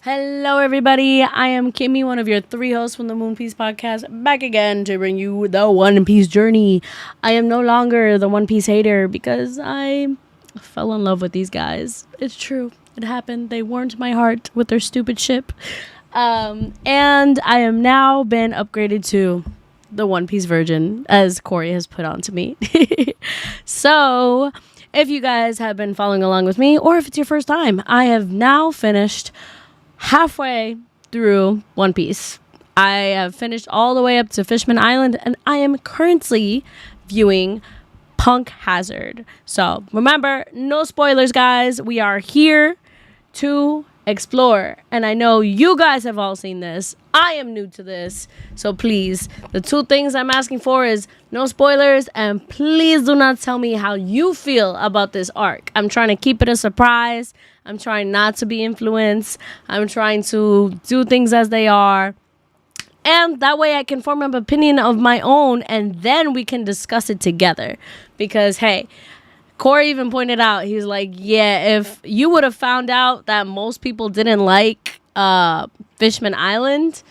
Hello, everybody. I am Kimmy, one of your three hosts from the Moon Piece podcast, back again to bring you the One Piece journey. I am no longer the One Piece hater because I fell in love with these guys. It's true. It happened. They warmed my heart with their stupid ship. And I am now been upgraded to the One Piece virgin, as Corey has put on to me. So, if you guys have been following along with me, or if it's your first time, I have now finished halfway through One Piece. I have finished all the way up to Fishman Island, and I am currently viewing Punk Hazard. So remember, no spoilers, guys. We are here to explore, and I know you guys have all seen this. I am new to this, so please, the two things I'm asking for is no spoilers, and please do not tell me how you feel about this arc. I'm trying to keep it a surprise. I'm trying not to be influenced. I'm trying to do things as they are, and that way I can form an opinion of my own, and then we can discuss it together. Because hey, Corey even pointed out, he's like, yeah, if you would have found out that most people didn't like Fishman Island,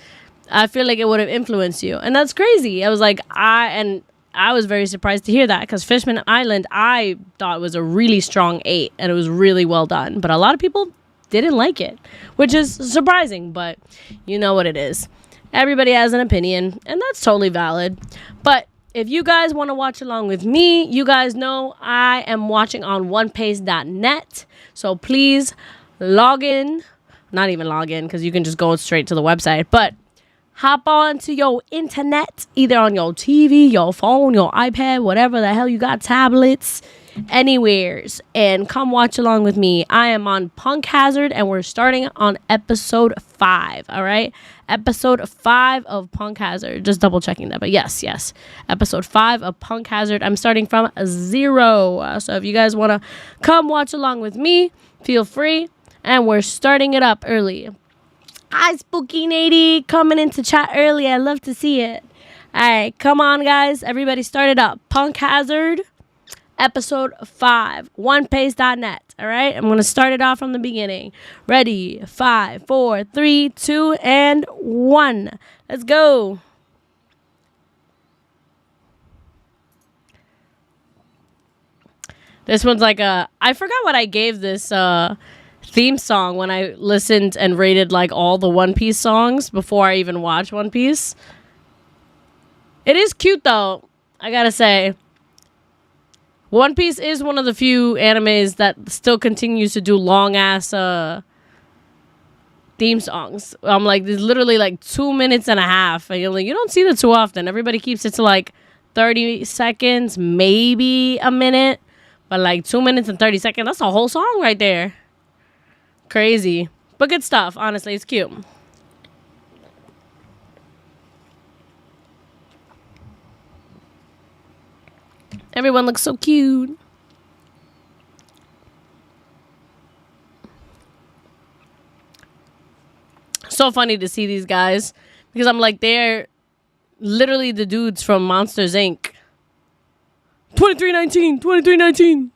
I feel like it would have influenced you. And that's crazy. I was like, I was very surprised to hear that, because Fishman Island, I thought was a really strong 8, and it was really well done. But a lot of people didn't like it, which is surprising, but you know what it is. Everybody has an opinion, and that's totally valid. But if you guys want to watch along with me, you guys know I am watching on onepace.net. So please log in. Not even log in, because you can just go straight to the website. But hop on to your internet, either on your TV, your phone, your iPad, whatever the hell you got, tablets, anywheres, and come watch along with me. I am on Punk Hazard, and we're starting on episode 5. All right, episode 5 of Punk Hazard. Just double checking that, but yes, episode 5 of Punk Hazard. I'm starting from 0, so if you guys want to come watch along with me, feel free. And we're starting it up early. Hi, Spooky Nady, coming into chat early. I love to see it. All right, come on, guys. Everybody start it up. Punk Hazard, episode 5, onepace.net. All right, I'm going to start it off from the beginning. Ready? 5, 4, 3, 2, and 1. Let's go. This one's like I forgot what I gave this theme song when I listened and rated like all the One Piece songs before I even watched One Piece. It is cute though, I gotta say. One Piece is one of the few animes that still continues to do long ass theme songs. I'm like, there's literally like 2 minutes and a half, and you're like, you don't see that too often. Everybody keeps it to like 30 seconds, maybe a minute, but like 2 minutes and 30 seconds, that's a whole song right there. Crazy, but good stuff. Honestly, it's cute. Everyone looks so cute. So funny to see these guys, because I'm like, they're literally the dudes from Monsters Inc. 2319.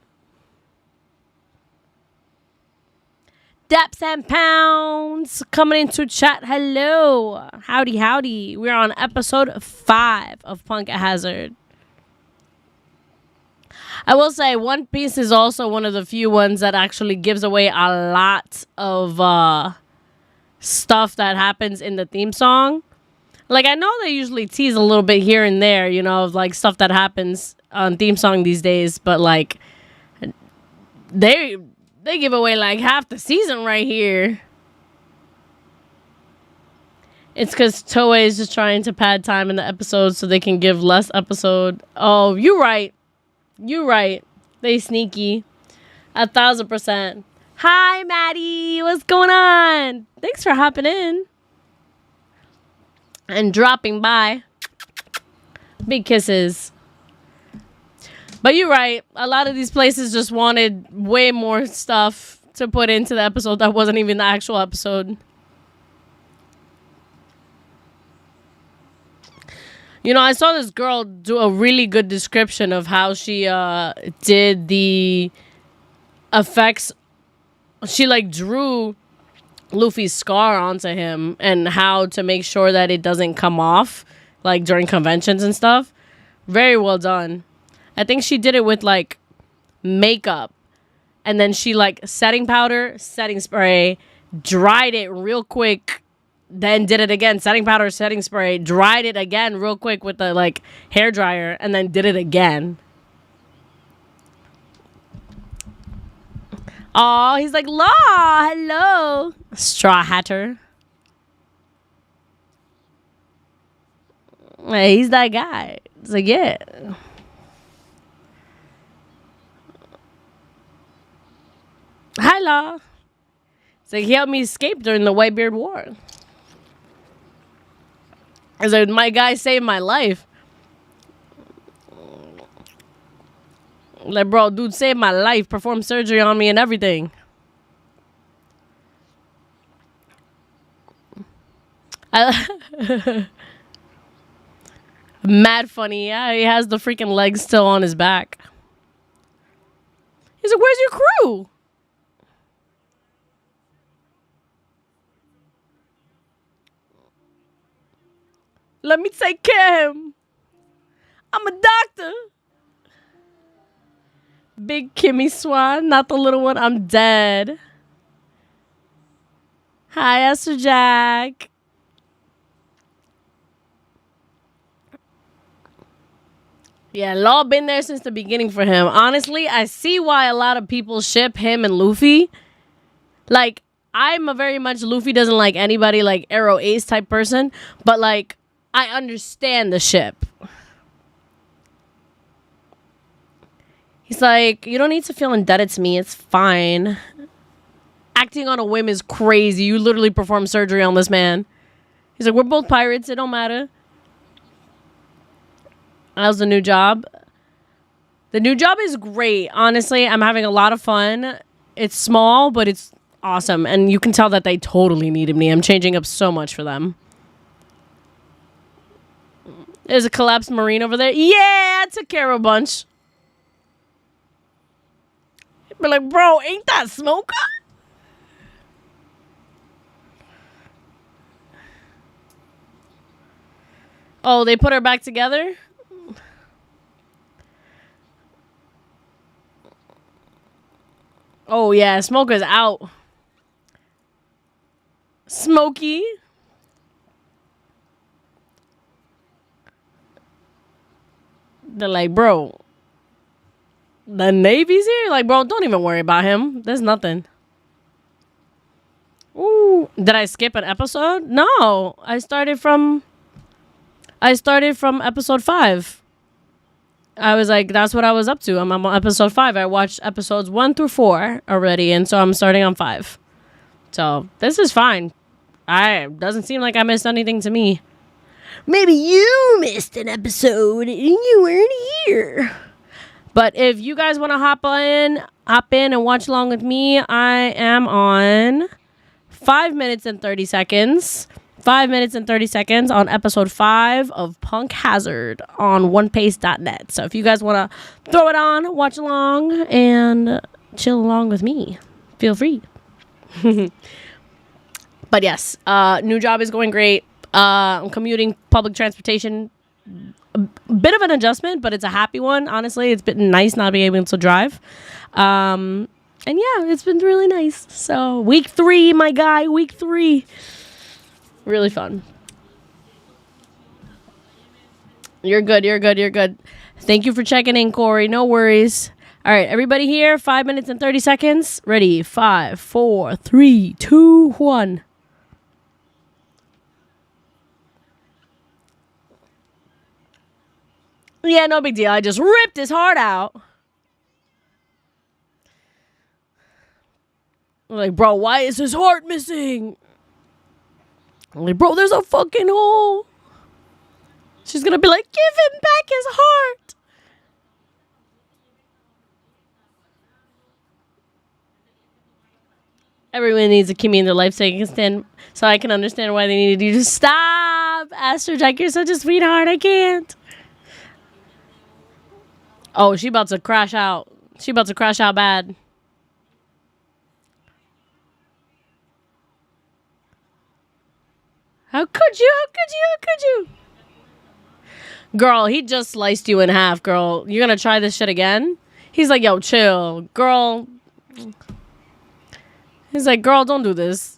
Daps and Pounds coming into chat. Hello. Howdy. We're on episode 5 of Punk Hazard. I will say One Piece is also one of the few ones that actually gives away a lot of stuff that happens in the theme song. Like, I know they usually tease a little bit here and there, you know, of like stuff that happens on theme song these days, but like they give away like half the season right here. It's because Toei is just trying to pad time in the episode so they can give less episode. Oh, you're right. They sneaky. 1,000%. Hi, Maddie. What's going on? Thanks for hopping in and dropping by. Big kisses. But you're right. A lot of these places just wanted way more stuff to put into the episode that wasn't even the actual episode. You know, I saw this girl do a really good description of how she did the effects. She like drew Luffy's scar onto him and how to make sure that it doesn't come off, like during conventions and stuff. Very well done. I think she did it with like makeup, and then she like setting powder, setting spray, dried it real quick, then did it again, setting powder, setting spray, dried it again real quick with the like hair dryer, and then did it again. Oh, he's like, "Law, hello, Straw Hatter." Hey, he's that guy. It's like, yeah. Hi, Law. It's like, he helped me escape during the Whitebeard War. It's like, my guy saved my life. Like, bro, dude saved my life, performed surgery on me and everything. Mad funny. Yeah, he has the freaking legs still on his back. He's like, where's your crew? Let me take care of him. I'm a doctor. Big Kimmy Swan, not the little one. I'm dead. Hi, Esther Jack. Yeah, Law been there since the beginning for him. Honestly, I see why a lot of people ship him and Luffy. Like, I'm a very much Luffy doesn't like anybody, like Arrow Ace type person. But, like, I understand the ship. He's like, you don't need to feel indebted to me. It's fine. Acting on a whim is crazy. You literally performed surgery on this man. He's like, we're both pirates. It don't matter. How's the new job? The new job is great. Honestly, I'm having a lot of fun. It's small, but it's awesome. And you can tell that they totally needed me. I'm changing up so much for them. There's a collapsed marine over there. Yeah, I took care of a bunch. But like, bro, ain't that Smoker? Oh, they put her back together? Oh, yeah, Smoker's out. Smokey. They're like, bro, the Navy's here? Like, bro, don't even worry about him. There's nothing. Ooh, did I skip an episode? No, I started from episode 5. I was like, that's what I was up to. I'm on episode 5. I watched episodes 1 through 4 already, and so I'm starting on 5. So this is fine. Doesn't seem like I missed anything to me. Maybe you missed an episode and you weren't here. But if you guys want to hop in and watch along with me, I am on 5 minutes and 30 seconds. 5 minutes and 30 seconds on episode 5 of Punk Hazard on onepace.net. So if you guys want to throw it on, watch along, and chill along with me, feel free. But yes, new job is going great. I'm commuting public transportation. A bit of an adjustment, but it's a happy one. Honestly, it's been nice not being able to drive. And yeah, it's been really nice. So week 3, my guy, week 3. Really fun. You're good. Thank you for checking in, Corey. No worries. All right, everybody here, 5 minutes and 30 seconds. Ready? 5, 4, 3, 2, 1. Yeah, no big deal. I just ripped his heart out. I'm like, bro, why is his heart missing? I'm like, bro, there's a fucking hole. She's gonna be like, give him back his heart. Everyone needs a Kimmy in their life so I can understand why they needed you to stop. Astro Jack, you're such a sweetheart. I can't. Oh, she about to crash out. She about to crash out bad. How could you? How could you? How could you? Girl, he just sliced you in half, girl. You're gonna try this shit again? He's like, yo, chill. Girl. He's like, girl, don't do this.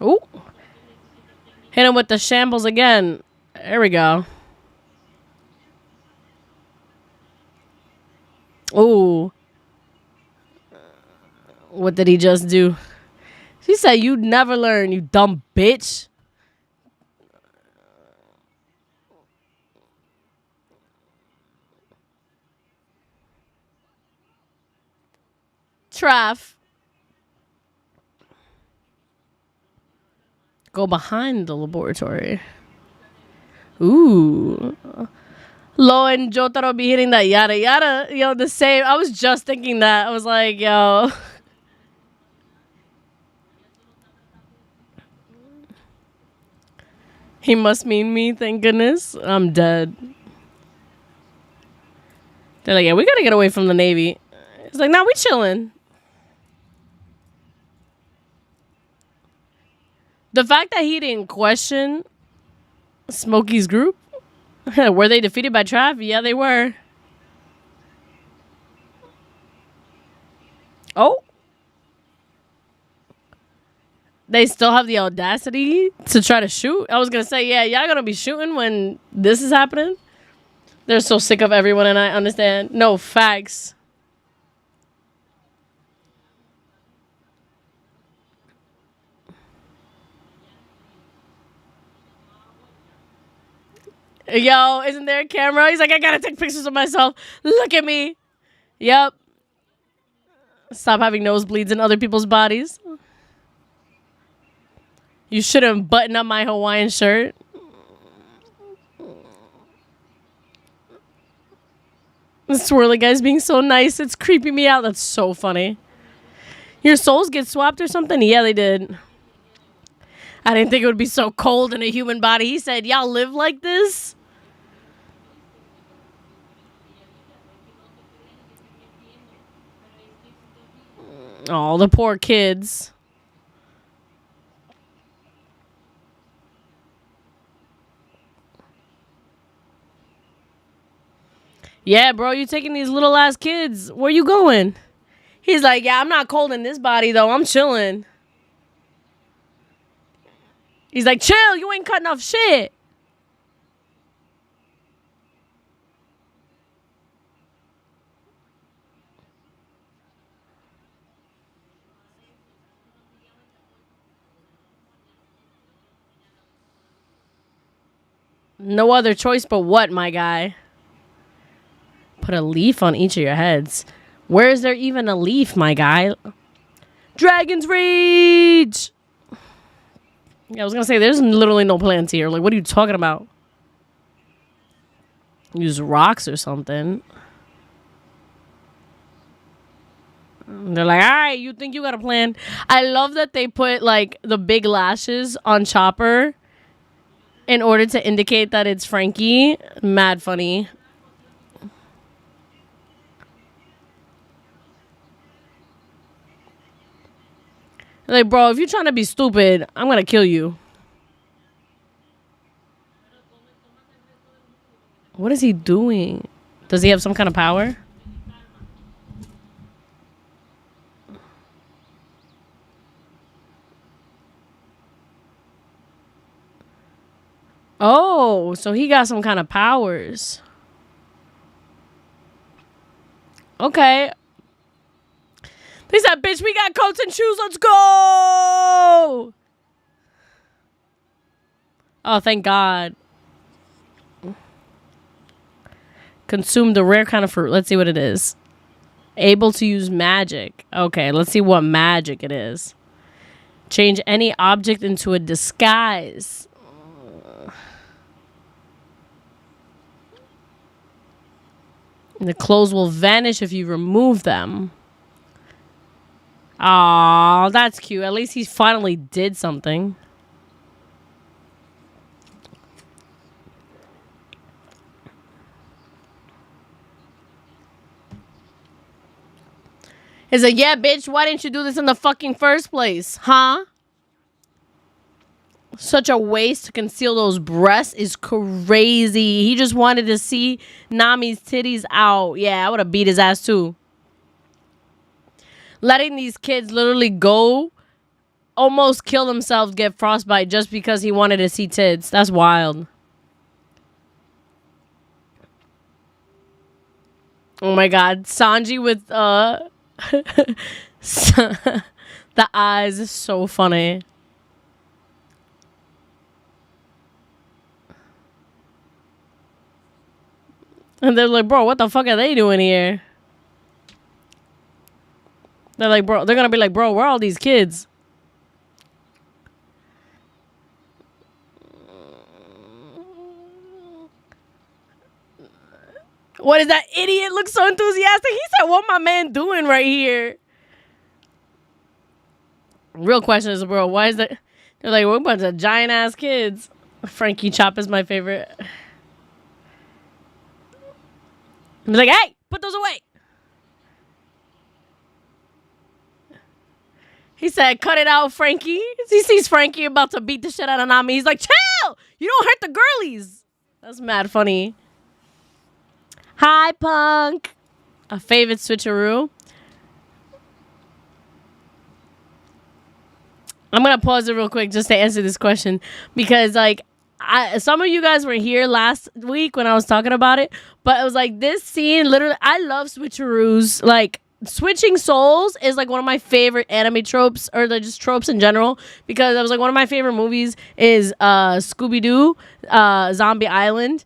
Ooh. Hit him with the shambles again. There we go. Ooh. What did he just do? She said, you'd never learn, you dumb bitch. Traff. Go behind the laboratory. Ooh. Lo and Jotaro be hitting that yada yada. Yo, the same. I was just thinking that. I was like, yo. He must mean me, thank goodness. I'm dead. They're like, yeah, we gotta get away from the Navy. It's like, nah, we chilling. The fact that he didn't question Smokey's group. Were they defeated by Trav? Yeah, they were. Oh. They still have the audacity to try to shoot. I was going to say, yeah, y'all going to be shooting when this is happening. They're so sick of everyone, and I understand. No, facts. Yo, isn't there a camera? He's like, I gotta take pictures of myself. Look at me. Yep. Stop having nosebleeds in other people's bodies. You shouldn't button up my Hawaiian shirt. The swirly guy's being so nice. It's creeping me out. That's so funny. Your souls get swapped or something? Yeah, they did. I didn't think it would be so cold in a human body. He said, y'all live like this? Oh, the poor kids. Yeah, bro, you taking these little ass kids. Where you going? He's like, yeah, I'm not cold in this body, though. I'm chilling. He's like, chill. You ain't cutting off shit. No other choice but what, my guy? Put a leaf on each of your heads. Where is there even a leaf, my guy? Dragon's Rage! Yeah, I was gonna say, there's literally no plants here. Like, what are you talking about? Use rocks or something. They're like, all right, you think you got a plan? I love that they put, like, the big lashes on Chopper in order to indicate that it's Frankie. Mad funny. Like, bro, if you're trying to be stupid, I'm gonna kill you. What is he doing? Does he have some kind of power? Oh, so he got some kind of powers. Okay. They said, bitch, we got coats and shoes. Let's go. Oh, thank God. Consume the rare kind of fruit. Let's see what it is. Able to use magic. Okay, let's see what magic it is. Change any object into a disguise. The clothes will vanish if you remove them. Aw, that's cute. At least he finally did something. He's like, yeah, bitch, why didn't you do this in the fucking first place? Huh? Such a waste to conceal those breasts is crazy. He just wanted to see Nami's titties out. Yeah, I would have beat his ass too. Letting these kids literally go, almost kill themselves, get frostbite just because he wanted to see tits. That's wild. Oh my god. Sanji with the eyes is so funny. And they're like, bro, what the fuck are they doing here? They're like, bro, they're gonna be like, bro, where are all these kids? What is that idiot look so enthusiastic? He said, what my man doing right here? Real question is, bro, why is that? They're like, we're a bunch of giant ass kids. Frankie Chop is my favorite. He's like, hey, put those away. He said, cut it out, Frankie. He sees Frankie about to beat the shit out of Nami. He's like, chill. You don't hurt the girlies. That's mad funny. Hi, punk. A favorite switcheroo. I'm going to pause it real quick just to answer this question. Because, like, some of you guys were here last week when I was talking about it. But it was like this scene, literally, I love switcheroos. Like, switching souls is like one of my favorite anime tropes, or just tropes in general, because it was like one of my favorite movies is Scooby-Doo, Zombie Island.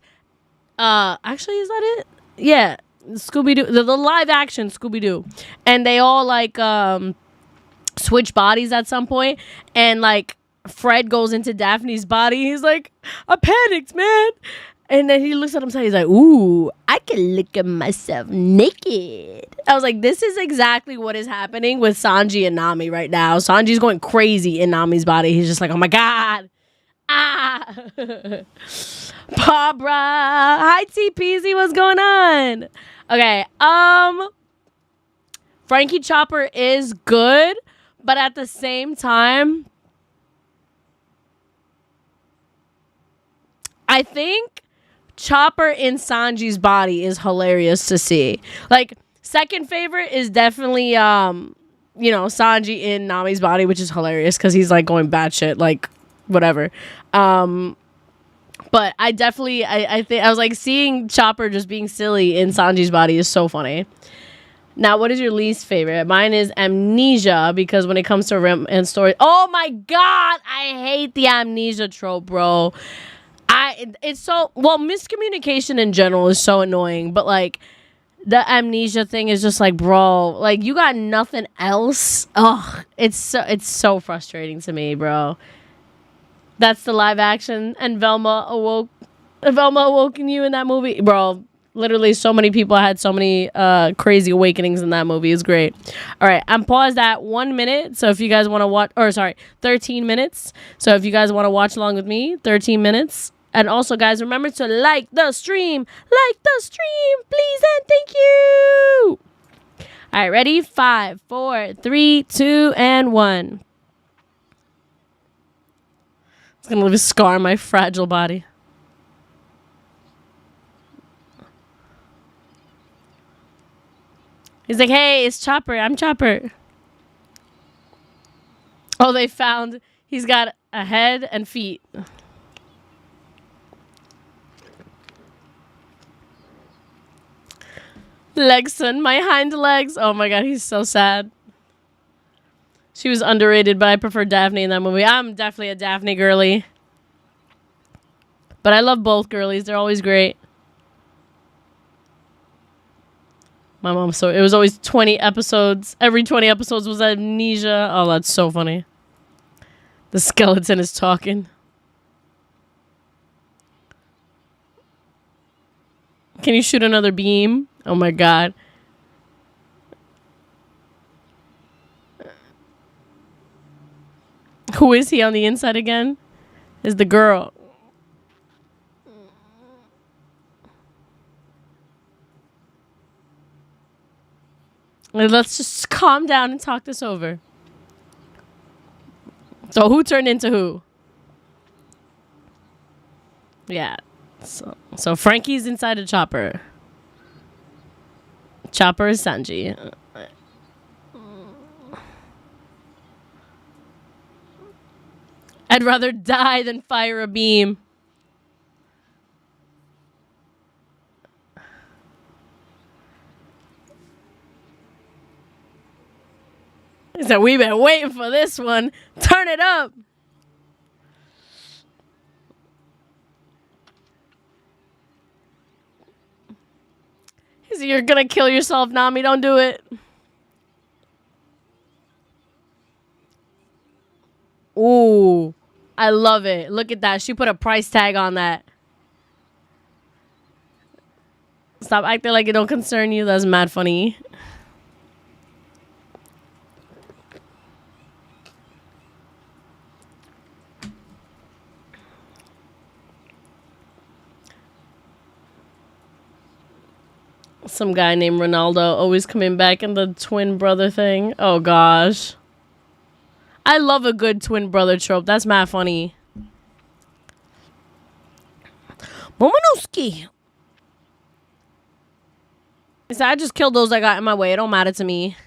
Actually, is that it? Yeah, Scooby-Doo, the live action Scooby-Doo, and they all like switch bodies at some point, and like Fred goes into Daphne's body. He's like, I panicked, man. And then he looks at himself. He's like, ooh, I can look at myself naked. I was like, this is exactly what is happening with Sanji and Nami right now. Sanji's going crazy in Nami's body. He's just like, oh my God. Ah. Barbara. Hi, T-Peasy. What's going on? Okay. Frankie Chopper is good. But at the same time, I think Chopper in Sanji's body is hilarious to see. Like, second favorite is definitely Sanji in Nami's body, which is hilarious because he's like going batshit, like whatever. But I definitely I think I was like, seeing Chopper just being silly in Sanji's body is so funny. Now, what is your least favorite? Mine is Amnesia, because when it comes to Rim and story, oh my God, I hate the amnesia trope, bro. It's so, well, miscommunication in general is so annoying, but like the amnesia thing is just like, bro, like you got nothing else. Ugh, it's so frustrating to me, bro. That's the live action, and Velma awoke in you in that movie, bro. Literally, so many people had so many crazy awakenings in that movie. It's great. All right, I'm paused at 1 minute. So if you guys want to watch, 13 minutes. So if you guys want to watch along with me, 13 minutes. And also, guys, remember to like the stream. Like the stream, please and thank you. All right, ready? 5, 4, 3, 2, and 1. It's going to leave a scar on my fragile body. He's like, hey, it's Chopper. I'm Chopper. Oh, they found he's got a head and feet. Legson, my hind legs. Oh my God, he's so sad. She was underrated, but I prefer Daphne in that movie. I'm definitely a Daphne girly. But I love both girlies. They're always great. My mom, so it was always 20 episodes. Every 20 episodes was amnesia. Oh, that's so funny. The skeleton is talking. Can you shoot another beam? Oh my God. Who is he on the inside again? Is the girl. Let's just calm down and talk this over. So who turned into who? Yeah. So Frankie's inside a chopper. Chopper is Sanji. I'd rather die than fire a beam. He said, we've been waiting for this one. Turn it up. He said, you're going to kill yourself, Nami. Don't do it. Ooh. I love it. Look at that. She put a price tag on that. Stop acting like it don't concern you. That's mad funny. Some guy named Ronaldo always coming back in the twin brother thing. Oh, gosh. I love a good twin brother trope. That's mad funny. Momonosuke. I just killed those that got in my way. It don't matter to me.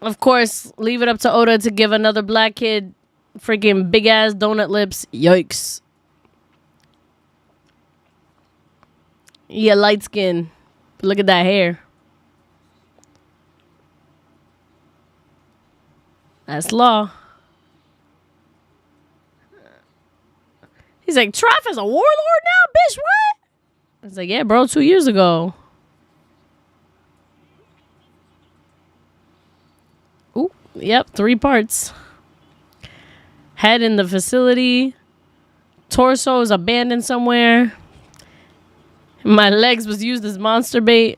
Of course, leave it up to Oda to give another black kid freaking big ass donut lips. Yikes. Yeah, light skin. Look at that hair. That's law. He's like, Traff is a warlord now? Bitch, what? I was like, yeah, bro, 2 years ago. Ooh, yep, 3 parts. Head in the facility. Torso is abandoned somewhere. My legs was used as monster bait.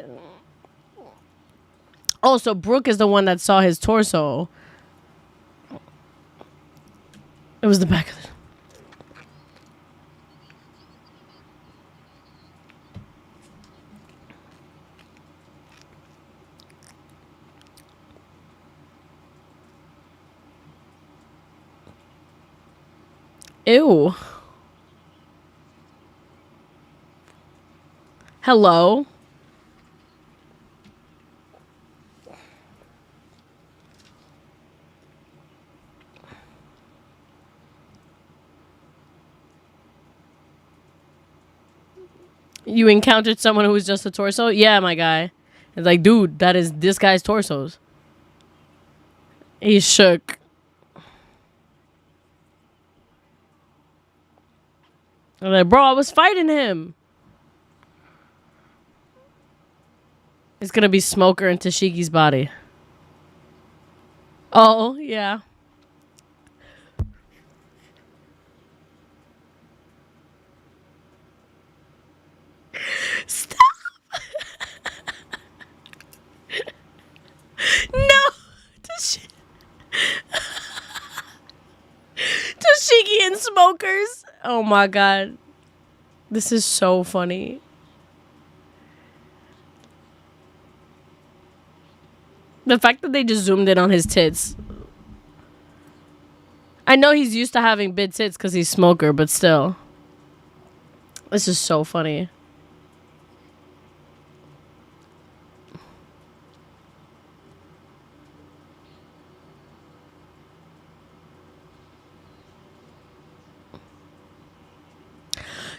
Oh, so Brooke is the one that saw his torso. It was the back of it. Ew. Hello. You encountered someone who was just a torso? Yeah, my guy. It's like, dude, that is this guy's torsos. He's shook. I'm like, bro, I was fighting him. It's gonna be Smoker and Tashiki's body. Oh, yeah. Stop! No! Tashiki and Smokers. Oh my god. This is so funny. The fact that they just zoomed in on his tits. I know he's used to having big tits because he's Smoker, but still. This is so funny.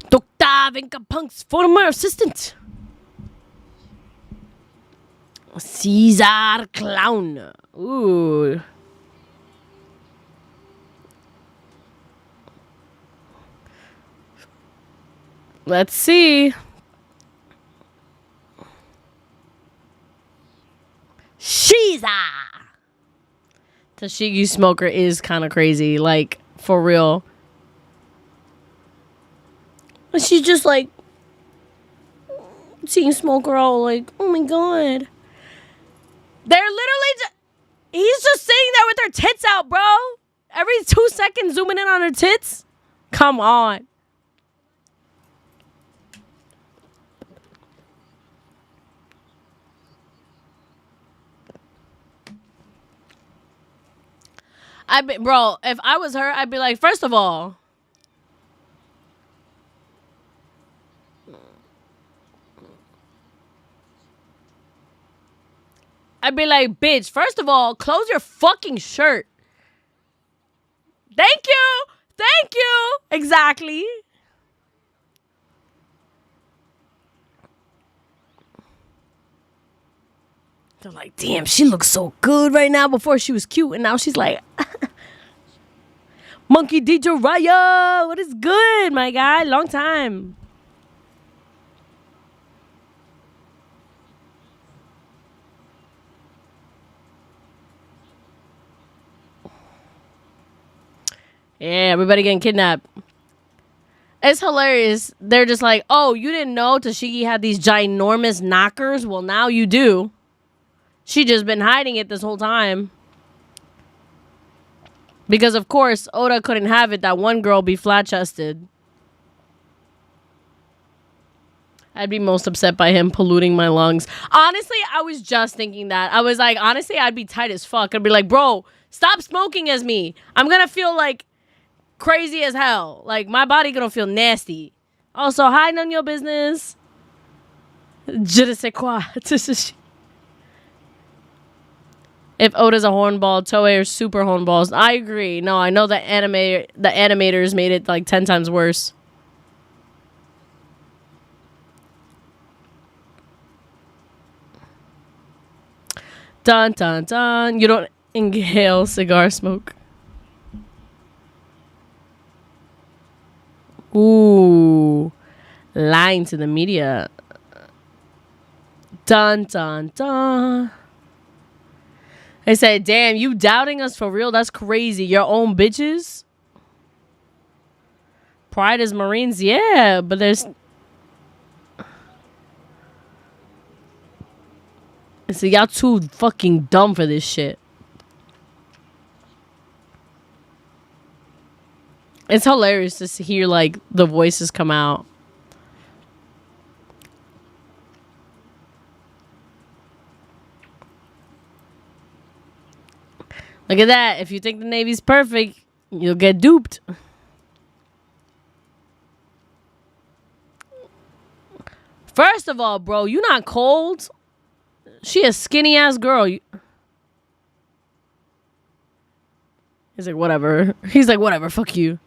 Dr. Venkapunk's former assistant. Caesar Clown. Ooh. Let's see. Shiza. Tashigi Smoker is kind of crazy. Like, for real. She's just like seeing Smoker all like, oh my god. They're literally he's just sitting there with her tits out, bro. Every 2 seconds zooming in on her tits. Come on. Bro, if I was her, I'd be like, first of all, bitch, first of all, close your fucking shirt. Thank you. Thank you. Exactly. They're like, damn, she looks so good right now. Before she was cute, and now she's like, Monkey DJ Raya. What is good, my guy? Long time. Yeah, everybody getting kidnapped. It's hilarious. They're just like, oh, you didn't know Tashigi had these ginormous knockers? Well, now you do. She just been hiding it this whole time. Because, of course, Oda couldn't have it that one girl be flat-chested. I'd be most upset by him polluting my lungs. Honestly, I was just thinking that. I was like, honestly, I'd be tight as fuck. I'd be like, bro, stop smoking as me. I'm going to feel like crazy as hell. Like, my body gonna feel nasty. Also, hi, none of your business. Je ne sais quoi. If Oda's a hornball, Toei are super hornballs. I agree. No, I know the animators made it like 10 times worse. Dun dun dun. You don't inhale cigar smoke. Ooh. Lying to the media. Dun dun dun. They said, damn, you doubting us for real? That's crazy. Your own bitches? Pride is Marines? Yeah, but there's... So y'all too fucking dumb for this shit. It's hilarious to hear, like, the voices come out. Look at that. If you think the Navy's perfect, you'll get duped. First of all, bro, you not cold. She a skinny ass girl. He's like, whatever. He's like, whatever, fuck you.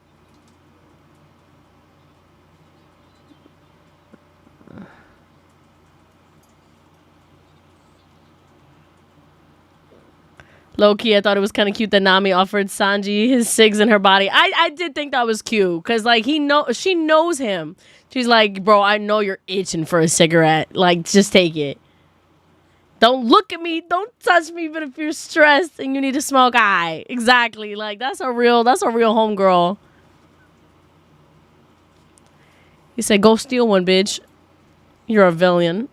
Low-key, I thought it was kind of cute that Nami offered Sanji his cigs in her body. I did think that was cute. Because, like, she knows him. She's like, bro, I know you're itching for a cigarette. Like, just take it. Don't look at me. Don't touch me. But if you're stressed and you need to smoke, exactly. Like, that's a real homegirl. He said, go steal one, bitch. You're a villain.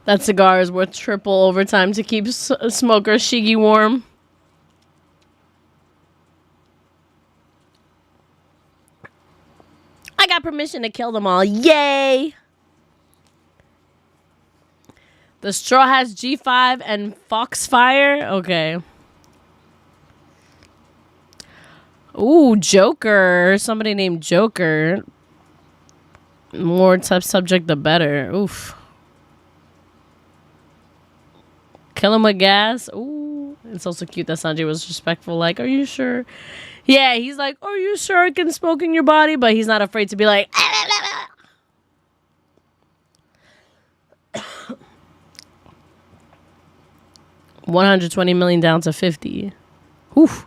That cigar is worth triple overtime to keep smoker Shiggy warm. I got permission to kill them all. Yay! The Straw Hats G5 and Foxfire? Okay. Ooh, Joker. Somebody named Joker. More type subject, the better. Oof. Kill him with gas. Ooh. It's also cute that Sanji was respectful. Like, are you sure? Yeah, he's like, are you sure it can smoke in your body? But he's not afraid to be like, 120 million down to 50. Oof.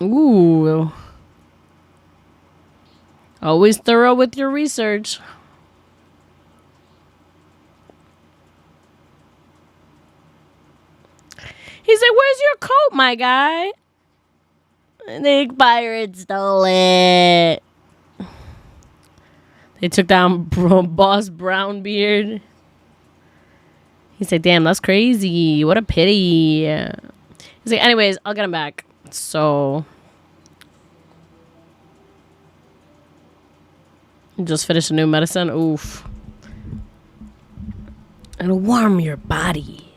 Ooh. Always thorough with your research. He's like, where's your your coat, my guy. The pirate stole it. They took down Boss Brownbeard. He said, damn, that's crazy. What a pity. He's like, anyways, I'll get him back. So, just finished a new medicine. Oof. It'll warm your body.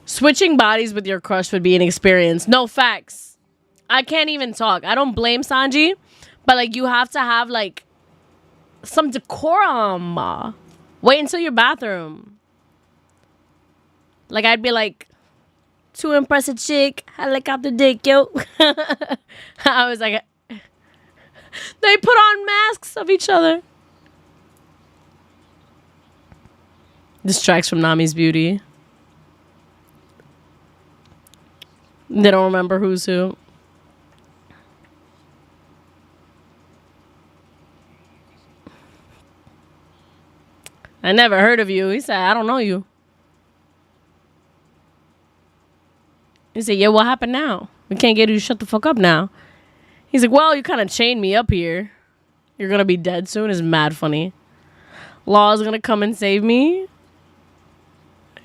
Switching bodies with your crush would be an experience. No, facts. I can't even talk. I don't blame Sanji, but like you have to have like some decorum. Wait until your bathroom. Like I'd be like, to impress a chick, helicopter dick, yo. I was like, they put on masks of each other. Distracts from Nami's beauty. They don't remember who's who. I never heard of you. He said, I don't know you. He said, yeah, what happened now? We can't get you to shut the fuck up now. He's like, well, you kind of chained me up here. You're going to be dead soon. It's mad funny. Law is going to come and save me.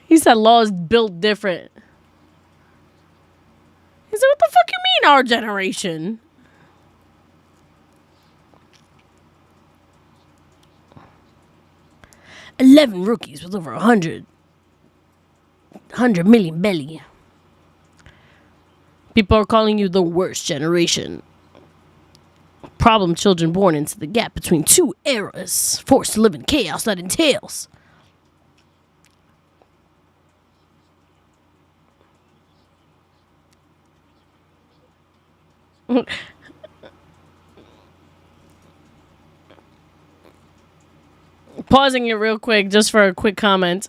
He said Law is built different. He said, what the fuck you mean our generation? $11 rookies with over 100 million belly. People are calling you the worst generation. Problem children born into the gap between two eras, forced to live in chaos that entails. Pausing it real quick just for a quick comment.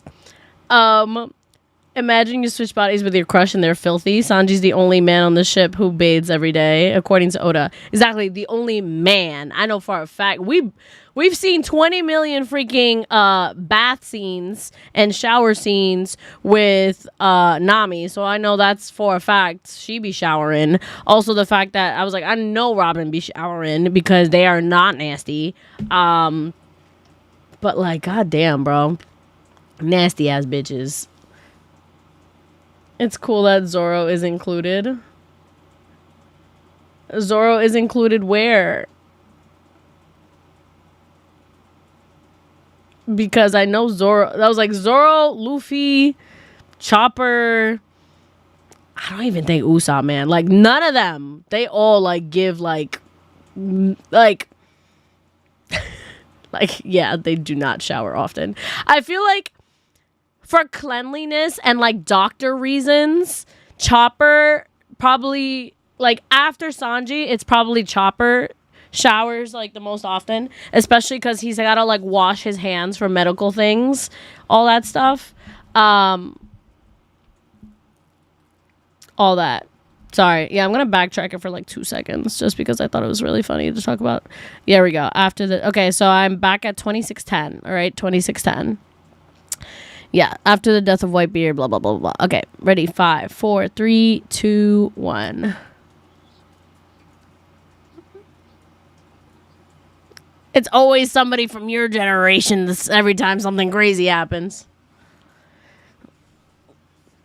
Imagine you switch bodies with your crush and they're filthy. Sanji's the only man on the ship who bathes every day, according to Oda. Exactly, the only man. I know for a fact. We've seen 20 million freaking bath scenes and shower scenes with Nami, so I know that's for a fact. She be showering. Also, the fact that I was like, I know Robin be showering because they are not nasty. But like, goddamn, bro, nasty ass bitches. It's cool that Zoro is included. Zoro is included where? Because I know Zoro. That was like Zoro, Luffy, Chopper. I don't even think Usopp, man. Like none of them. They all like give like yeah, they do not shower often. I feel like for cleanliness and like doctor reasons, Chopper probably like after Sanji, it's probably Chopper showers like the most often, especially because he's gotta like wash his hands for medical things, all that stuff. All that. Sorry. Yeah, I'm going to backtrack it for like 2 seconds just because I thought it was really funny to talk about. Yeah, here we go. Okay, so I'm back at 2610. All right, 2610. Yeah, after the death of Whitebeard, blah, blah, blah, blah. Okay, ready? 5, 4, 3, 2, 1. It's always somebody from your generation every time something crazy happens.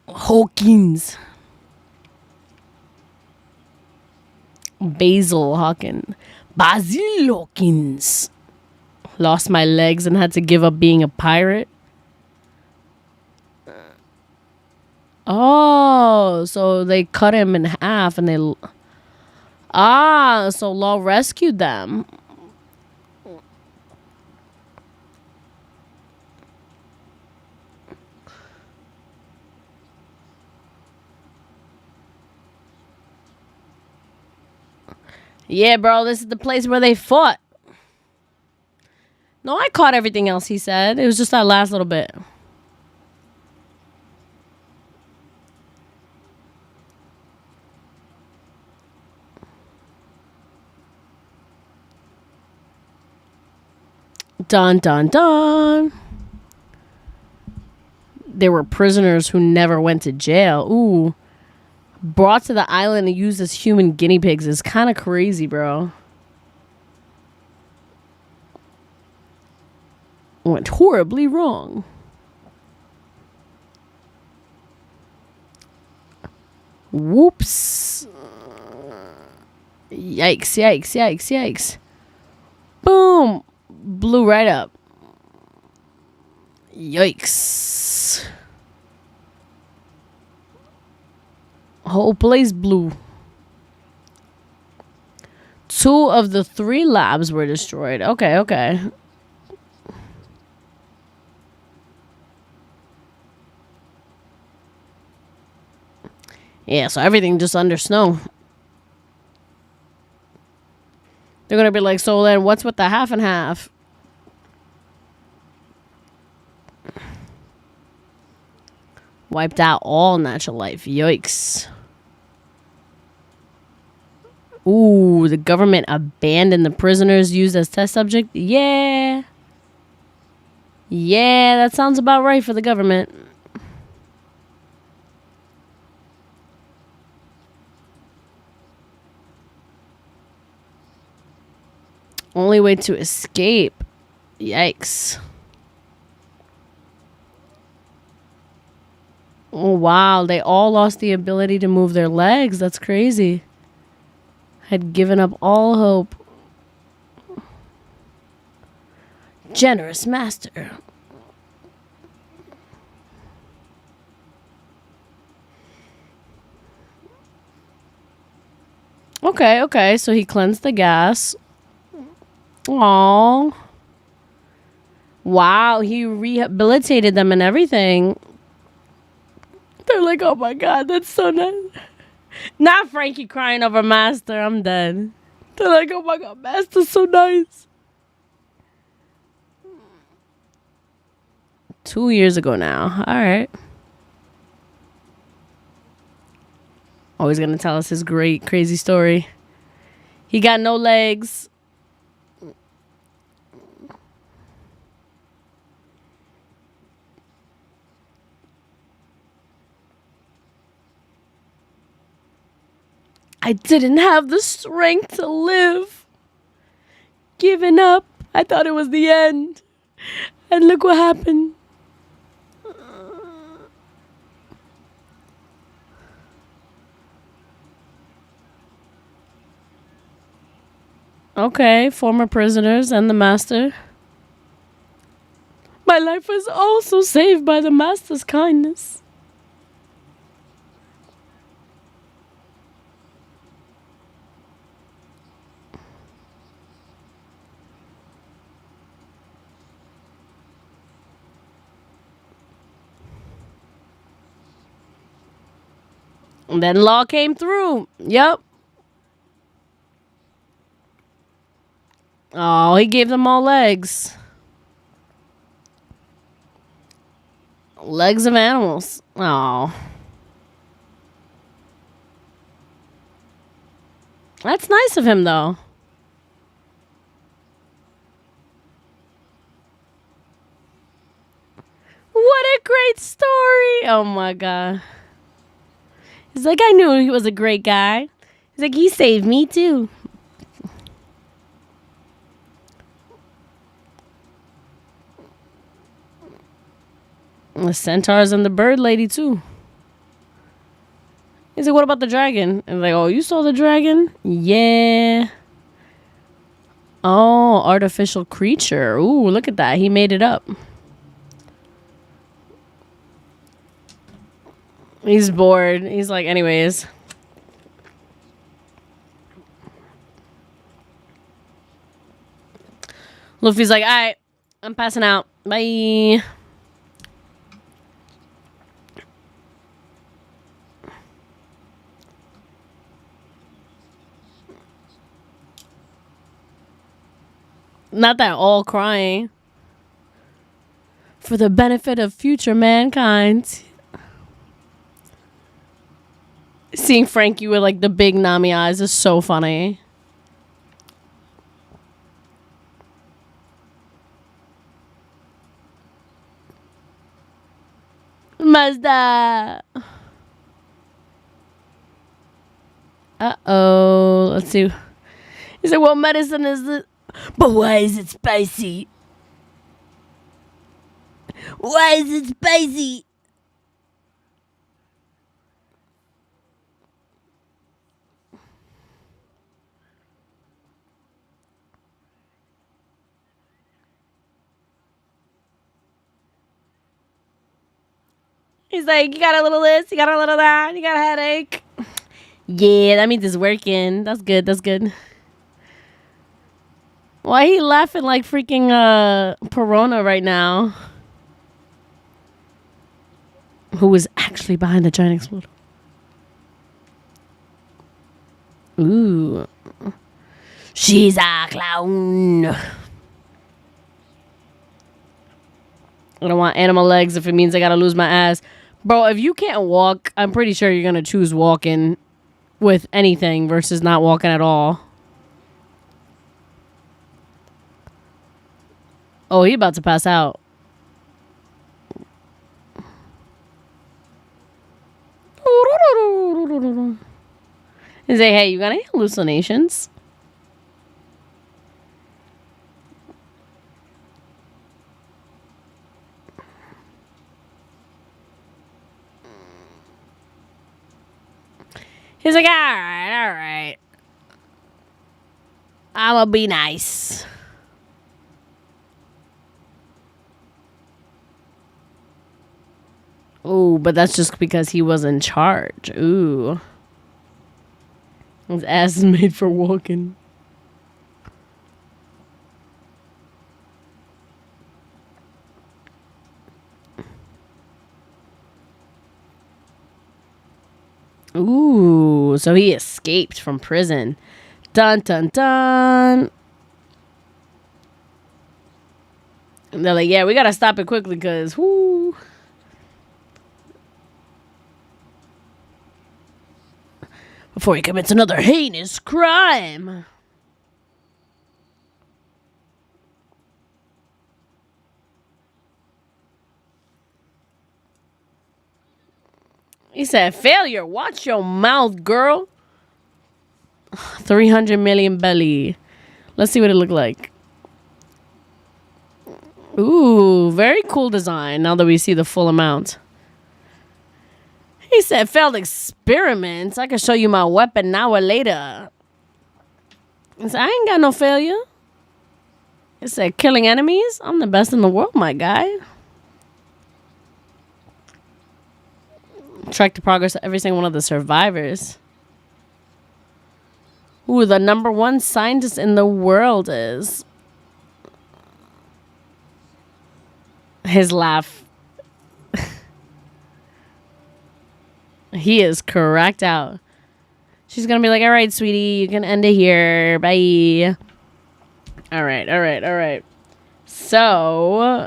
Hawkins. Basil Hawkins. Basil Hawkins. Lost my legs and had to give up being a pirate. Oh, so they cut him in half and they... so Law rescued them. Yeah, bro, this is the place where they fought. No, I caught everything else he said. It was just that last little bit. Dun, dun, dun. There were prisoners who never went to jail. Ooh. brought to the island and used as human guinea pigs is kind of crazy, bro. Went horribly wrong. Whoops. Yikes, yikes, yikes, yikes. Boom. Blew right up. Yikes. Whole place blew. 2 of the 3 labs were destroyed. Okay, okay. Yeah, so everything just under snow. They're going to be like, so then what's with the half and half? Wiped out all natural life. Yikes. Ooh, the government abandoned the prisoners used as test subject. Yeah. Yeah, that sounds about right for the government. Only way to escape. Yikes. Oh, wow. They all lost the ability to move their legs. That's crazy. Had given up all hope. Generous master. Okay, okay. So he cleansed the gas. Aww. Wow, he rehabilitated them and everything. They're like, oh my god, that's so nice. Not Frankie crying over Master. I'm dead. They're like, oh my god, Master's so nice. 2 years ago now. All right. Oh, he's going to tell us his great, crazy story. He got no legs. I didn't have the strength to live. Giving up. I thought it was the end. And look what happened. Okay, former prisoners and the master. My life was also saved by the master's kindness. And then law came through. Yep. Oh, he gave them all legs. Legs of animals. Oh. That's nice of him, though. What a great story. Oh, my God. He's like, I knew he was a great guy. He's like, he saved me, too. The centaurs and the bird lady, too. He's like, what about the dragon? And like, oh, you saw the dragon? Yeah. Oh, artificial creature. Ooh, look at that. He made it up. He's bored. He's like, anyways. Luffy's like, all right, I'm passing out. Bye. Not that all crying. For the benefit of future mankind. Seeing Frankie with like the big Nami eyes is so funny. Mazda. Uh-oh. Let's see. He said, what medicine is it? But why is it spicy? Why is it spicy? He's like, you got a little this, you got a little that, you got a headache. Yeah, that means it's working. That's good, that's good. Why he laughing like freaking Perona right now? Who was actually behind the giant exploder? Ooh. She's a clown. I don't want animal legs if it means I gotta lose my ass. Bro, if you can't walk, I'm pretty sure you're gonna choose walking with anything versus not walking at all. Oh, he about to pass out. He say, hey, you got any hallucinations? He's like, all right. I'm gonna be nice. Ooh, but that's just because he was in charge. Ooh. His ass is made for walking. Ooh, so he escaped from prison. Dun, dun, dun. And they're like, yeah, we gotta stop it quickly because, whoo. Before he commits another heinous crime. He said, failure. Watch your mouth, girl. 300 million belly. Let's see what it looked like. Ooh, very cool design now that we see the full amount. He said, failed experiments. I can show you my weapon now or later. He said, I ain't got no failure. He said, killing enemies? I'm the best in the world, my guy. Track the progress of every single one of the survivors. Ooh, the number one scientist in the world is... His laugh. He is correct out. She's gonna be like, all right, sweetie, you can end it here. Bye. All right. So,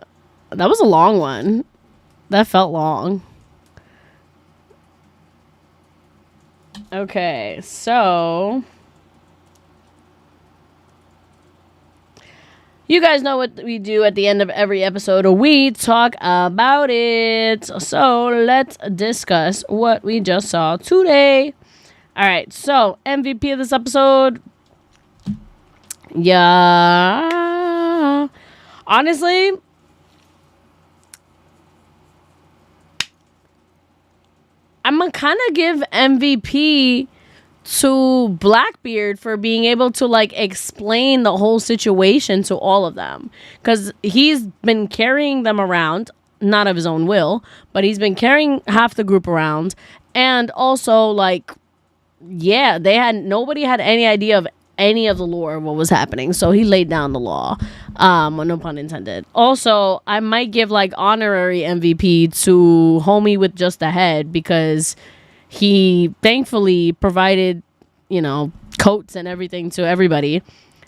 that was a long one. That felt long. Okay, so... You guys know what we do at the end of every episode. We talk about it. So let's discuss what we just saw today. All right. So MVP of this episode. Yeah. Honestly, I'm going to kind of give MVP to Blackbeard for being able to like explain the whole situation to all of them, because he's been carrying them around, not of his own will, but he's been carrying half the group around, and also like, yeah, nobody had any idea of any of the lore of what was happening, so he laid down the law. No pun intended. Also, I might give like honorary MVP to homie with just the head, because he thankfully provided, coats and everything to everybody,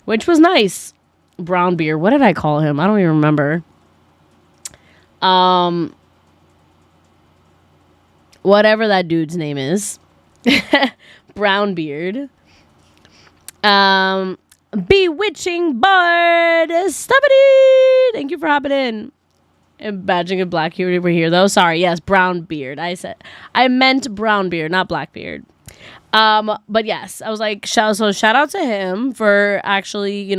which was nice. Brown beard. What did I call him? I don't even remember. Whatever that dude's name is. Brown beard. Bewitching Bard. Stubbity. Thank you for hopping in. And badging of Blackbeard over here, though. Sorry, yes, Brown beard. I meant Brown beard, not Blackbeard. But yes, I was like, shout out to him for actually,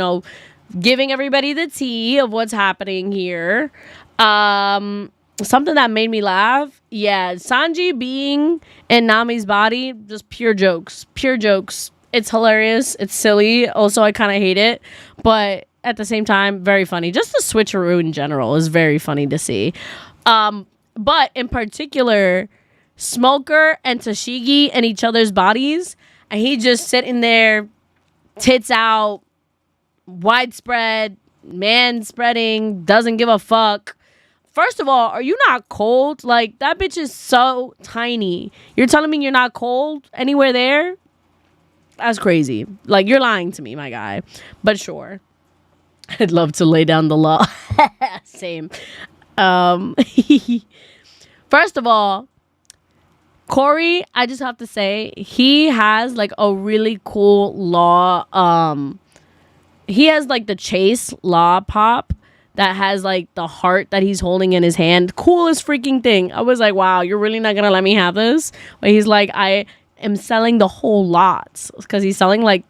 giving everybody the tea of what's happening here. Something that made me laugh. Yeah, Sanji being in Nami's body, just pure jokes. Pure jokes. It's hilarious. It's silly. Also, I kind of hate it. But at the same time, very funny. Just the switcheroo in general is very funny to see. But in particular, Smoker and Tashigi in each other's bodies, and he just sitting there, tits out, widespread, man spreading, doesn't give a fuck. First of all, are you not cold? Like, that bitch is so tiny. You're telling me you're not cold anywhere there? That's crazy. Like, you're lying to me, my guy. But sure. I'd love to lay down the law. Same. First of all, Corey, I just have to say, he has like a really cool law. He has like the Chase law pop that has like the heart that he's holding in his hand. Coolest freaking thing. I was like, wow, you're really not gonna let me have this? But he's like, I am selling the whole lot, because he's selling like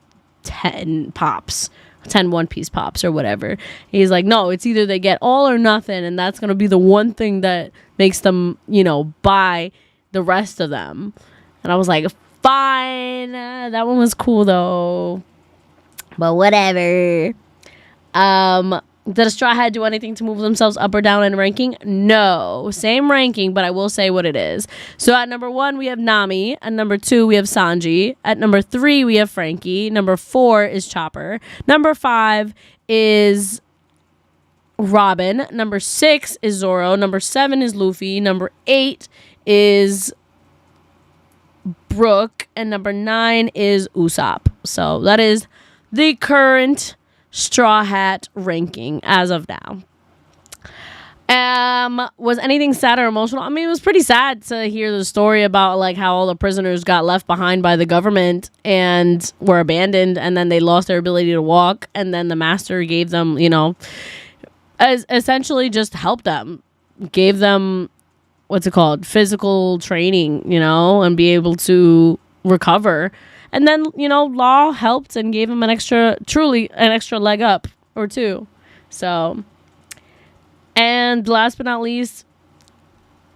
10 pops. 10 One Piece pops or whatever. He's like, no, it's either they get all or nothing, and that's gonna be the one thing that makes them, buy the rest of them. And I was like, fine. That one was cool though, but whatever. Did a Straw Hat do anything to move themselves up or down in ranking? No. Same ranking, but I will say what it is. So at number 1, we have Nami. At number 2, we have Sanji. At number 3, we have Frankie. Number 4 is Chopper. Number 5 is Robin. Number 6 is Zoro. Number 7 is Luffy. Number 8 is Brooke. And number 9 is Usopp. So that is the current Straw Hat ranking as of now. Was anything sad or emotional? I mean, it was pretty sad to hear the story about like how all the prisoners got left behind by the government and were abandoned, and then they lost their ability to walk, and then the master gave them, essentially just helped them, gave them physical training, and be able to recover. And then, Law helped and gave him an extra leg up or two. So, and last but not least,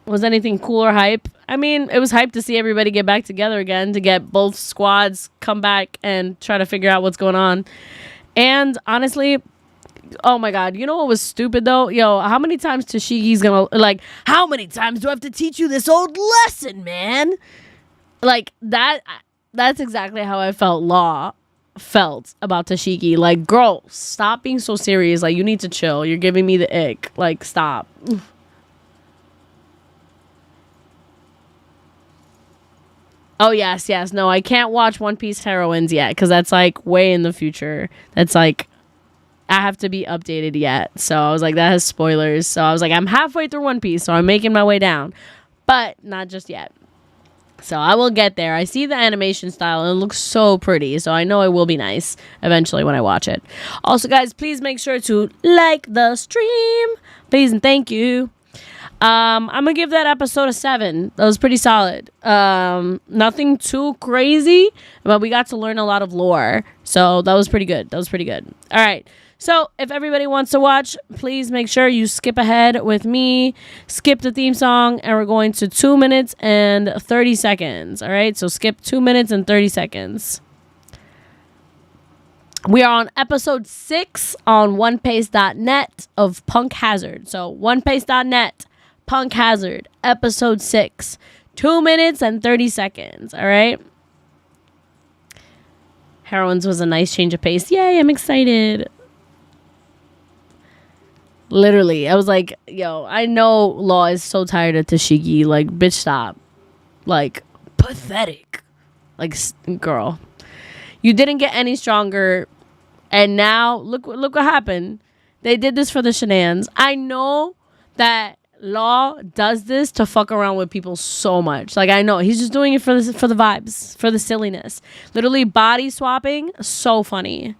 was anything cool or hype? I mean, it was hype to see everybody get back together again, to get both squads come back and try to figure out what's going on. And honestly, oh my God, you know what was stupid though? Yo, how many times Tashigi's gonna, like, how many times do I have to teach you this old lesson, man? Like, that's exactly how I felt Law felt about Tashigi. Like, girl, stop being so serious. Like, you need to chill. You're giving me the ick. Like, stop. Oh, yes. No, I can't watch One Piece Heroines yet, because that's, like, way in the future. That's, like, I have to be updated yet. So I was like, that has spoilers. So I was like, I'm halfway through One Piece, so I'm making my way down. But not just yet. So I will get there. I see the animation style and it looks so pretty. So I know it will be nice eventually when I watch it. Also, guys, please make sure to like the stream. Please and thank you. I'm going to give that episode a 7. That was pretty solid. Nothing too crazy, but we got to learn a lot of lore. So that was pretty good. All right. So if everybody wants to watch, please make sure you skip ahead with me. Skip the theme song, and we're going to 2 minutes and 30 seconds. All right, so skip 2 minutes and 30 seconds. We are on episode 6 on onepace.net of Punk Hazard. So onepace.net, Punk Hazard, episode 6. 2 minutes and 30 seconds. All right. Heroines was a nice change of pace. Yay, I'm excited. Literally, I was like, yo, I know Law is so tired of Tashigi. Like, bitch, stop. Like, pathetic. Like, girl, you didn't get any stronger, and now look what happened. They did this for the shenanigans. I know that Law does this to fuck around with people so much. Like, I know he's just doing it for the vibes, for the silliness. Literally body swapping, so funny.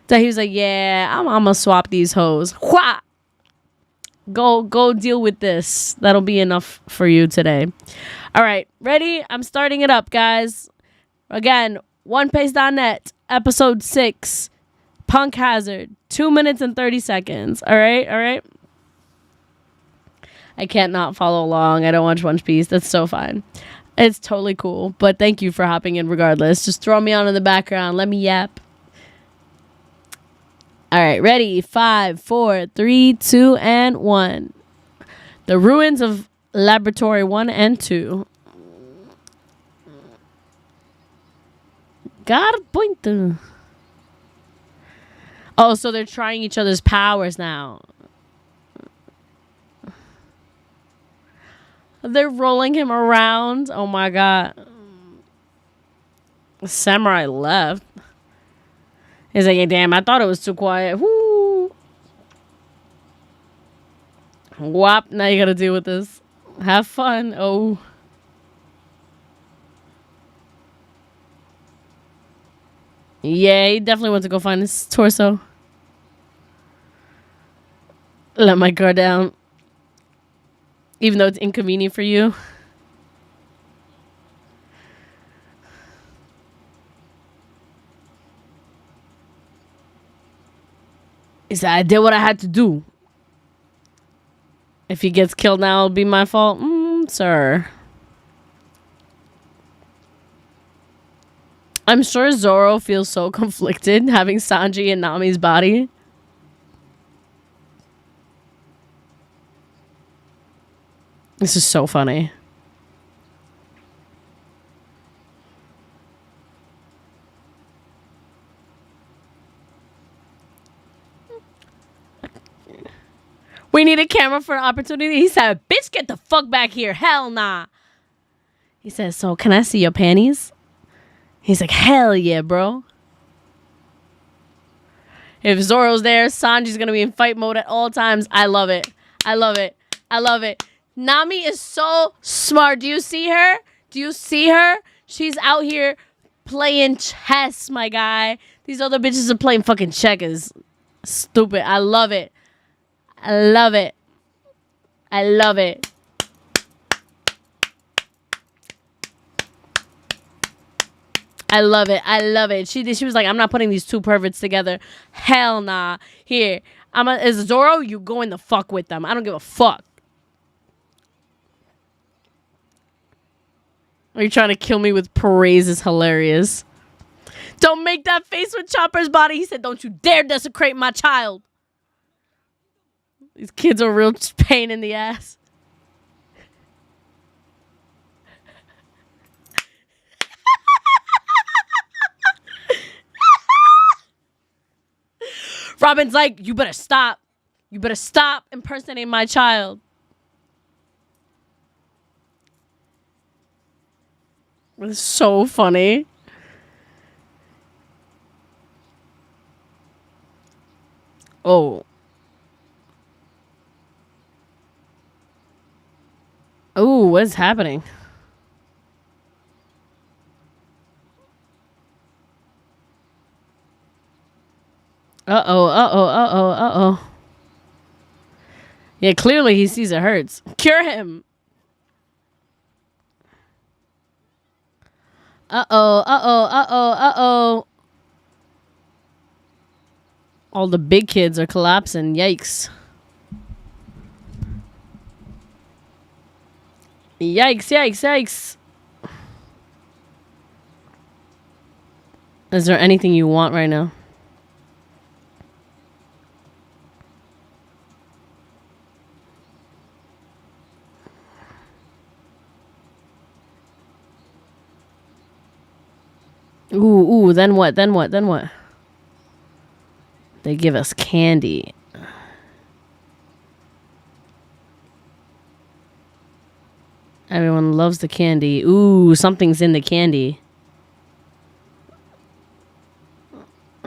That he was like, yeah, I'm gonna swap these hoes. Wha! Go deal with this. That'll be enough for you today. All right, ready? I'm starting it up, guys. Again, onepace.net, episode 6, Punk Hazard, 2 minutes and 30 seconds. All right. I can't not follow along. I don't watch One Piece. That's so fine. It's totally cool. But thank you for hopping in regardless. Just throw me on in the background. Let me yap. All right, ready? 5, 4, 3, 2, and 1. The ruins of Laboratory 1 and 2. God point. Oh, so they're trying each other's powers now. They're rolling him around. Oh my god. The samurai left. He's like, hey, damn, I thought it was too quiet. Woo. Whop, now you gotta deal with this. Have fun. Oh. Yeah, he definitely wants to go find his torso. Let my guard down. Even though it's inconvenient for you. He said, I did what I had to do. If he gets killed now, it'll be my fault. Sir. I'm sure Zoro feels so conflicted having Sanji in Nami's body. This is so funny. We need a camera for an opportunity. He said, bitch, get the fuck back here. Hell nah. He says, so can I see your panties? He's like, hell yeah, bro. If Zoro's there, Sanji's going to be in fight mode at all times. I love it. I love it. I love it. Nami is so smart. Do you see her? Do you see her? She's out here playing chess, my guy. These other bitches are playing fucking checkers. Stupid. I love it. I love it. I love it. I love it. I love it. She was like, I'm not putting these two perverts together. Hell nah. Here. As Zoro, you go in the fuck with them. I don't give a fuck. Are you trying to kill me with praise? Is hilarious. Don't make that face with Chopper's body. He said, don't you dare desecrate my child. These kids are real pain in the ass. Robin's like, you better stop. You better stop impersonating my child. It's so funny. Oh. Oh, what is happening? Uh-oh. Yeah, clearly he sees it hurts. Cure him. Uh-oh. All the big kids are collapsing. Yikes. Yikes. Is there anything you want right now? Ooh, then what? They give us candy. Everyone loves the candy. Ooh, something's in the candy.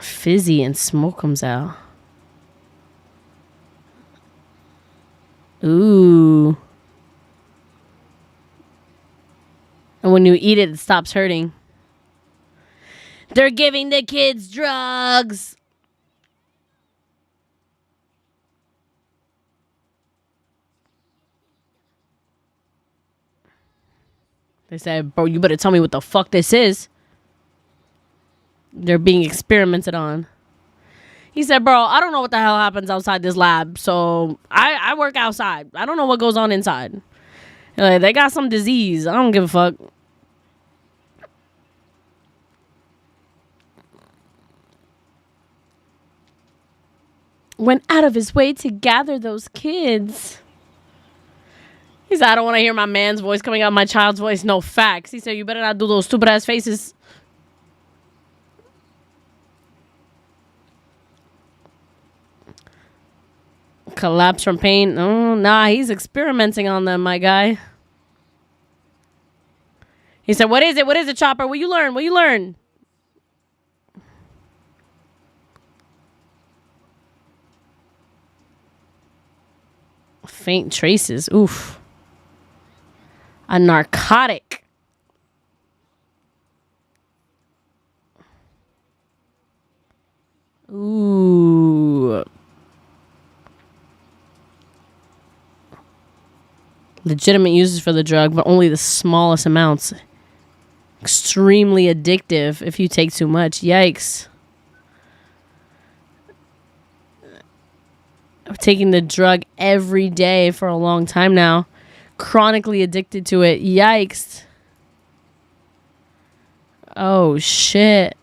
Fizzy and smoke comes out. Ooh. And when you eat it, it stops hurting. They're giving the kids drugs. They said, bro, you better tell me what the fuck this is. They're being experimented on. He said, bro, I don't know what the hell happens outside this lab. So I work outside. I don't know what goes on inside. Like, they got some disease. I don't give a fuck. Went out of his way to gather those kids. He said, I don't want to hear my man's voice coming out my child's voice. No facts. He said, you better not do those stupid ass faces. Collapse from pain. Oh, nah, he's experimenting on them, my guy. He said, what is it? What is it, Chopper? What you learn? What you learn? Faint traces. Oof. A narcotic. Ooh. Legitimate uses for the drug, but only the smallest amounts. Extremely addictive if you take too much. Yikes. I'm taking the drug every day for a long time now. Chronically addicted to it. Yikes. Oh, shit.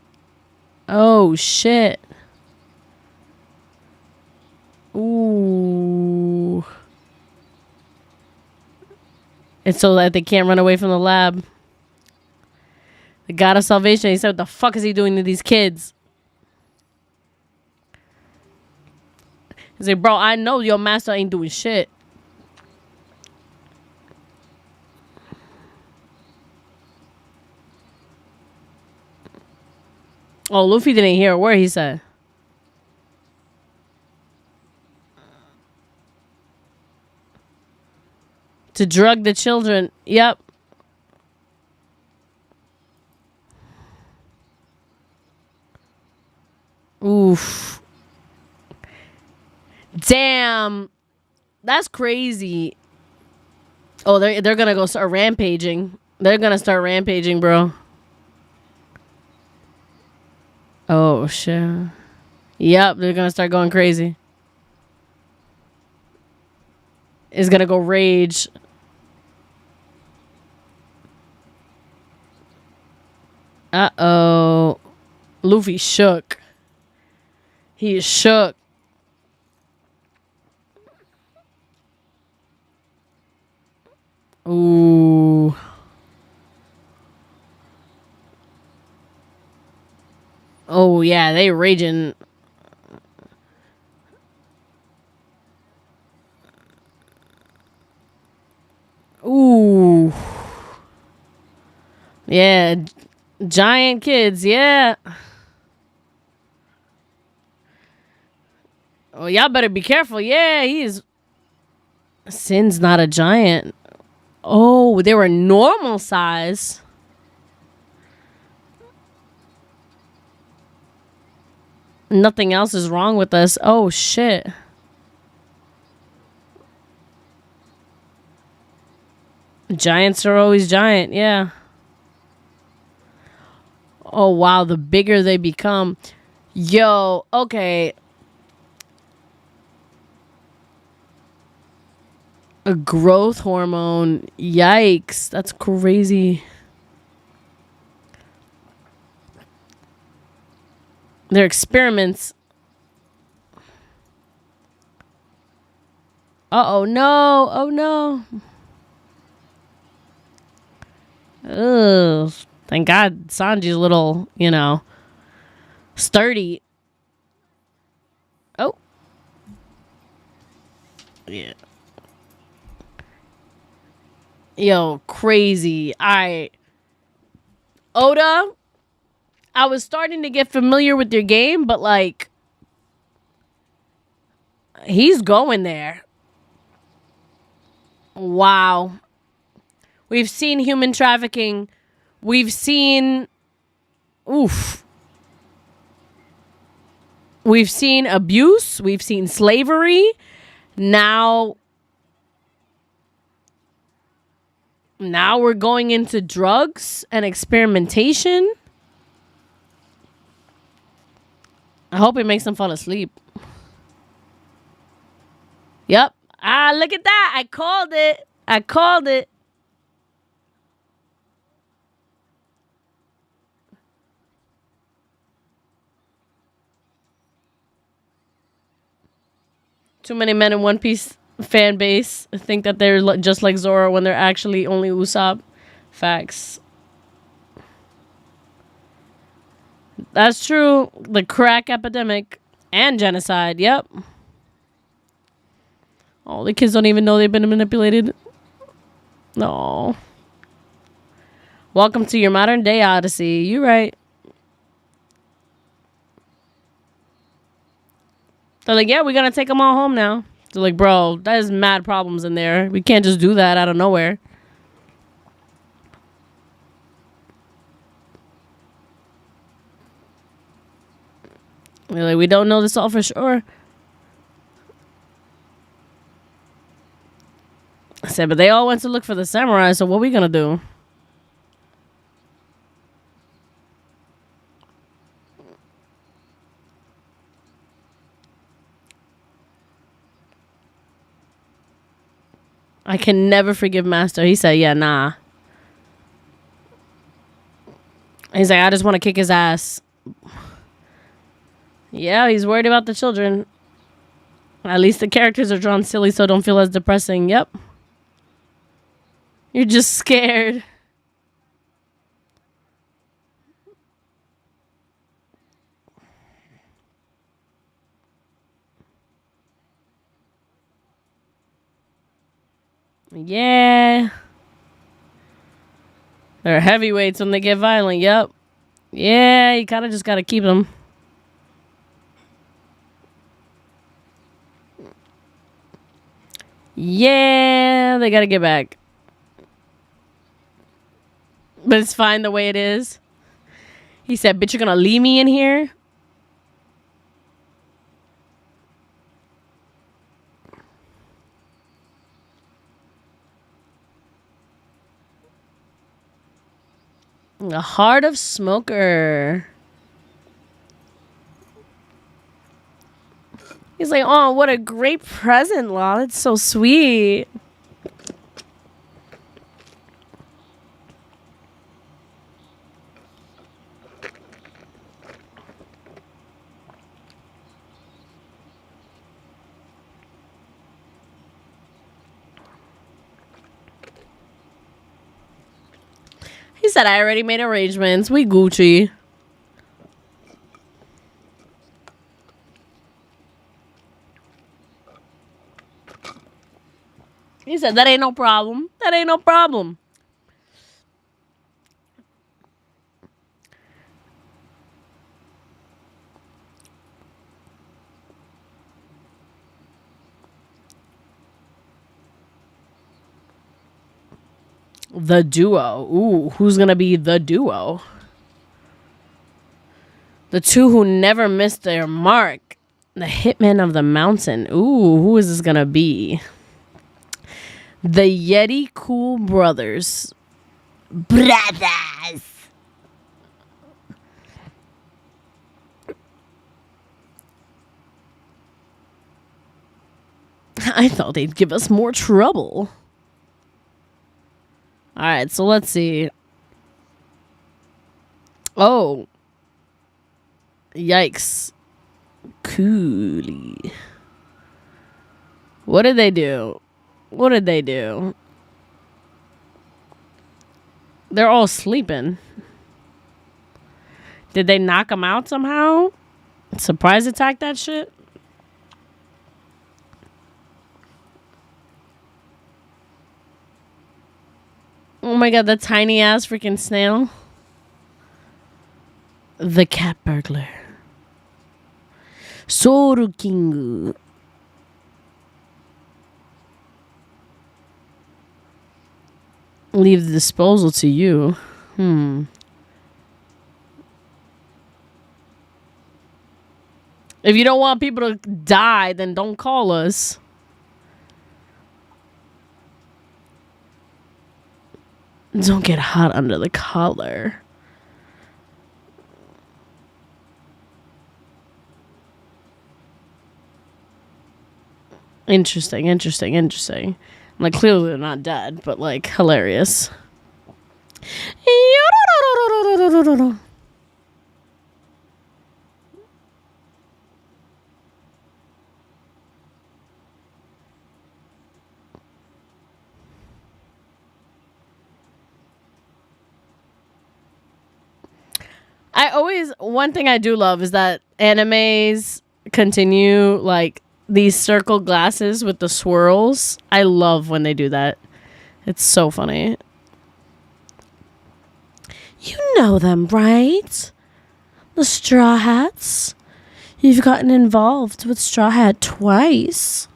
Oh, shit. Ooh. It's so that they can't run away from the lab. The God of Salvation, he said, what the fuck is he doing to these kids? He's like, bro, I know your master ain't doing shit. Oh, Luffy didn't hear a word he said. To drug the children. Yep. Oof. Damn. That's crazy. Oh, they're gonna go start rampaging. They're gonna start rampaging, bro. Oh, shit. Yep, they're gonna start going crazy. It's gonna go rage. Uh-oh. Luffy shook. He is shook. Ooh. Oh, yeah, they raging. Ooh. Yeah, giant kids, yeah. Oh, y'all better be careful. Yeah, he is. Sin's not a giant. Oh, they were normal size. Nothing else is wrong with us. Oh, shit. Giants are always giant, yeah. Oh, wow, the bigger they become. Yo, okay. A growth hormone. Yikes, that's crazy. Their experiments. Uh-oh, no. Oh, no. Ugh. Thank God Sanji's a little, sturdy. Oh. Yeah. Yo, crazy. Oda, I was starting to get familiar with your game, but, he's going there. Wow. We've seen human trafficking. We've seen... Oof. We've seen abuse. We've seen slavery. Now... Now we're going into drugs and experimentation. I hope it makes them fall asleep. Yep. Ah, look at that. I called it. I called it. Too many men in One Piece fan base think that they're just like Zoro when they're actually only Usopp. Facts. That's true. The crack epidemic and genocide. Yep. Oh, the kids don't even know they've been manipulated. No. Welcome to your modern day odyssey. You right. They're like, yeah, we're gonna take them all home now. They're like, bro, that is mad problems in there. We can't just do that out of nowhere. They're like, we don't know this all for sure. I said, but they all went to look for the samurai, so what are we gonna do? I can never forgive Master. He said, yeah, nah. He's like, I just want to kick his ass. Yeah, he's worried about the children. At least the characters are drawn silly so don't feel as depressing. Yep. You're just scared. Yeah. They're heavyweights when they get violent. Yep. Yeah, you kind of just got to keep them. Yeah, they got to get back. But it's fine the way it is. He said, bitch, you're going to leave me in here? The heart of smoker. He's like, oh, what a great present, Law. That's so sweet. He said, I already made arrangements. We Gucci. He said, that ain't no problem. That ain't no problem. The duo. Ooh, who's going to be the duo? The two who never missed their mark. The Hitmen of the Mountain. Ooh, who is this going to be? The Yeti Cool Brothers. Brothers. I thought they'd give us more trouble. All right, so let's see. Oh. Yikes. Coolie. What did they do? What did they do? They're all sleeping. Did they knock them out somehow? Surprise attack that shit? Oh my god, the tiny ass freaking snail. The cat burglar. Soul King. Leave the disposal to you. If you don't want people to die, then don't call us. Don't get hot under the collar. Interesting. Like, clearly they're not dead, but, like, hilarious. One thing I do love is that animes continue, like, these circle glasses with the swirls. I love when they do that. It's so funny. You know them, right? The Straw Hats. You've gotten involved with Straw Hat twice.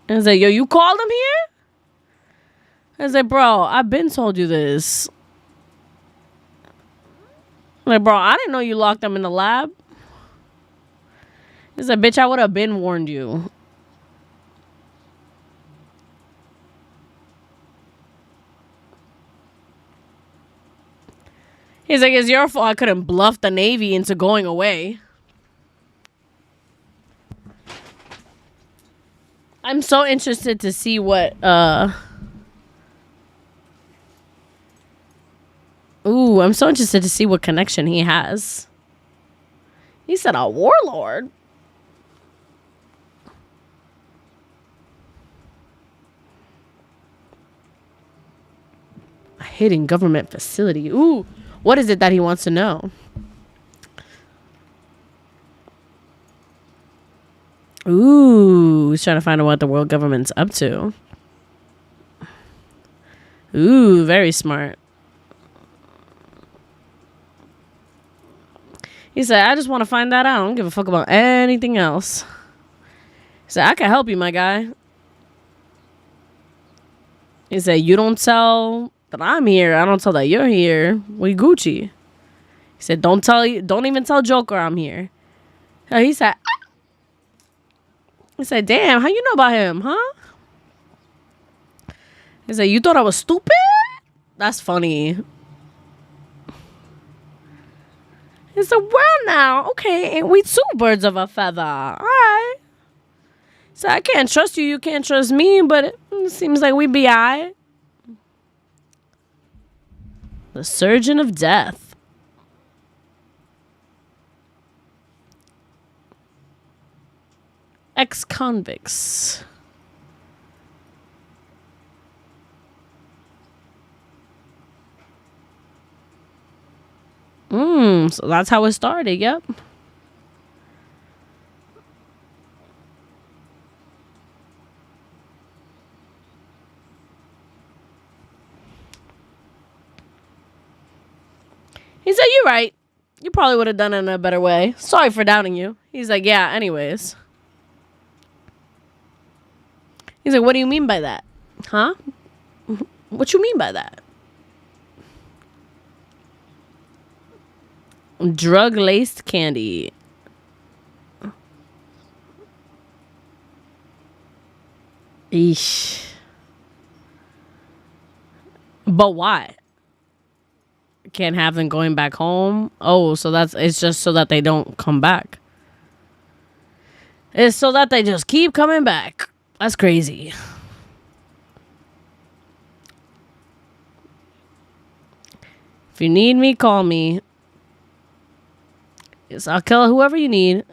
And I was like, yo, you called him here? I was like, bro, I've been told you this. Like, bro, I didn't know you locked them in the lab. He's like, bitch, I would have been warned you. He's like, it's your fault I couldn't bluff the Navy into going away. I'm so interested to see what, I'm so interested to see what connection he has. He said a warlord. A hidden government facility. Ooh, what is it that he wants to know? Ooh, he's trying to find out what the world government's up to. Ooh, very smart. He said, I just want to find that out. I don't give a fuck about anything else. He said, I can help you, my guy. He said, you don't tell that I'm here. I don't tell that you're here. We Gucci. He said, don't even tell Joker I'm here. He said, damn, how you know about him, huh? He said, you thought I was stupid? That's funny. He said, well, now, okay, ain't we two birds of a feather? All right. So I can't trust you. You can't trust me, but it seems like we be all right. The Surgeon of Death. Ex-convicts. So that's how it started, yep. He said, you're right. You probably would have done it in a better way. Sorry for doubting you. He's like, yeah, anyways. He's like, what do you mean by that? Huh? What you mean by that? Drug-laced candy. Eesh. But why? Can't have them going back home? Oh, so it's just so that they don't come back. It's so that they just keep coming back. That's crazy. If you need me, call me. Yes, I'll kill whoever you need.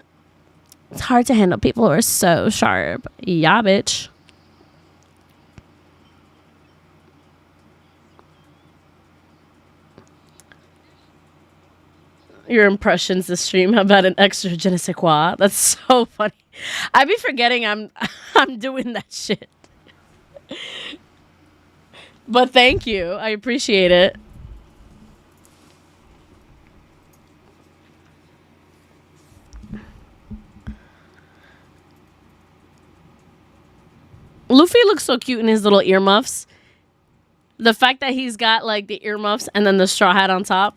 It's hard to handle people who are so sharp. Yeah, bitch. Your impressions this stream about an extra je ne sais quoi. That's so funny. I be forgetting I'm doing that shit. But thank you. I appreciate it. Luffy looks so cute in his little earmuffs. The fact that he's got like the earmuffs and then the straw hat on top.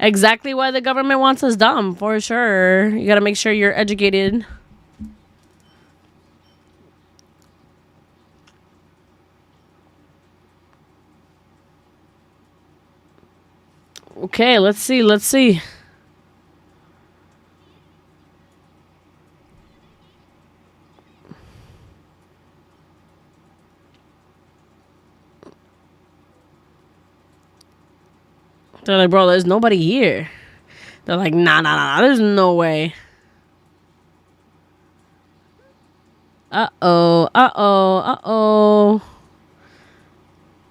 Exactly why the government wants us dumb, for sure. You gotta make sure you're educated. Okay, let's see. They're like, bro, there's nobody here. They're like, nah, there's no way. Uh-oh.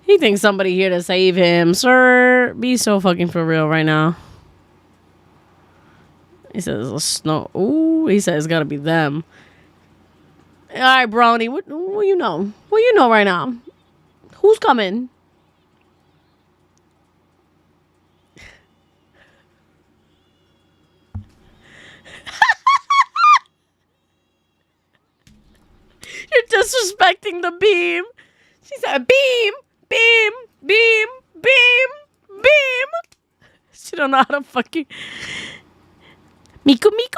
He thinks somebody here to save him. Sir, be so fucking for real right now. He says, snow. Ooh, he says it's gotta be them. All right, Brownie, what you know? What you know right now? Who's coming? You're disrespecting the beam. She said, beam. She don't know how to fucking... Miku beam.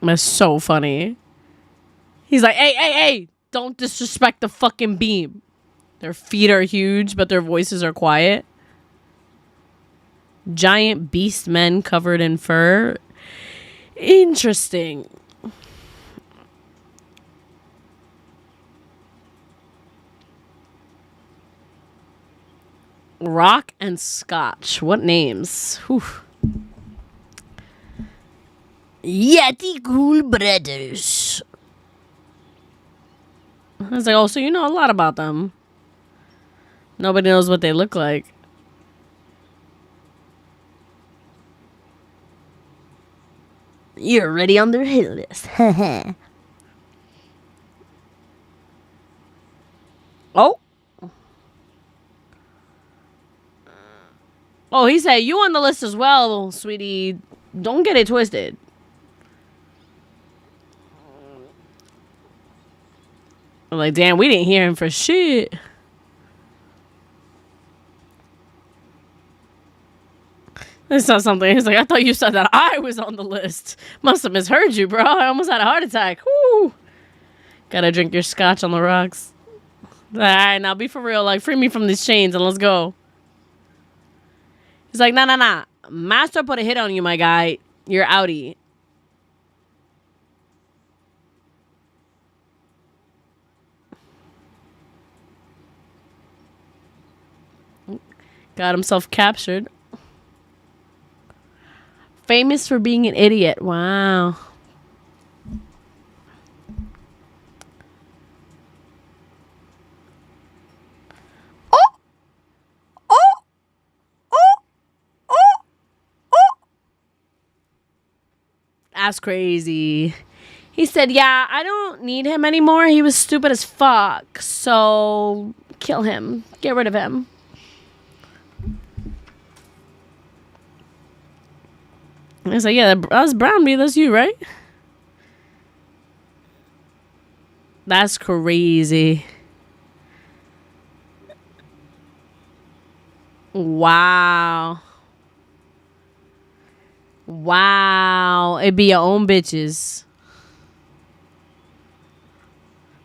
That's so funny. He's like, hey, don't disrespect the fucking beam. Their feet are huge, but their voices are quiet. Giant beast men covered in fur. Interesting. Rock and Scotch. What names? Whew. Yeti Cool Brothers. I was like, oh, so you know a lot about them. Nobody knows what they look like. You're already on their hit list. Oh. Oh, he said, you on the list as well, sweetie. Don't get it twisted. I'm like, damn, we didn't hear him for shit. It's not something. He's like, I thought you said that I was on the list. Must have misheard you, bro. I almost had a heart attack. Woo. Gotta drink your scotch on the rocks. All right, now be for real. Like, free me from these chains and let's go. He's like, nah. Master put a hit on you, my guy. You're outie. Got himself captured. Famous for being an idiot. Wow. That's crazy. He said, yeah, I don't need him anymore. He was stupid as fuck. So, kill him. Get rid of him. I was like, yeah, that was Brownbee. That's you, right? That's crazy. Wow. It'd be your own bitches.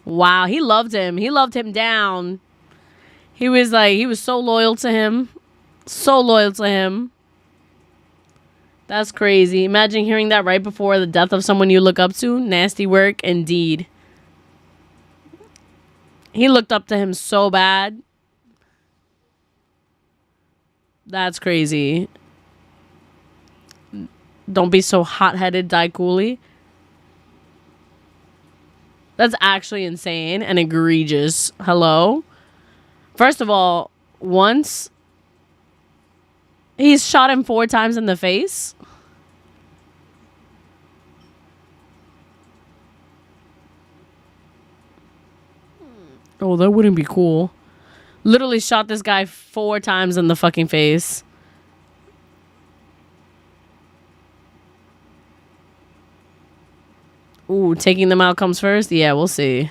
Wow, he loved him. He loved him down. He was so loyal to him. That's crazy. Imagine hearing that right before the death of someone you look up to. Nasty work indeed. He looked up to him so bad. That's crazy. Don't be so hot-headed, die coolly. That's actually insane and egregious. Hello? First of all, once he's shot him 4 times in the face. Oh, that wouldn't be cool. Literally shot this guy 4 times in the fucking face. Ooh, taking them out comes first? Yeah, we'll see.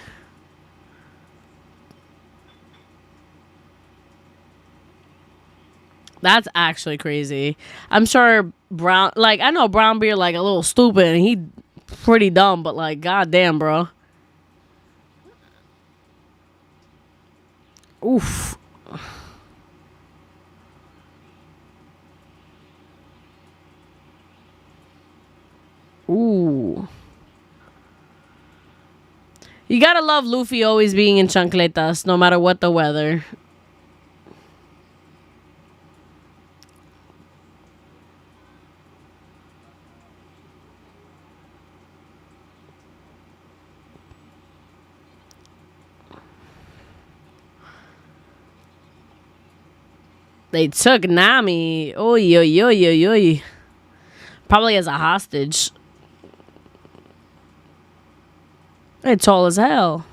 That's actually crazy. I'm sure Brown, like, I know Brownbeard, like, a little stupid, and he pretty dumb, but, like, goddamn, bro. Oof. Ooh. You gotta love Luffy always being in chancletas, no matter what the weather. They took Nami. Oy, oy, oy, oy, oy. Probably as a hostage. They're tall as hell.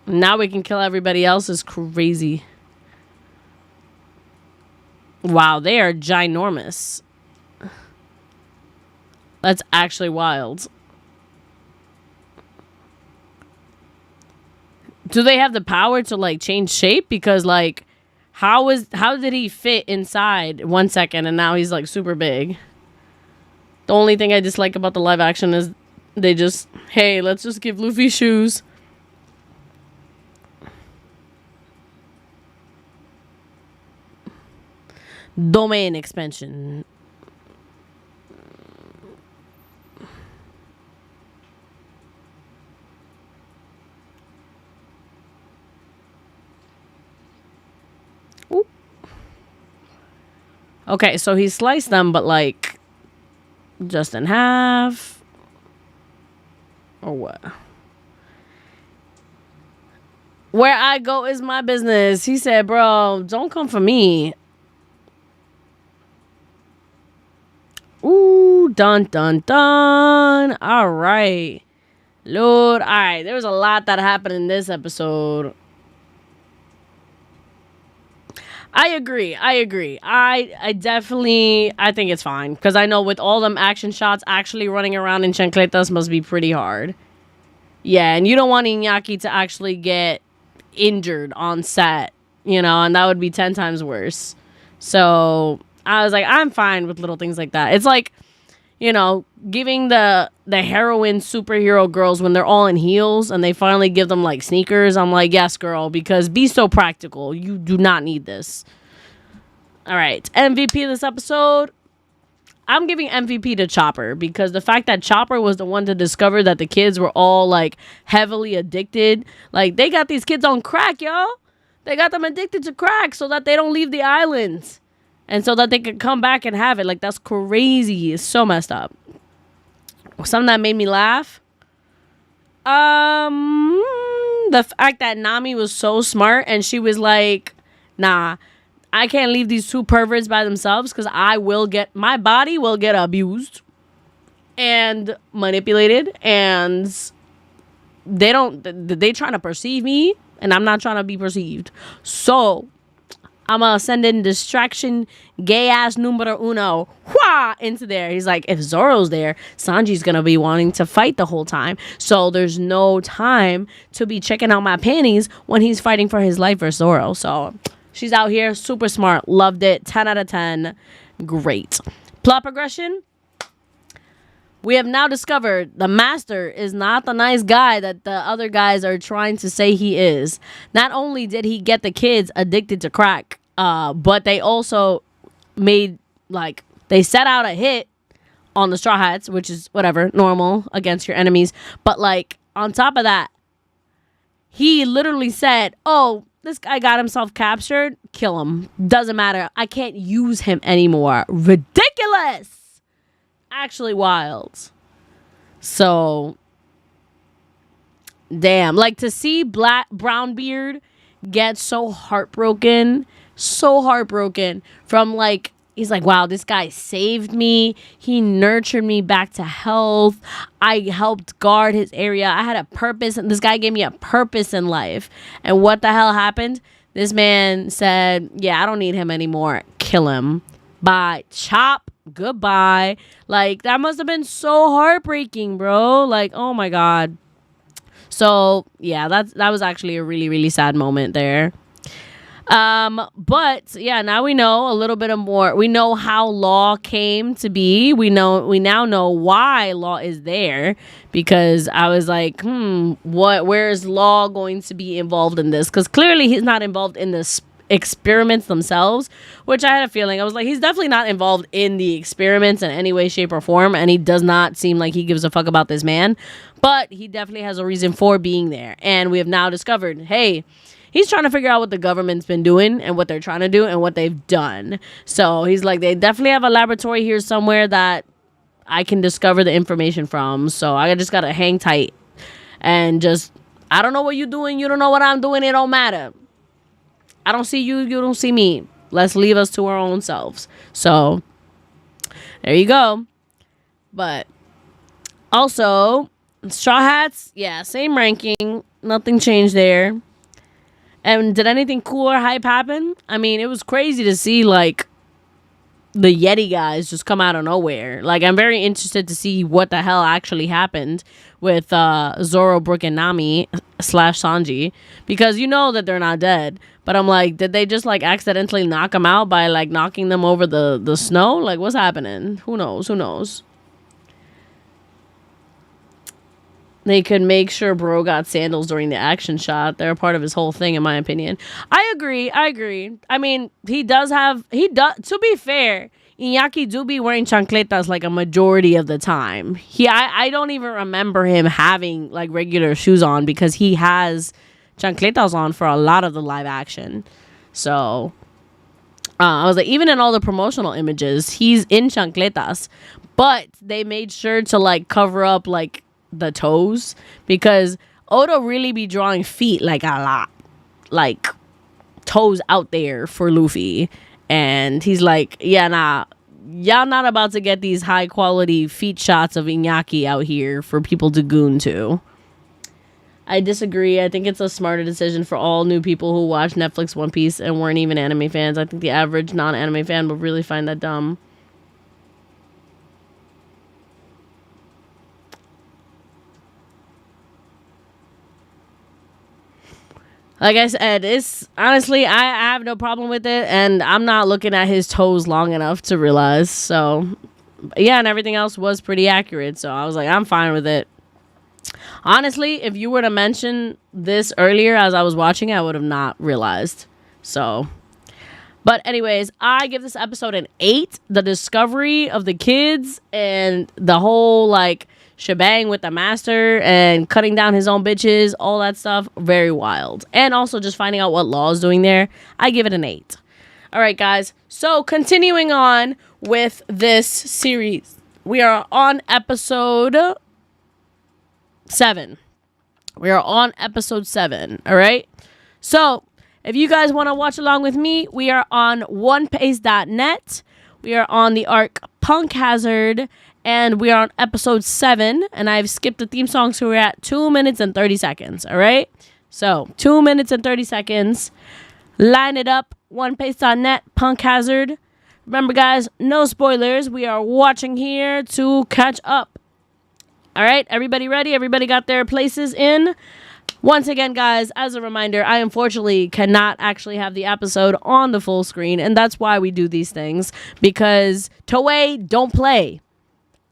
Now we can kill everybody else is crazy. Wow, they are ginormous. That's actually wild. Do they have the power to like change shape? Because like how did he fit inside 1 second and now he's like super big? The only thing I dislike about the live action is they just, hey, let's just give Luffy shoes. Domain expansion. Oop. Okay, so he sliced them, but like just in half. Or what? Where I go is my business. He said, bro, don't come for me. Ooh, dun, dun, dun. All right. Lord, all right. There was a lot that happened in this episode. I agree. I definitely, I think it's fine. Because I know with all them action shots, actually running around in chancletas must be pretty hard. Yeah, and you don't want Iñaki to actually get injured on set, you know, and that would be 10 times worse. So I was like, I'm fine with little things like that. It's like, you know, giving the heroine superhero girls when they're all in heels and they finally give them like sneakers. I'm like, yes, girl, because be so practical. You do not need this. All right, MVP of this episode. I'm giving MVP to Chopper because the fact that Chopper was the one to discover that the kids were all like heavily addicted. Like they got these kids on crack, y'all. They got them addicted to crack so that they don't leave the islands. And so that they could come back and have it. Like, that's crazy. It's so messed up. Something that made me laugh. The fact that Nami was so smart and she was like, nah, I can't leave these two perverts by themselves because my body will get abused and manipulated, and they trying to perceive me and I'm not trying to be perceived. So I'm gonna send in distraction gay ass numero uno into there. He's like, if Zoro's there, Sanji's gonna be wanting to fight the whole time. So there's no time to be checking out my panties when he's fighting for his life versus Zoro. So she's out here, super smart, loved it, 10 out of 10, great. Plot progression. We have now discovered the master is not the nice guy that the other guys are trying to say he is. Not only did he get the kids addicted to crack, but they also made, like, they set out a hit on the Straw Hats, which is whatever, normal against your enemies. But, like, on top of that, he literally said, oh, this guy got himself captured, kill him. Doesn't matter. I can't use him anymore. Ridiculous. Actually wild. So damn, like to see Brownbeard get so heartbroken from like, he's like, wow, this guy saved me, he nurtured me back to health, I helped guard his area, I had a purpose, and this guy gave me a purpose in life. And what the hell happened? This man said, yeah, I don't need him anymore, kill him. Bye, chop, goodbye. Like, that must have been so heartbreaking, bro. Like, oh my god. So yeah, that was actually a really, really sad moment there. But yeah, now we know a little bit of more. We know how Law came to be. We now know why Law is there, because I was like, where is Law going to be involved in this? Because clearly he's not involved in this experiments themselves, which I had a feeling. I was like, he's definitely not involved in the experiments in any way, shape, or form, and he does not seem like he gives a fuck about this man, but he definitely has a reason for being there. And we have now discovered, hey, he's trying to figure out what the government's been doing and what they're trying to do and what they've done. So he's like, they definitely have a laboratory here somewhere that I can discover the information from. So I just gotta hang tight and just, I don't know what you're doing, you don't know what I'm doing, it don't matter. I don't see you, you don't see me. Let's leave us to our own selves. So there you go. But also, Straw Hats, yeah, same ranking. Nothing changed there. And did anything cool or hype happen? I mean, it was crazy to see, like, the Yeti guys just come out of nowhere. Like, I'm very interested to see what the hell actually happened with Zoro, Brook, and Nami / Sanji. Because you know that they're not dead. But I'm like, did they just, like, accidentally knock them out by, like, knocking them over the snow? Like, what's happening? Who knows? Who knows? They could make sure Bro got sandals during the action shot. They're a part of his whole thing, in my opinion. I agree. I mean, to be fair, Iñaki do be wearing chancletas like a majority of the time. I don't even remember him having like regular shoes on, because he has chancletas on for a lot of the live action. So I was like, even in all the promotional images, he's in chancletas, but they made sure to like cover up like the toes, because Oda really be drawing feet like a lot, like toes out there for Luffy, and he's like, yeah, nah, y'all not about to get these high quality feet shots of Iñaki out here for people to goon to. I disagree. I think it's a smarter decision for all new people who watch Netflix One Piece and weren't even anime fans. I think the average non-anime fan would really find that dumb. Like I said, it's honestly, I have no problem with it, and I'm not looking at his toes long enough to realize. So, yeah, and everything else was pretty accurate. So I was like, I'm fine with it. Honestly, if you were to mention this earlier as I was watching, I would have not realized. So, but anyways, I give this episode an 8. The discovery of the kids and the whole like shebang with the master and cutting down his own bitches, all that stuff, very wild. And also just finding out what Law is doing there, I give it an 8. All right, guys. So continuing on with this series, we are on episode 7. We are on episode 7. All right. So if you guys want to watch along with me, we are on onepace.net. We are on the arc Punk Hazard, and we are on episode 7, and I've skipped the theme song, so we're at 2 minutes and 30 seconds, all right? So, 2 minutes and 30 seconds. Line it up, onepace.net, Punk Hazard. Remember, guys, no spoilers. We are watching here to catch up. All right, everybody ready? Everybody got their places in? Once again, guys, as a reminder, I unfortunately cannot actually have the episode on the full screen, and that's why we do these things, because Toei don't play.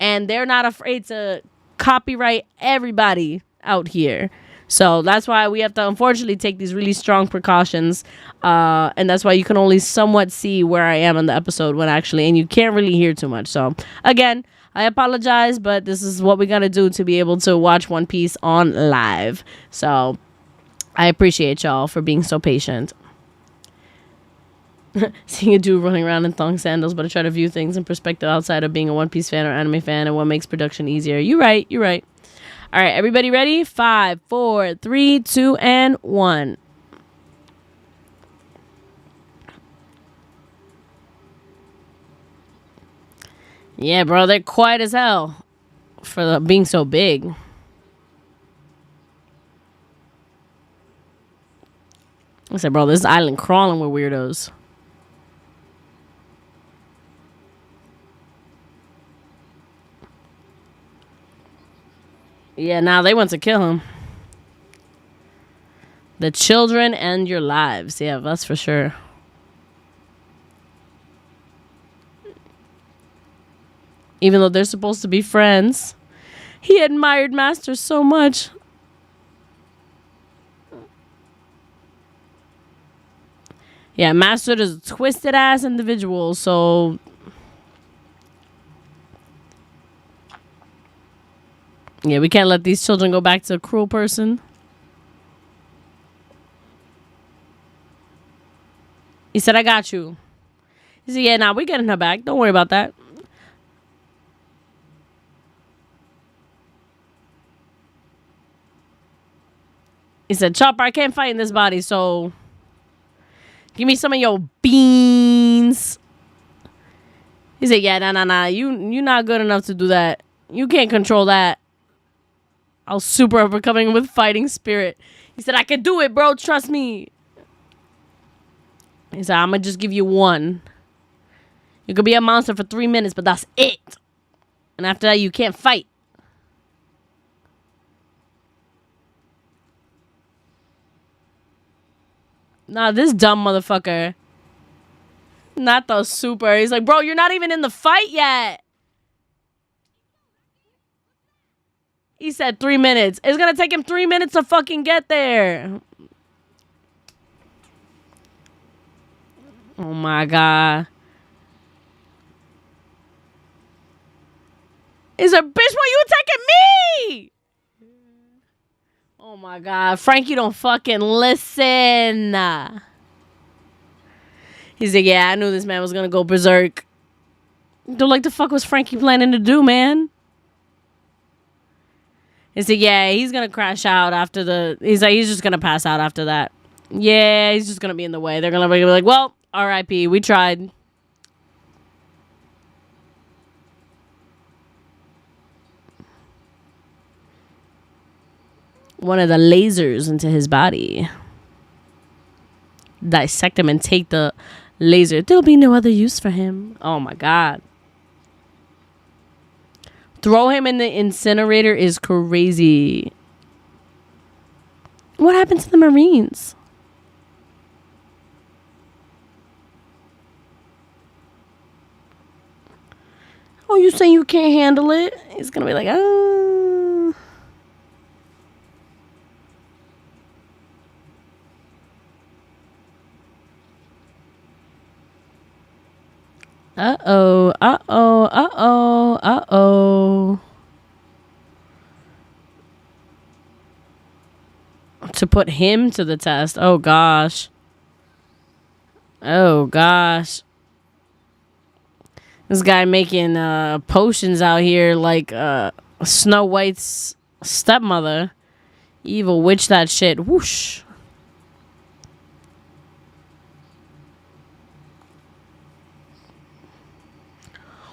And they're not afraid to copyright everybody out here. So that's why we have to unfortunately take these really strong precautions. And that's why you can only somewhat see where I am in the episode when actually, and you can't really hear too much. So again, I apologize, but this is what we got to do to be able to watch One Piece on live. So I appreciate y'all for being so patient. Seeing a dude running around in thong sandals, but I try to view things in perspective outside of being a One Piece fan or anime fan and what makes production easier. You're right. All right, everybody ready? 5, 4, 3, 2, and 1. Yeah, bro, they're quiet as hell for being so big. I said, bro, this island crawling with weirdos. Yeah, now they want to kill him. The children and your lives. Yeah, that's for sure. Even though they're supposed to be friends, he admired Master so much. Yeah, Master is a twisted ass individual, so yeah, we can't let these children go back to a cruel person. He said, I got you. He said, yeah, nah, we're getting her back. Don't worry about that. He said, Chopper, I can't fight in this body, so give me some of your beans. He said, yeah, nah. You're not good enough to do that. You can't control that. I was super overcoming with fighting spirit. He said, I can do it, bro. Trust me. He said, I'm going to just give you one. You could be a monster for 3 minutes, but that's it. And after that, you can't fight. Nah, this dumb motherfucker. Not the super. He's like, bro, you're not even in the fight yet. He said 3 minutes. It's going to take him 3 minutes to fucking get there. Oh my God. He said, bitch, why you attacking me? Oh my God. Frankie don't fucking listen. He's like, yeah, I knew this man was going to go berserk. Dude, like, the fuck was Frankie planning to do, man? He said, yeah, he's going to crash out after the... He's like, he's just going to pass out after that. Yeah, he's just going to be in the way. They're going to be like, well, R.I.P., we tried. One of the lasers into his body. Dissect him and take the laser. There'll be no other use for him. Oh my God. Throw him in the incinerator is crazy. What happened to the Marines? Oh, you saying you can't handle it? He's gonna be like, oh. Uh-oh, uh-oh, uh-oh, uh-oh. To put him to the test. Oh, gosh. Oh, gosh. This guy making potions out here like Snow White's stepmother. Evil witch that shit. Whoosh.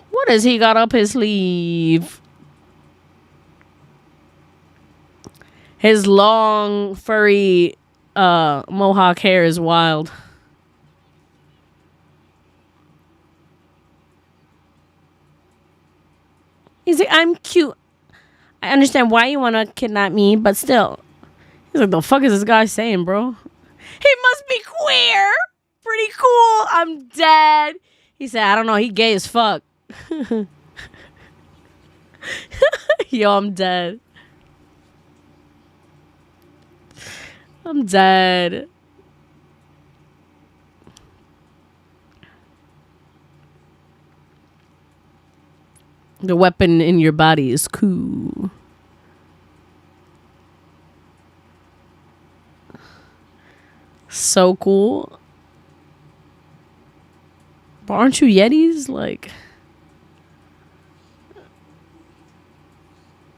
What has he got up his sleeve? His long, furry mohawk hair is wild. He's like, I'm cute. I understand why you want to kidnap me, but still. He's like, the fuck is this guy saying, bro? He must be queer. Pretty cool. I'm dead. He said, I don't know. He gay as fuck. Yo, I'm dead. I'm dead. The weapon in your body is cool. So cool. But aren't you Yetis? Like,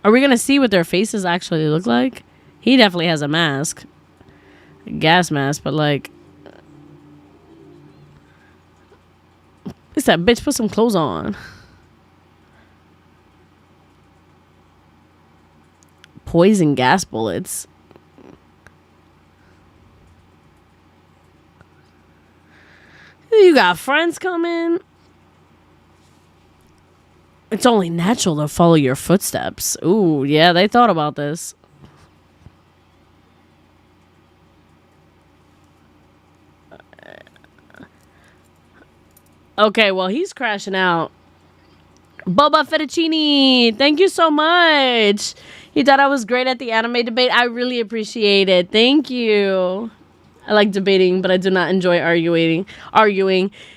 are we gonna see what their faces actually look like? He definitely has a mask. A gas mask, but like, it's that bitch, put some clothes on. Poison gas bullets. You got friends coming. It's only natural to follow your footsteps. Ooh, yeah, they thought about this. Okay, well, he's crashing out. Boba Fettuccine, thank you so much. He thought I was great at the anime debate. I really appreciate it. Thank you. I like debating, but I do not enjoy arguing.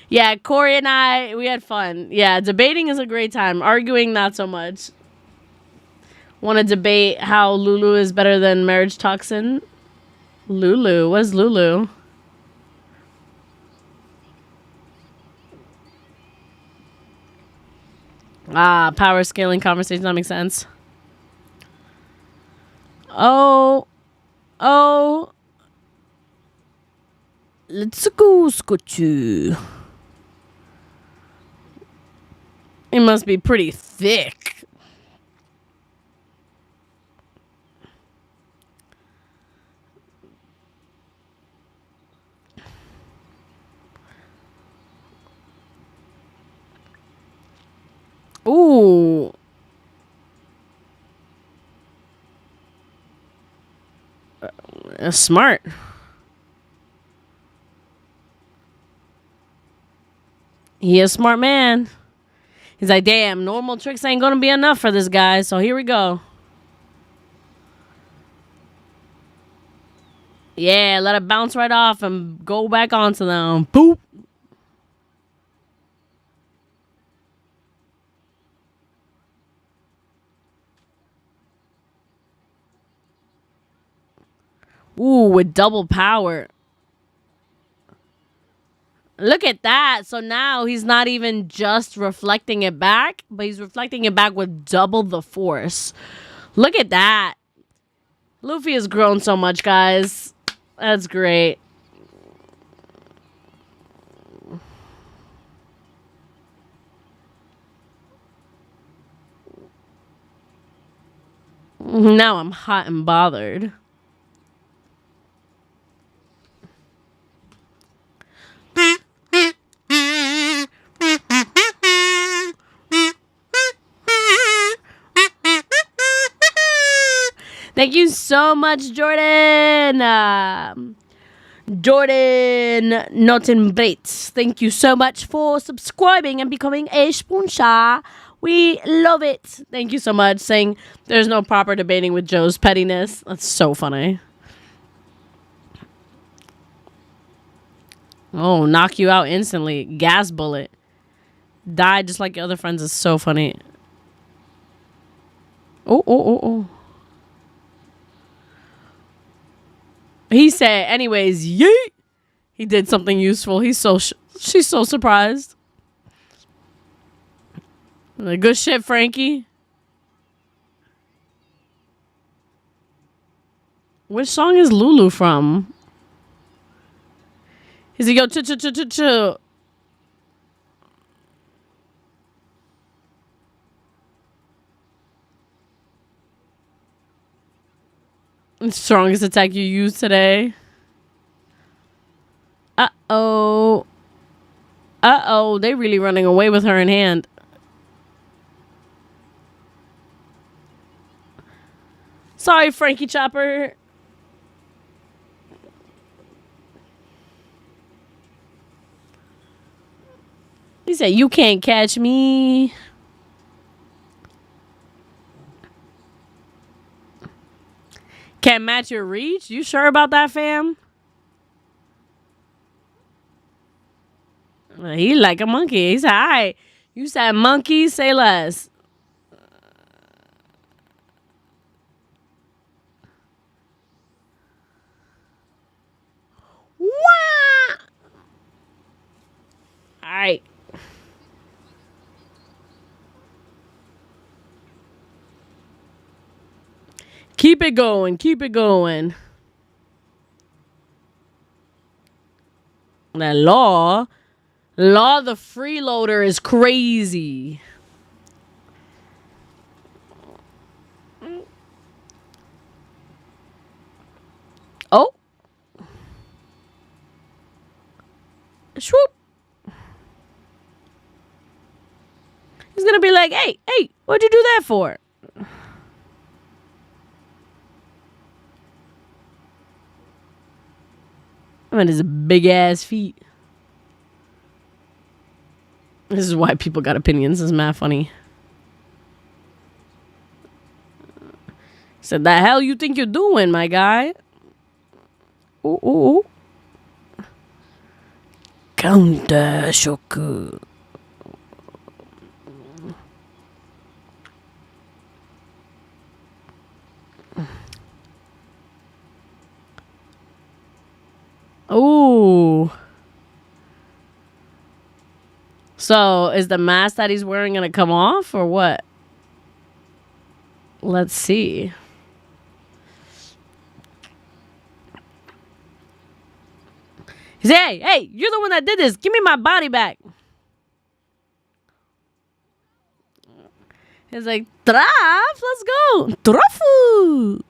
Yeah, Corey and I, we had fun. Yeah, debating is a great time. Arguing, not so much. Want to debate how Lulu is better than Marriage Toxin? Lulu? What is Lulu? Ah, power scaling conversation. That makes sense. Oh, oh. Let's go, Scotchu. It must be pretty thick. Ooh. Smart. He a smart man. He's like, damn, normal tricks ain't gonna be enough for this guy, so here we go. Yeah, let it bounce right off and go back onto them. Boop. Ooh, with double power. Look at that. So now he's not even just reflecting it back, but he's reflecting it back with double the force. Look at that. Luffy has grown so much, guys. That's great. Now I'm hot and bothered. Thank you so much, Jordan. Jordan Norton Bates. Thank you so much for subscribing and becoming a sponsor. We love it. Thank you so much. Saying there's no proper debating with Joe's pettiness. That's so funny. Oh, knock you out instantly. Gas bullet. Died just like your other friends is so funny. Oh. He said, anyways, yeet. He did something useful. She's so surprised. Like, good shit, Frankie. Which song is Lulu from? He's like, yo, chill. Strongest attack you used today. Uh-oh. They really running away with her in hand. Sorry, Frankie Chopper. He said, you can't catch me. Can't match your reach? You sure about that, fam? He like a monkey. He said, all right. You said monkey, say less. Wah! All right. Keep it going. That Law the freeloader is crazy. Oh. Swoop. He's gonna be like, hey, what'd you do that for? I mean, his big ass feet. This is why people got opinions. This is mad funny. Said, the hell you think you're doing, my guy? Ooh, ooh. Counter shoku. Ooh. So, is the mask that he's wearing gonna come off or what? Let's see. He's like, hey, you're the one that did this. Give me my body back. He's like, Traf, let's go. Trafu.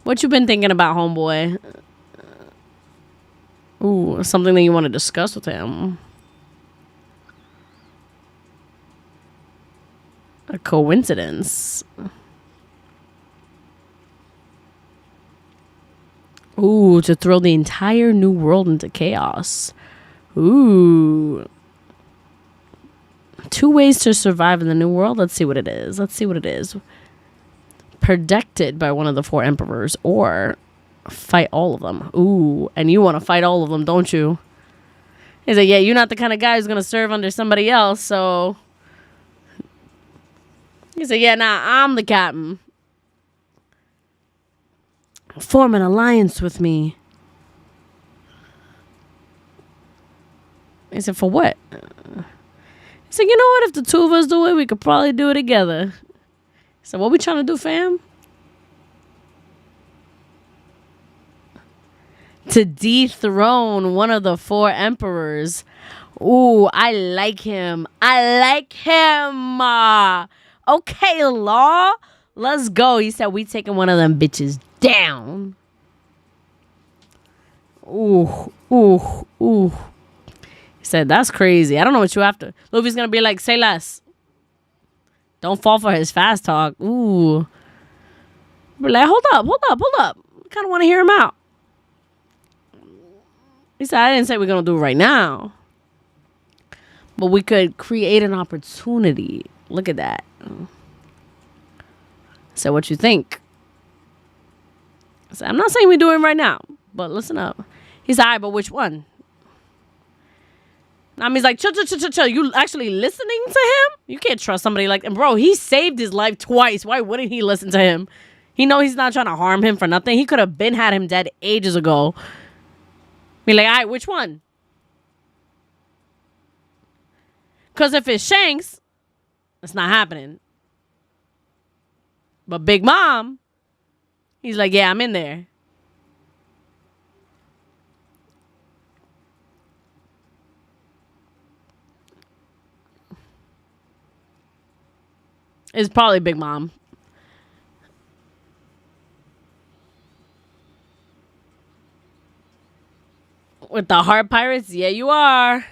What you been thinking about, homeboy? Ooh, something that you want to discuss with him. A coincidence. Ooh, to throw the entire new world into chaos. Ooh. 2 ways to survive in the new world. Let's see what it is. Protected by one of the 4 emperors or fight all of them. Ooh, and you want to fight all of them, don't you? He's like, yeah, you're not the kind of guy who's going to serve under somebody else, so... He said, yeah, nah, I'm the captain. Form an alliance with me. He said, for what? He said, you know what? If the 2 of us do it, we could probably do it together. He said, what we trying to do, fam? To dethrone one of the 4 emperors. Ooh, I like him. Okay, Law. Let's go. He said, we taking one of them bitches down. Ooh. He said, that's crazy. I don't know what you after. Luffy's going to be like, say less. Don't fall for his fast talk. Ooh. Be like, hold up. Kind of want to hear him out. He said, I didn't say we're going to do it right now. But we could create an opportunity. Look at that. So what you think? I said, I'm not saying we do it right now, but listen up. He's all right, but which one? He's like, chill. You actually listening to him? You can't trust somebody like him. Bro, he saved his life twice. Why wouldn't he listen to him? He know he's not trying to harm him for nothing. He could have been had him dead ages ago. Be like, all right, which one? Because if it's Shanks, it's not happening. But Big Mom, he's like, yeah, I'm in there. It's probably Big Mom. With the Heart Pirates? Yeah, you are.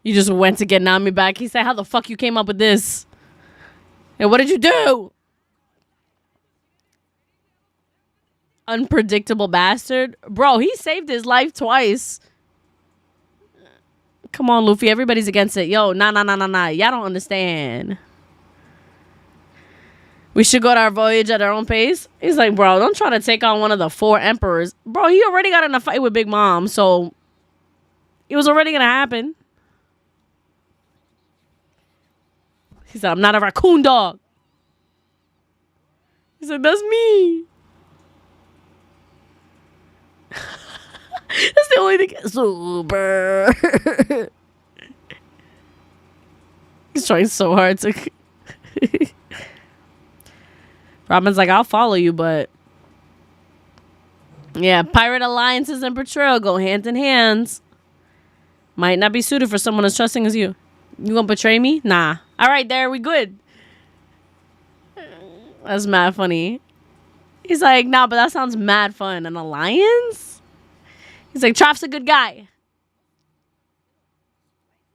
You just went to get Nami back. He said, how the fuck you came up with this? And what did you do? Unpredictable bastard. Bro, he saved his life twice. Come on, Luffy. Everybody's against it. Yo, nah. Y'all don't understand. We should go to our voyage at our own pace. He's like, bro, don't try to take on one of the 4 emperors. Bro, he already got in a fight with Big Mom, so it was already going to happen. He said, I'm not a raccoon dog. He said, that's me. That's the only thing. Super. He's trying so hard to... Robin's like, I'll follow you, but... Yeah, pirate alliances and betrayal go hand in hand. Might not be suited for someone as trusting as you. You gonna betray me? Nah. All right, there, we good. That's mad funny. He's like, nah, but that sounds mad fun. An alliance? He's like, Troff's a good guy.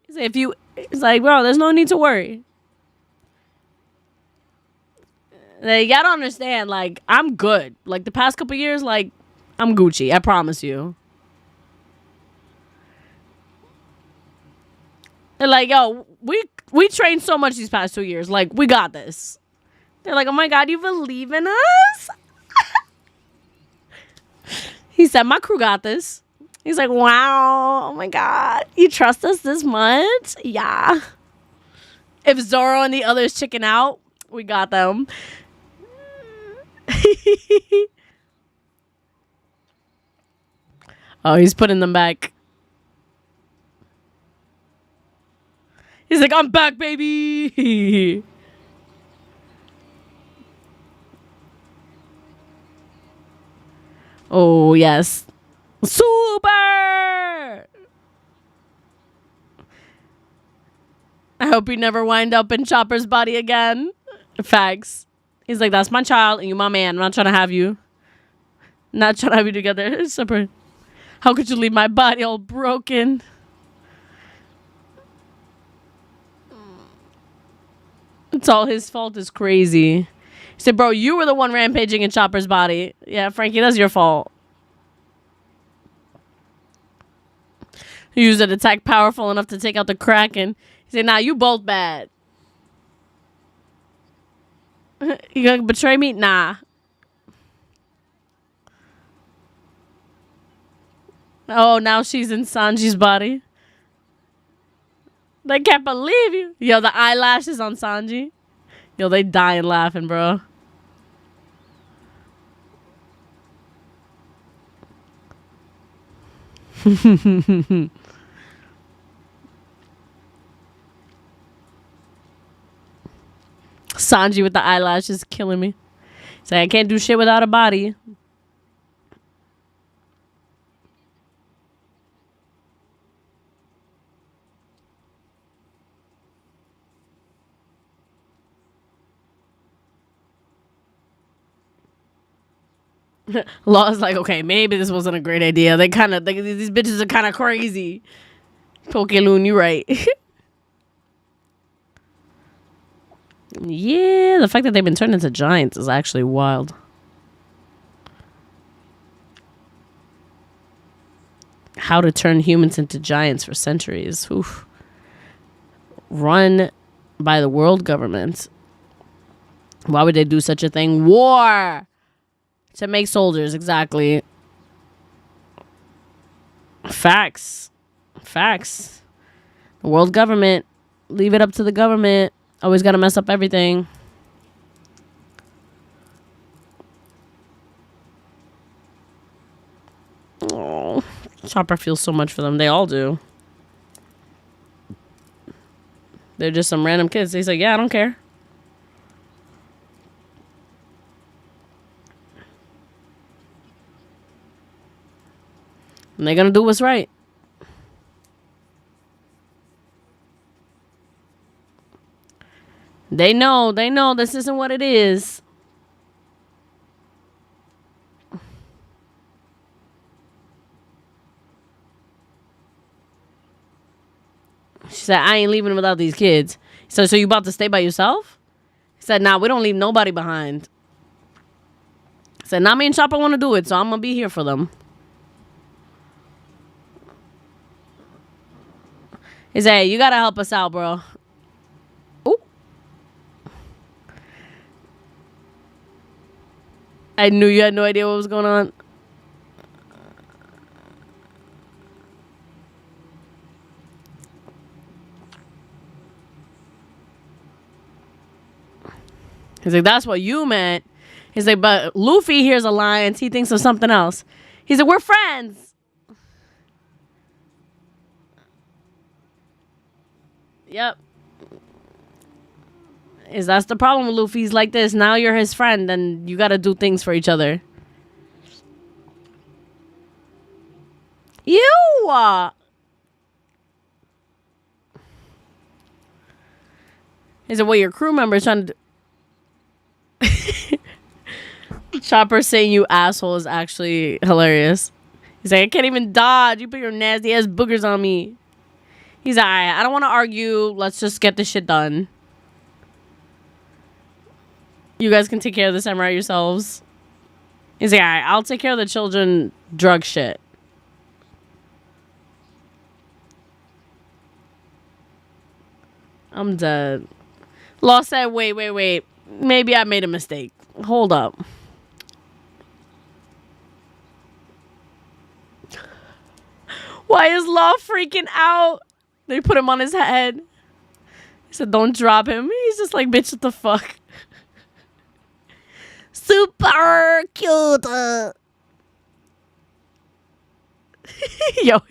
He's like, he's like, bro, there's no need to worry. Like, y'all don't understand. Like, I'm good. Like, the past couple years, like, I'm Gucci. I promise you. They're like, yo, we trained so much these past 2 years. Like, we got this. They're like, oh my God, you believe in us? He said, my crew got this. He's like, wow, oh my God, you trust us this much? Yeah. If Zoro and the others chicken out, we got them. Oh, he's putting them back. He's like, I'm back, baby. Oh, yes. Super! I hope you never wind up in Chopper's body again. Facts. He's like, that's my child and you my man. I'm not trying to have you. Not trying to have you together. Super. How could you leave my body all broken? It's all his fault. Is crazy. He said, bro, you were the one rampaging in Chopper's body. Yeah, Frankie, that's your fault. You used an attack powerful enough to take out the Kraken. He said, nah, you both bad. You gonna betray me? Nah. Oh, now she's in Sanji's body. They can't believe you. Yo, the eyelashes on Sanji. Yo, they dying laughing, bro. Sanji with the eyelashes killing me. He's like, I can't do shit without a body. Law's like, okay, maybe this wasn't a great idea. These bitches are kind of crazy. Pokaloon, you right. Yeah, the fact that they've been turned into giants is actually wild. How to turn humans into giants for centuries. Oof. Run by the world government. Why would they do such a thing? War! To make soldiers, exactly. Facts. Facts. The world government. Leave it up to the government. Always gotta mess up everything. Oh, Chopper feels so much for them. They all do. They're just some random kids. He's like, yeah, I don't care. And they're gonna do what's right. They know this isn't what it is. She said, I ain't leaving without these kids. He said, so you about to stay by yourself? He said, nah, we don't leave nobody behind. He said, nah, me and Chopper want to do it, so I'm gonna be here for them. He said, hey, you gotta help us out, bro. Ooh. I knew you had no idea what was going on. He's like, that's what you meant. He's like, but Luffy hears alliance. He thinks of something else. He's like, we're friends. Yep. That's the problem with Luffy. He's like this. Now you're his friend and you got to do things for each other. You! Is it what your crew member is trying to do? Chopper saying you asshole is actually hilarious. He's like, I can't even dodge. You put your nasty ass boogers on me. He's like, I don't want to argue. Let's just get this shit done. You guys can take care of the samurai yourselves. He's like, alright, I'll take care of the children drug shit. I'm dead. Law said, wait. Maybe I made a mistake. Hold up. Why is Law freaking out? They put him on his head. He said, don't drop him. He's just like, bitch, what the fuck? Super cute. Yo,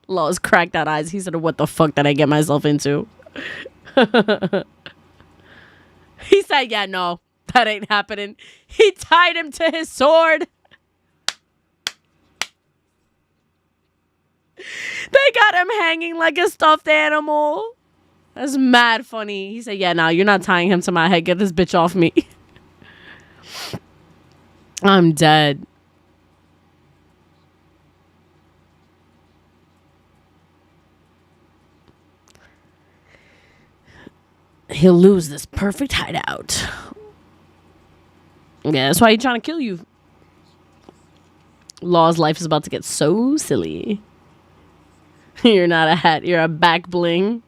Law's cracked out eyes. He said, what the fuck did I get myself into? He said, yeah, no, that ain't happening. He tied him to his sword. They got him hanging like a stuffed animal. That's mad funny. He said, yeah, no, you're not tying him to my head. Get this bitch off me. I'm dead. He'll lose this perfect hideout. Yeah, that's why he's trying to kill you. Law's life is about to get so silly. You're not a hat, you're a back bling.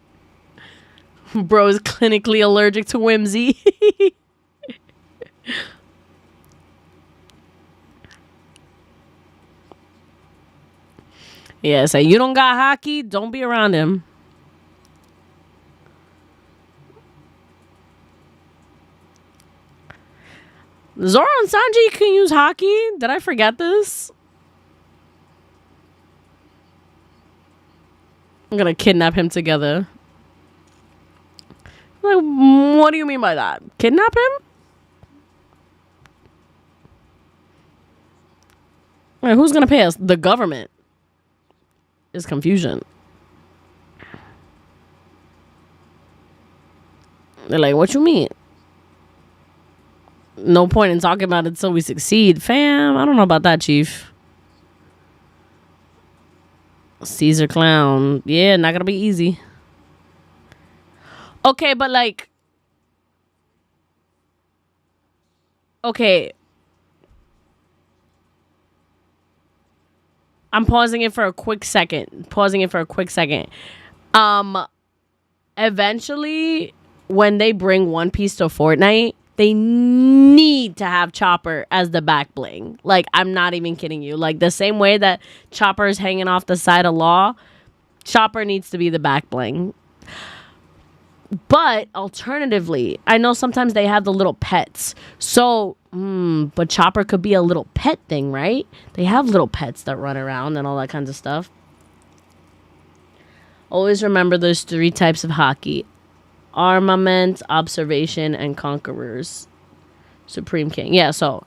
Bro is clinically allergic to whimsy. Yeah, so you don't got hockey, don't be around him. Zoro and Sanji can use hockey. Did I forget this? I'm gonna kidnap him together. Like, what do you mean by that? Kidnap him? Wait, who's gonna pay us? The government. Is confusion. They're like, what you mean? No point in talking about it until we succeed. Fam, I don't know about that, Chief. Caesar Clown. Yeah, not gonna be easy. Okay, but like... Okay. I'm pausing it for a quick second. Eventually, when they bring One Piece to Fortnite, they need to have Chopper as the back bling. Like, I'm not even kidding you. Like, the same way that Chopper is hanging off the side of Law, Chopper needs to be the back bling. But, alternatively, I know sometimes they have the little pets. So, but Chopper could be a little pet thing, right? They have little pets that run around and all that kinds of stuff. Always remember there's 3 types of hockey. Armament, observation, and conquerors. Supreme King. Yeah, so...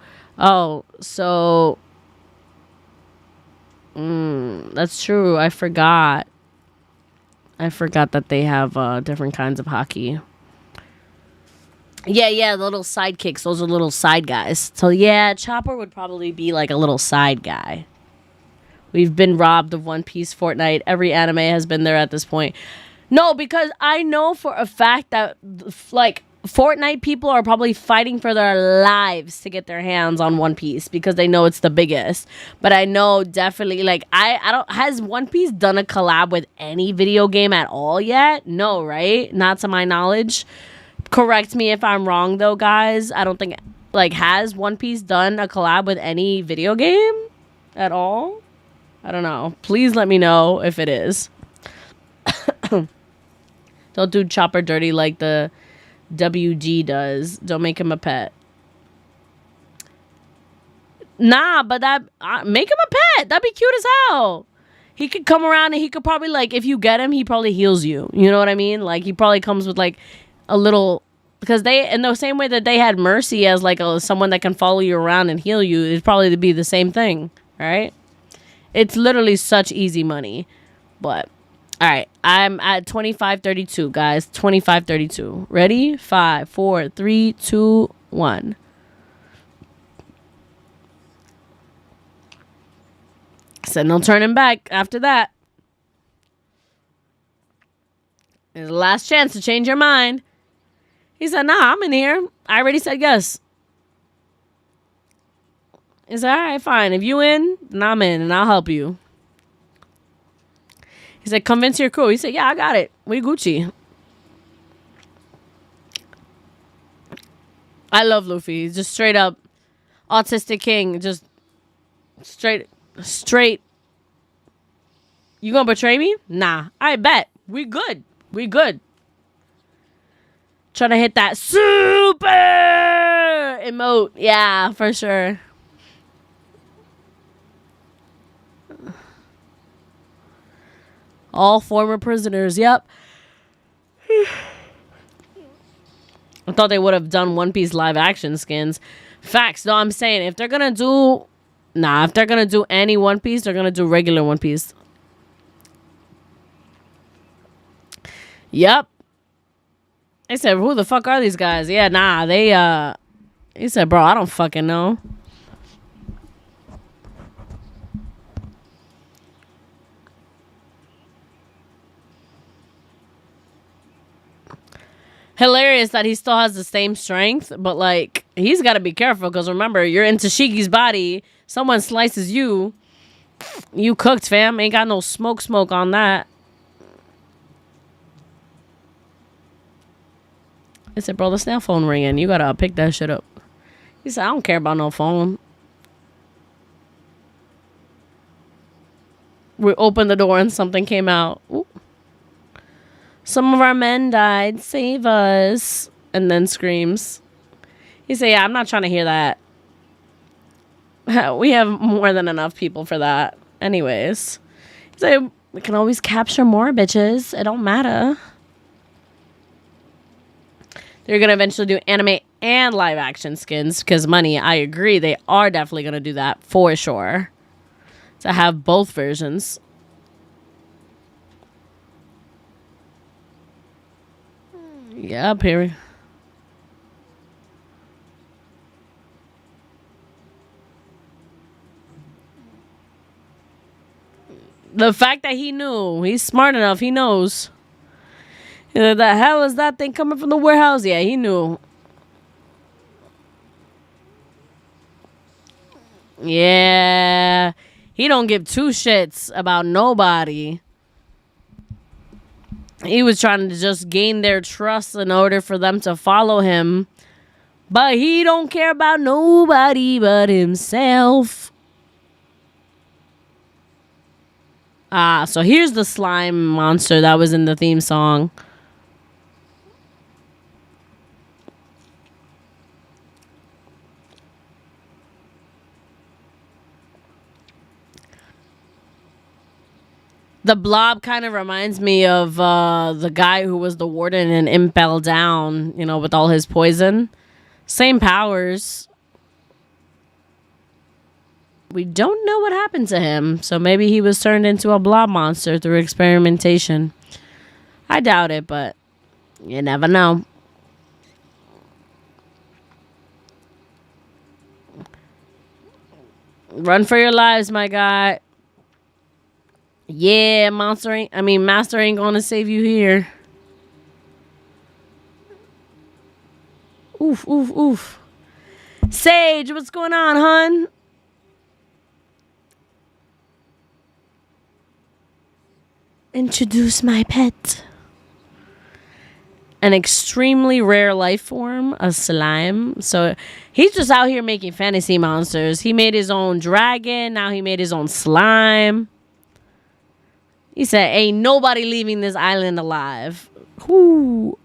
that's true. I forgot that they have different kinds of hockey. Yeah, the little sidekicks. Those are little side guys. So, yeah, Chopper would probably be like a little side guy. We've been robbed of One Piece Fortnite. Every anime has been there at this point. No, because I know for a fact that, like, Fortnite people are probably fighting for their lives to get their hands on One Piece because they know it's the biggest. But I know definitely, like, I don't... Has One Piece done a collab with any video game at all yet? No, right? Not to my knowledge. Correct me if I'm wrong, though, guys. I don't think... Like, has One Piece done a collab with any video game at all? I don't know. Please let me know if it is. Don't do Chopper dirty like the WG does. Don't make him a pet. Nah, but that... make him a pet. That'd be cute as hell. He could come around and he could probably, like... If you get him, he probably heals you. You know what I mean? Like, he probably comes with, like, a little... Because they... In the same way that they had Mercy as, like, someone that can follow you around and heal you, it'd probably be the same thing. Right? It's literally such easy money. But... Alright, I'm at 25:32, guys. 25:32. Ready? 5, 4, 3, 2, 1. Said no turning back after that. It's the last chance to change your mind. He said, nah, I'm in here. I already said yes. He said, alright, fine. If you in, then I'm in and I'll help you. He said, convince your crew. He said, yeah, I got it. We Gucci. I love Luffy. He's just straight up autistic king. Just straight. You gonna betray me? Nah, I bet. We good. Trying to hit that super emote. Yeah, for sure. All former prisoners. Yep. I thought they would have done One Piece live action skins. Facts. No, I'm saying if they're gonna do any One Piece, they're gonna do regular One Piece. Yep. They said, who the fuck are these guys? Yeah, nah, he said, bro, I don't fucking know. Hilarious that he still has the same strength, but like he's got to be careful because remember, you're in Tashiki's body. Someone slices you, you cooked, fam. Ain't got no smoke on that. I said, bro, the snail phone ringing. You gotta pick that shit up. He said, I don't care about no phone. We opened the door and something came out. Ooh. Some of our men died. Save us. And then screams. He said, yeah, I'm not trying to hear that. We have more than enough people for that. Anyways. He said, we can always capture more, bitches. It don't matter. They're going to eventually do anime and live action skins. Because money, I agree. They are definitely going to do that for sure. To have both versions. Yep, here we The fact that he knew, he's smart enough, he knows. The hell is that thing coming from the warehouse? Yeah, he knew. Yeah, he don't give two shits about nobody. He was trying to just gain their trust in order for them to follow him. But he don't care about nobody but himself. So here's the slime monster that was in the theme song. The blob kind of reminds me of the guy who was the warden in Impel Down, you know, with all his poison. Same powers. We don't know what happened to him, so maybe he was turned into a blob monster through experimentation. I doubt it, but you never know. Run for your lives, my guy. Yeah, master ain't gonna save you here. Oof, oof, oof. Sage, what's going on, hun? Introduce my pet. An extremely rare life form, a slime. So he's just out here making fantasy monsters. He made his own dragon. Now he made his own slime. He said, ain't nobody leaving this island alive. Whoo.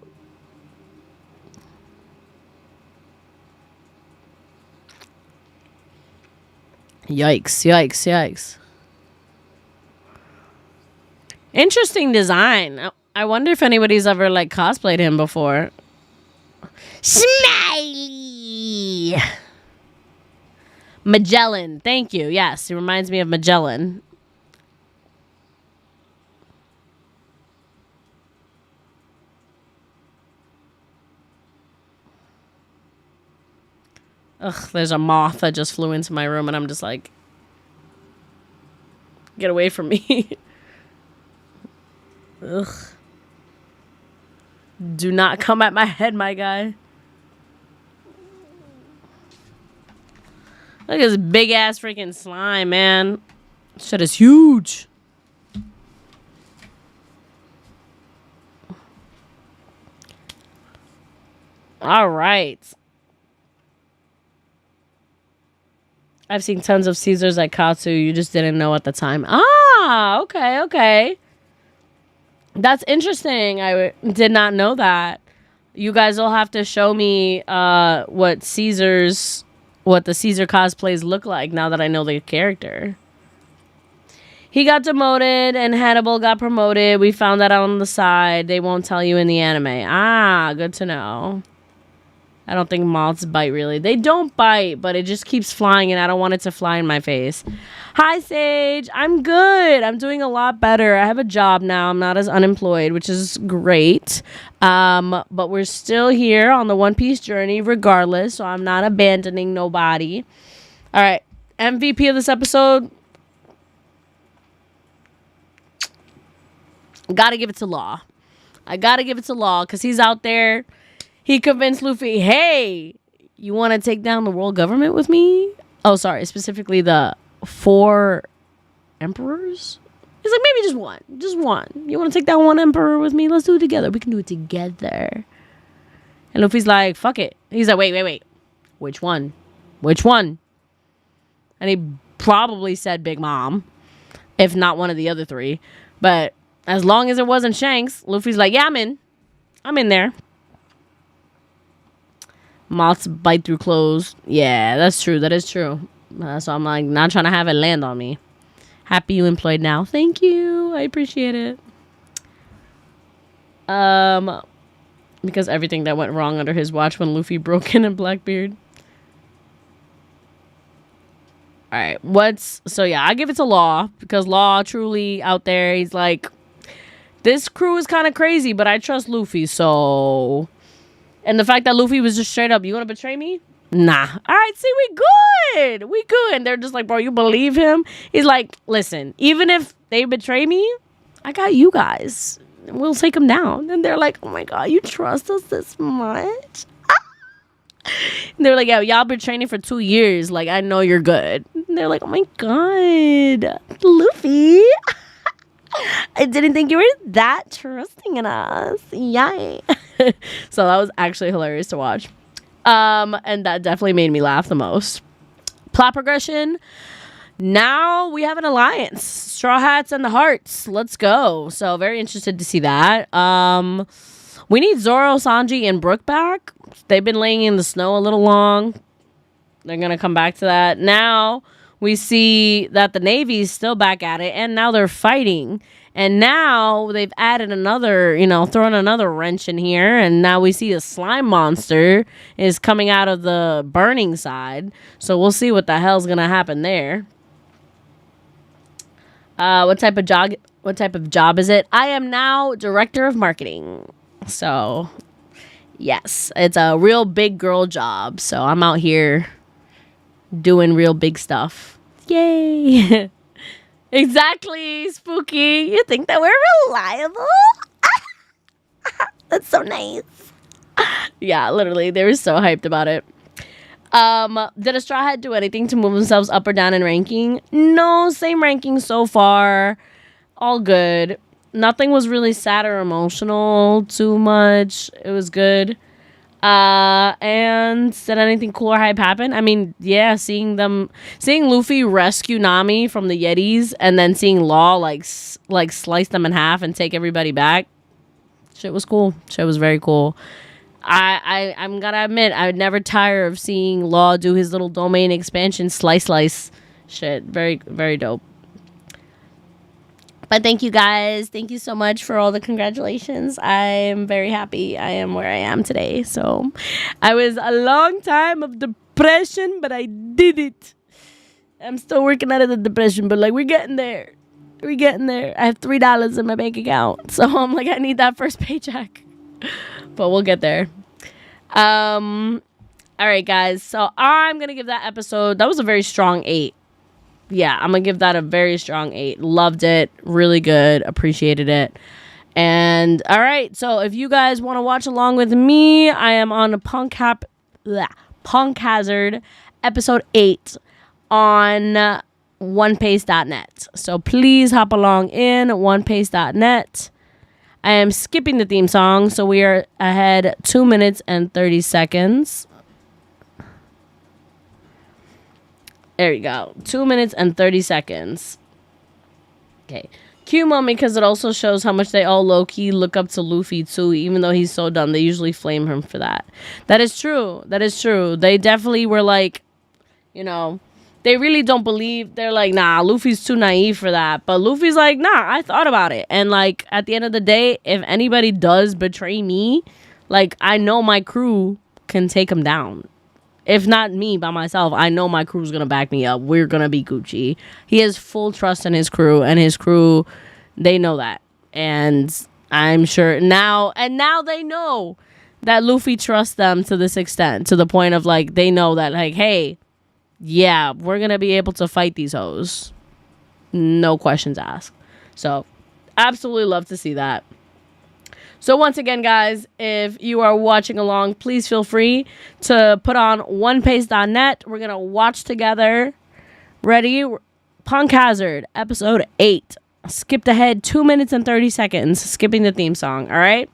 Yikes, yikes, yikes. Interesting design. I wonder if anybody's ever like cosplayed him before. Smiley. Magellan. Thank you. Yes, he reminds me of Magellan. Ugh, there's a moth that just flew into my room and I'm just like, get away from me. Ugh. Do not come at my head, my guy. Look at this big ass freaking slime, man. Shit is huge. All right. I've seen tons of Caesars at Katsu. You just didn't know at the time. Ah, okay, okay. That's interesting. Did not know that. You guys will have to show me what the Caesar cosplays look like now that I know the character. He got demoted and Hannibal got promoted. We found that out on the side. They won't tell you in the anime. Ah, good to know. I don't think moths bite, really. They don't bite, but it just keeps flying, and I don't want it to fly in my face. Hi, Sage. I'm good. I'm doing a lot better. I have a job now. I'm not as unemployed, which is great. But we're still here on the One Piece journey regardless, so I'm not abandoning nobody. All right. MVP of this episode. Gotta give it to Law. I gotta give it to Law because he's out there. He convinced Luffy, hey, you want to take down the world government with me? Oh, sorry, specifically the 4 emperors? He's like, maybe just one. Just one. You want to take down one emperor with me? Let's do it together. We can do it together. And Luffy's like, fuck it. He's like, wait. Which one? Which one? And he probably said Big Mom, if not one of the other 3. But as long as it wasn't Shanks, Luffy's like, yeah, I'm in there. Moths bite through clothes. Yeah, that's true. That is true. So I'm like, not trying to have it land on me. Happy you employed now. Thank you. I appreciate it. Because everything that went wrong under his watch when Luffy broke in Blackbeard. All right. So yeah, I give it to Law because Law truly out there. He's like, this crew is kind of crazy, but I trust Luffy. So, and the fact that Luffy was just straight up, you want to betray me? Nah. All right, see, we good. We good. And they're just like, bro, you believe him? He's like, listen, even if they betray me, I got you guys. We'll take them down. And they're like, oh my God, you trust us this much? And they're like, yeah, y'all been training for 2 years. Like, I know you're good. And they're like, oh my God, Luffy. I didn't think you were that trusting in us. Yay. So that was actually hilarious to watch. And that definitely made me laugh the most. Plot progression. Now we have an alliance. Straw Hats and the Hearts. Let's go. So very interested to see that. We need Zoro, Sanji, and Brook back. They've been laying in the snow a little long. They're going to come back to that. Now we see that the Navy's still back at it, and now they're fighting. And now they've added another, thrown another wrench in here, and now we see a slime monster is coming out of the burning side. So we'll see what the hell's gonna happen there. What type of job is it? I am now director of marketing. So yes, it's a real big girl job. So I'm out here doing real big stuff. Yay. Exactly, Spooky. You think that we're reliable? That's so nice. Yeah, literally, they were so hyped about it. Did a Straw Hat do anything to move themselves up or down in ranking? No, same ranking so far. All good. Nothing was really sad or emotional too much. It was good. And did anything cool or hype happen? I mean, yeah, seeing Luffy rescue Nami from the Yetis and then seeing Law like slice them in half and take everybody back. Shit was cool. Shit was very cool. I'm gonna admit, I would never tire of seeing Law do his little domain expansion slice. Shit, very, very dope. But thank you guys. Thank you so much for all the congratulations. I am very happy I am where I am today. So I was a long time of depression, but I did it. I'm still working out of the depression, but like we're getting there. We're getting there. I have $3 in my bank account. So I'm like, I need that first paycheck. But we'll get there. All right, guys. So I'm going to give that episode. That was a very strong 8. Yeah, I'm going to give that a very strong 8. Loved it. Really good. Appreciated it. And all right. So if you guys want to watch along with me, I am on Punk Hazard episode 8 on onepace.net. So please hop along in onepace.net. I am skipping the theme song, so we are ahead 2 minutes and 30 seconds. There you go. 2 minutes and 30 seconds. Okay. Cue moment because it also shows how much they all low-key look up to Luffy too, even though he's so dumb. They usually flame him for that. That is true. That is true. They definitely were like, you know, they really don't believe. They're like, nah, Luffy's too naive for that. But Luffy's like, nah, I thought about it. And like, at the end of the day, if anybody does betray me, like, I know my crew can take him down. If not me by myself, I know my crew's gonna back me up. We're gonna be Gucci. He has full trust in his crew, and his crew, they know that. And I'm sure now they know that Luffy trusts them to this extent, to the point of like, they know that like, hey, yeah, we're gonna be able to fight these hoes. No questions asked. So, absolutely love to see that. So once again, guys, if you are watching along, please feel free to put on onepace.net. We're going to watch together. Ready? Punk Hazard, episode 8. Skipped ahead 2 minutes and 30 seconds, skipping the theme song. All right?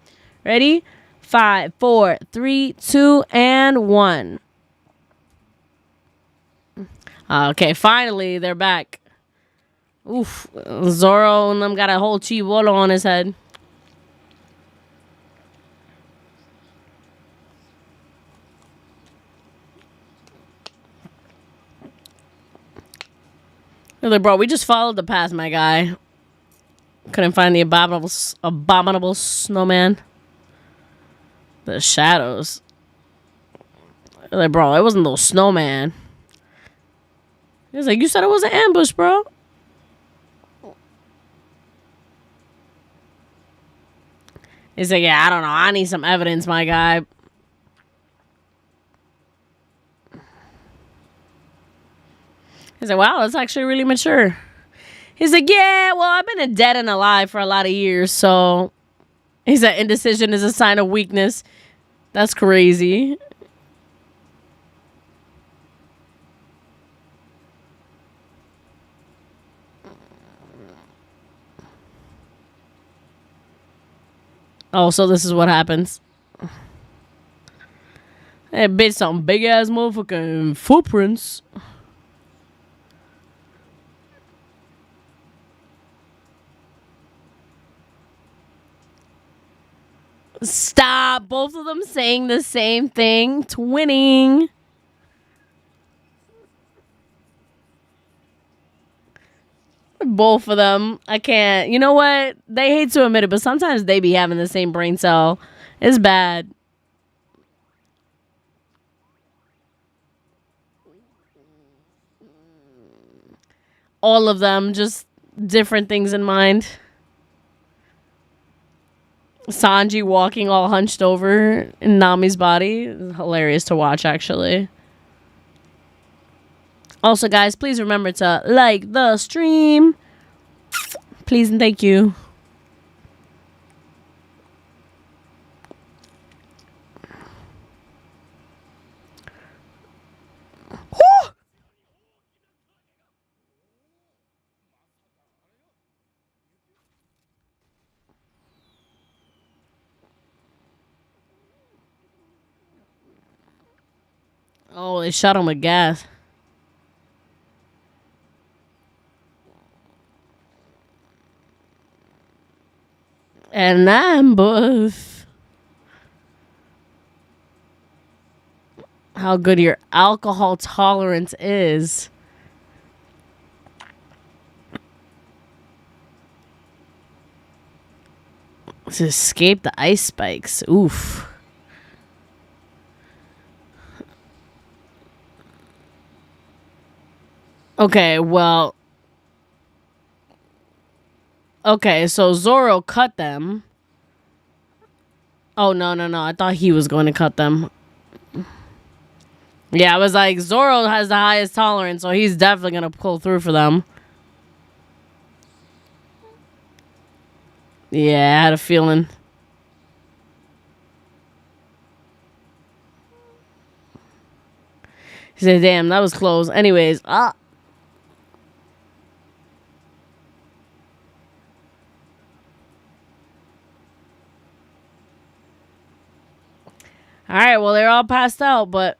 Ready? 5, 4, 3, 2, and 1. Okay, finally, they're back. Oof. Zoro and them got a whole chivolo on his head. They're like, bro, we just followed the path, my guy. Couldn't find the abominable snowman. The shadows. They're like, bro, it wasn't no snowman. He was like, you said it was an ambush, bro. He's like, yeah, I don't know. I need some evidence, my guy. He's like, wow, that's actually really mature. He's like, yeah, well, I've been a dead and alive for a lot of years, so he's like, indecision is a sign of weakness. That's crazy. Oh, so this is what happens. Hey, bitch, some big ass motherfucking footprints. Stop. Both of them saying the same thing. Twinning. Both of them. I can't. You know what? They hate to admit it, but sometimes they be having the same brain cell. It's bad. All of them. Just different things in mind. Sanji walking all hunched over in Nami's body. Hilarious to watch, actually. Also, guys, please remember to like the stream. Please and thank you. Oh, they shot him with gas. An ambush. How good your alcohol tolerance is. To escape the ice spikes. Oof. Okay, well. Okay, so Zoro cut them. Oh, no. I thought he was going to cut them. Yeah, I was like, Zoro has the highest tolerance, so he's definitely going to pull through for them. Yeah, I had a feeling. He said, damn, that was close. Anyways, All right, well, they're all passed out, but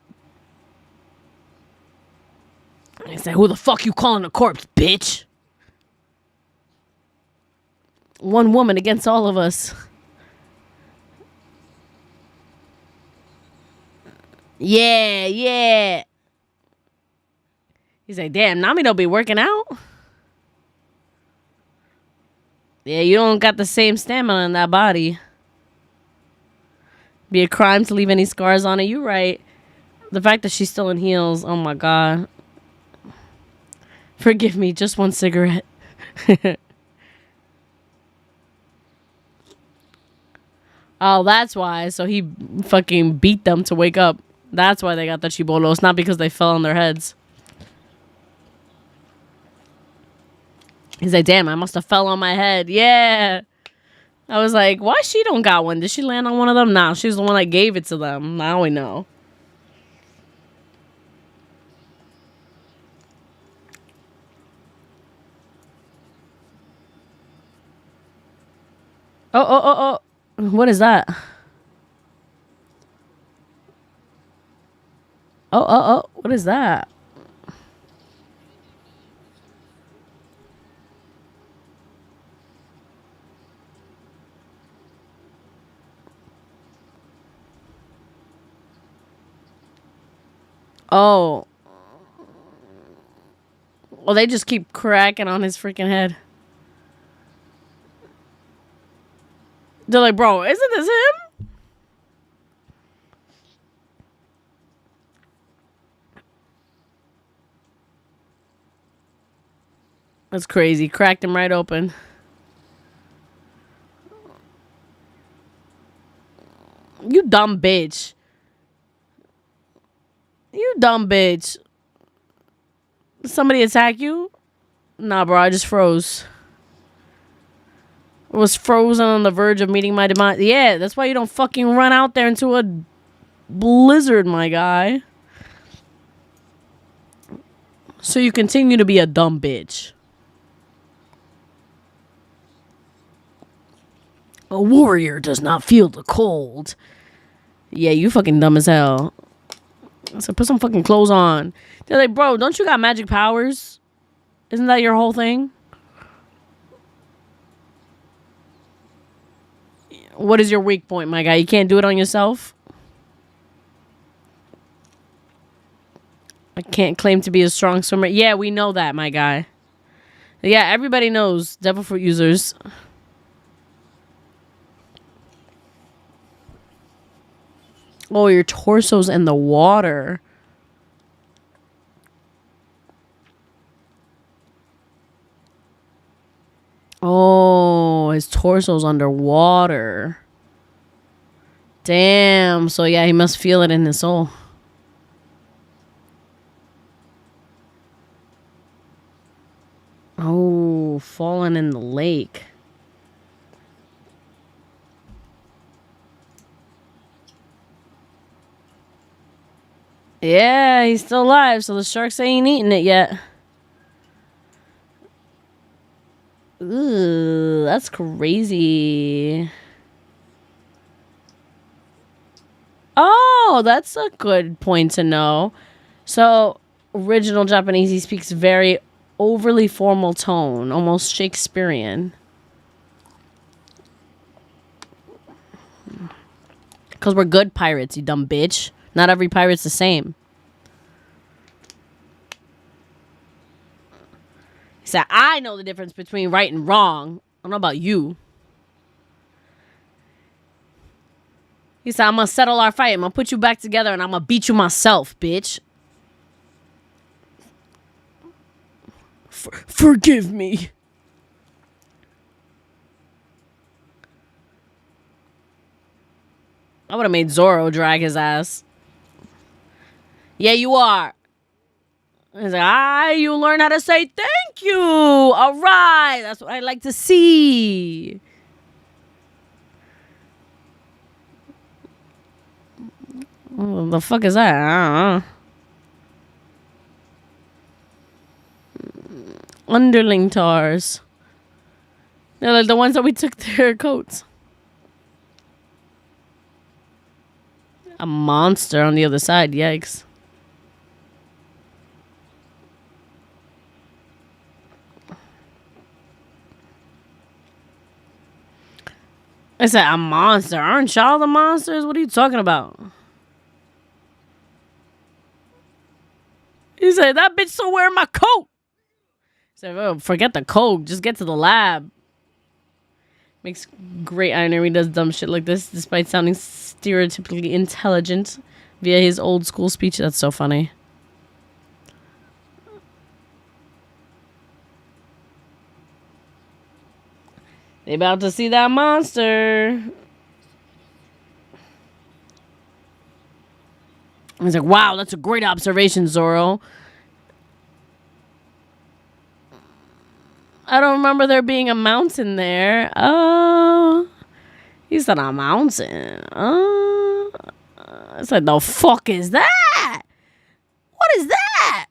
He said, who the fuck you calling a corpse, bitch? One woman against all of us. Yeah. He's like, damn, Nami don't be working out. Yeah, you don't got the same stamina in that body. Be a crime to leave any scars on it. You right. The fact that she's still in heels. Oh my god. Forgive me, just one cigarette. Oh, that's why. So he fucking beat them to wake up. That's why they got the chibolos, not because they fell on their heads. He's like, damn, I must have fell on my head. Yeah. I was like, why she don't got one? Did she land on one of them? Nah, she's the one that gave it to them. Now we know. Oh. What is that? Oh. What is that? Oh. Well, they just keep cracking on his freaking head. They're like, bro, isn't this him? That's crazy. Cracked him right open. You dumb bitch. You dumb bitch. Somebody attack you? Nah, bro, I just froze. I was frozen on the verge of meeting my demise. Yeah, that's why you don't fucking run out there into a blizzard, my guy. So you continue to be a dumb bitch. A warrior does not feel the cold. Yeah, you fucking dumb as hell. So put some fucking clothes on. They're like, bro, don't you got magic powers? Isn't that your whole thing? What is your weak point, my guy? You can't do it on yourself? I can't claim to be a strong swimmer. Yeah, we know that, my guy. Yeah, everybody knows devil fruit users. Oh, your torso's in the water. Oh, his torso's underwater. Damn. So yeah, he must feel it in his soul. Oh, fallen in the lake. Yeah, he's still alive, so the sharks ain't eating it yet. Ooh, that's crazy. Oh, that's a good point to know. So, original Japanese, he speaks very overly formal tone, almost Shakespearean. Because we're good pirates, you dumb bitch. Not every pirate's the same. He said, I know the difference between right and wrong. I don't know about you. He said, I'm going to settle our fight. I'm going to put you back together and I'm going to beat you myself, bitch. Forgive me. I would have made Zoro drag his ass. Yeah, you are. He's like, you learn how to say thank you. All right. That's what I like to see. What the fuck is that? I don't know. Underling tars. They're like the ones that we took their coats. A monster on the other side. Yikes. I said, a monster. Aren't y'all the monsters? What are you talking about? He said, that bitch still wearing my coat. I said, oh, forget the coat. Just get to the lab. Makes great irony. He does dumb shit like this despite sounding stereotypically intelligent via his old school speech. That's so funny. They about to see that monster. He's like, wow, that's a great observation, Zorro. I don't remember there being a mountain there. Oh. He said a mountain. Oh. I said, the fuck is that? What is that?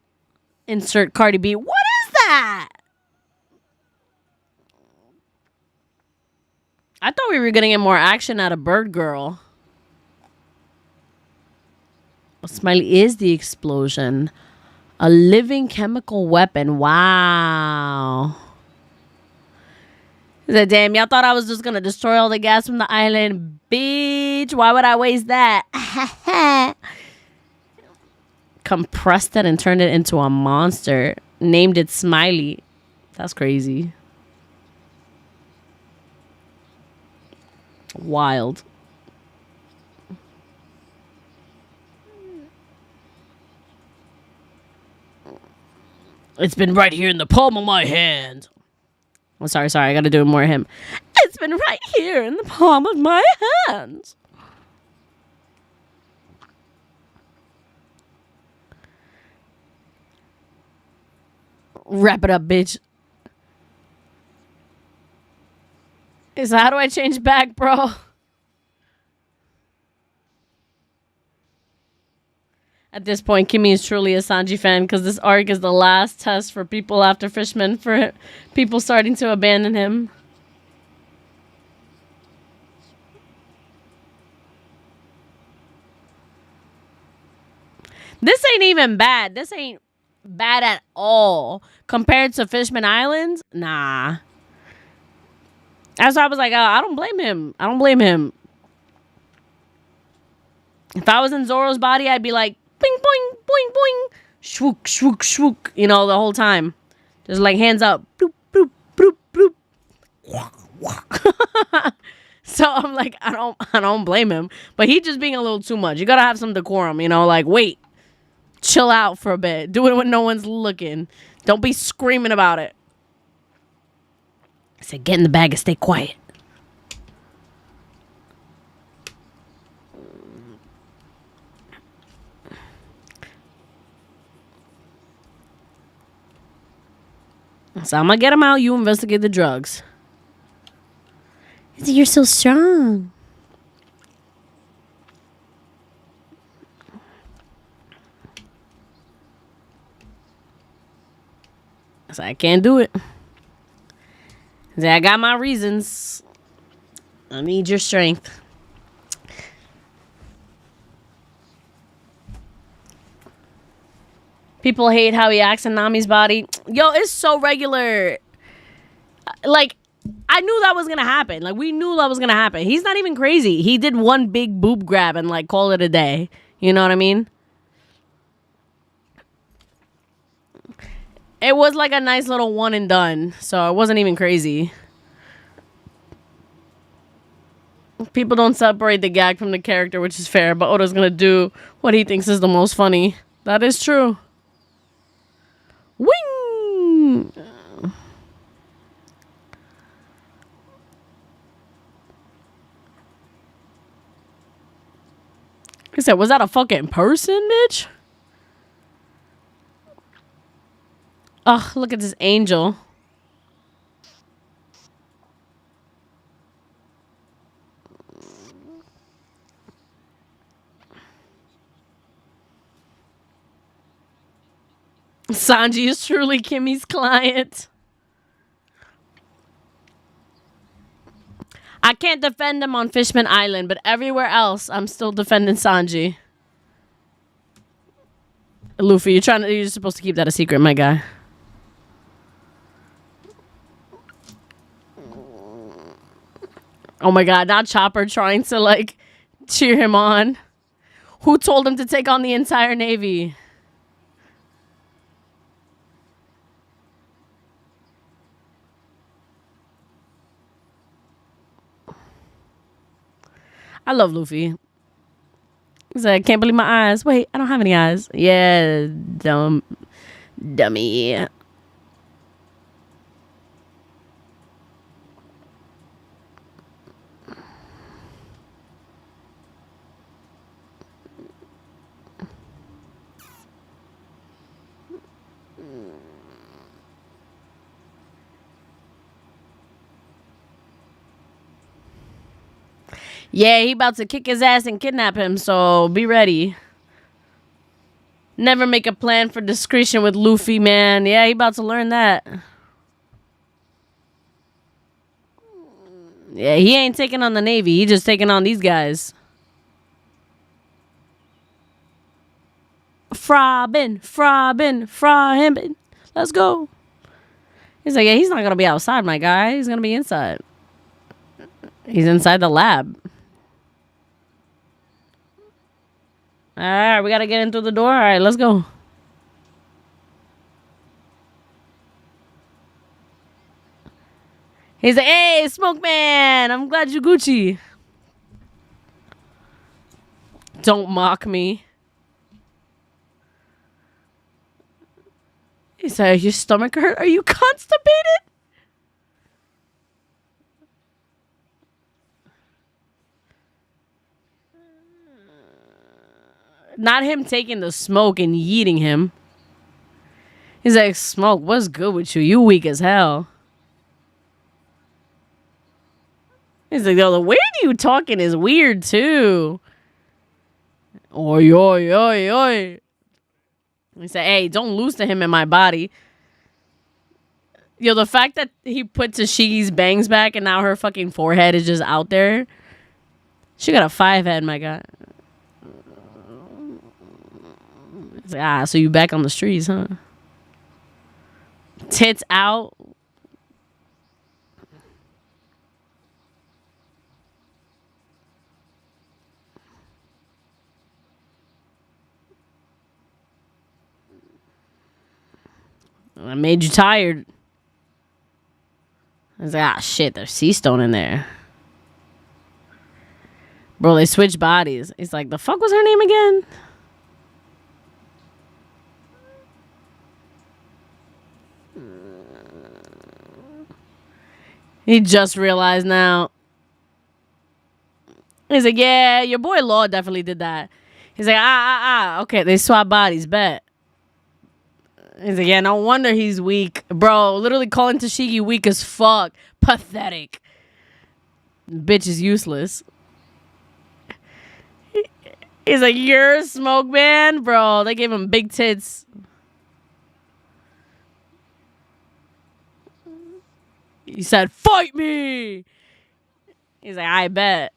Insert Cardi B. What is that? I thought we were going to get more action out of Bird Girl. Smiley is the explosion. A living chemical weapon. Wow. He said, damn, y'all thought I was just going to destroy all the gas from the island. Bitch, why would I waste that? Compressed it and turned it into a monster. Named it Smiley. That's crazy. Wild. It's been right here in the palm of my hand. Oh, sorry. I gotta do more of him. It's been right here in the palm of my hand. Wrap it up, bitch. So how do I change back, bro? At this point, Kimmy is truly a Sanji fan because this arc is the last test for people after Fishman, for people starting to abandon him. This ain't even bad. This ain't bad at all compared to Fishman Islands. Nah. That's why I was like, oh, I don't blame him. If I was in Zoro's body, I'd be like, boing, boing, boing, boing, shwook, shwook, shwook, you know, the whole time. Just like hands up. Bloop, bloop, bloop, bloop. So I'm like, I don't blame him. But he just being a little too much. You gotta have some decorum, you know, like, wait. Chill out for a bit. Do it when no one's looking. Don't be screaming about it. I said, get in the bag and stay quiet. So I'm gonna get him out. You investigate the drugs. You're so strong. So I can't do it. So I got my reasons. I need your strength. People hate how he acts in Nami's body. Yo, it's so regular. Like, I knew that was gonna happen. Like, we knew that was gonna happen. He's not even crazy. He did one big boob grab and, like, call it a day. You know what I mean? It was like a nice little one and done. So it wasn't even crazy. People don't separate the gag from the character, which is fair. But Oda's gonna do what he thinks is the most funny. That is true. Wing! He said, was that a fucking person, bitch? Ugh, look at this angel. Sanji is truly Kimmy's client. I can't defend him on Fishman Island, but everywhere else, I'm still defending Sanji. Luffy, you're supposed to keep that a secret, my guy. Oh my god, not Chopper trying to like cheer him on. Who told him to take on the entire Navy? I love Luffy. He's like, I can't believe my eyes. Wait, I don't have any eyes. Yeah, dummy. Yeah, he about to kick his ass and kidnap him, so be ready. Never make a plan for discretion with Luffy, man. Yeah, he about to learn that. Yeah, he ain't taking on the Navy. He just taking on these guys. Frobin, Frahim. Let's go. He's like, yeah, he's not going to be outside, my guy. He's going to be inside. He's inside the lab. All right, we got to get in through the door. All right, let's go. He's like, hey, Smoke Man, I'm glad you Gucci. Don't mock me. He said, your stomach hurt? Are you constipated? Not him taking the smoke and yeeting him. He's like, Smoke, what's good with you? You weak as hell. He's like, yo, the way you talking is weird too. Oi, oi, oi, oi. He said, hey, don't lose to him in my body. Yo, the fact that he put Tashigi's bangs back and now her fucking forehead is just out there. She got a 5 head, my god. It's like, so you back on the streets, huh? Tits out. I made you tired. I was like, shit, there's sea stone in there. Bro, they switched bodies. It's like, the fuck was her name again? He just realized now. He's like, yeah, your boy Law definitely did that. He's like, okay, they swap bodies, bet. He's like, yeah, no wonder he's weak. Bro, literally calling Tashigi weak as fuck. Pathetic. Bitch is useless. He's like, you're a Smoke Man? Bro, they gave him big tits. He said, fight me! He's like, I bet.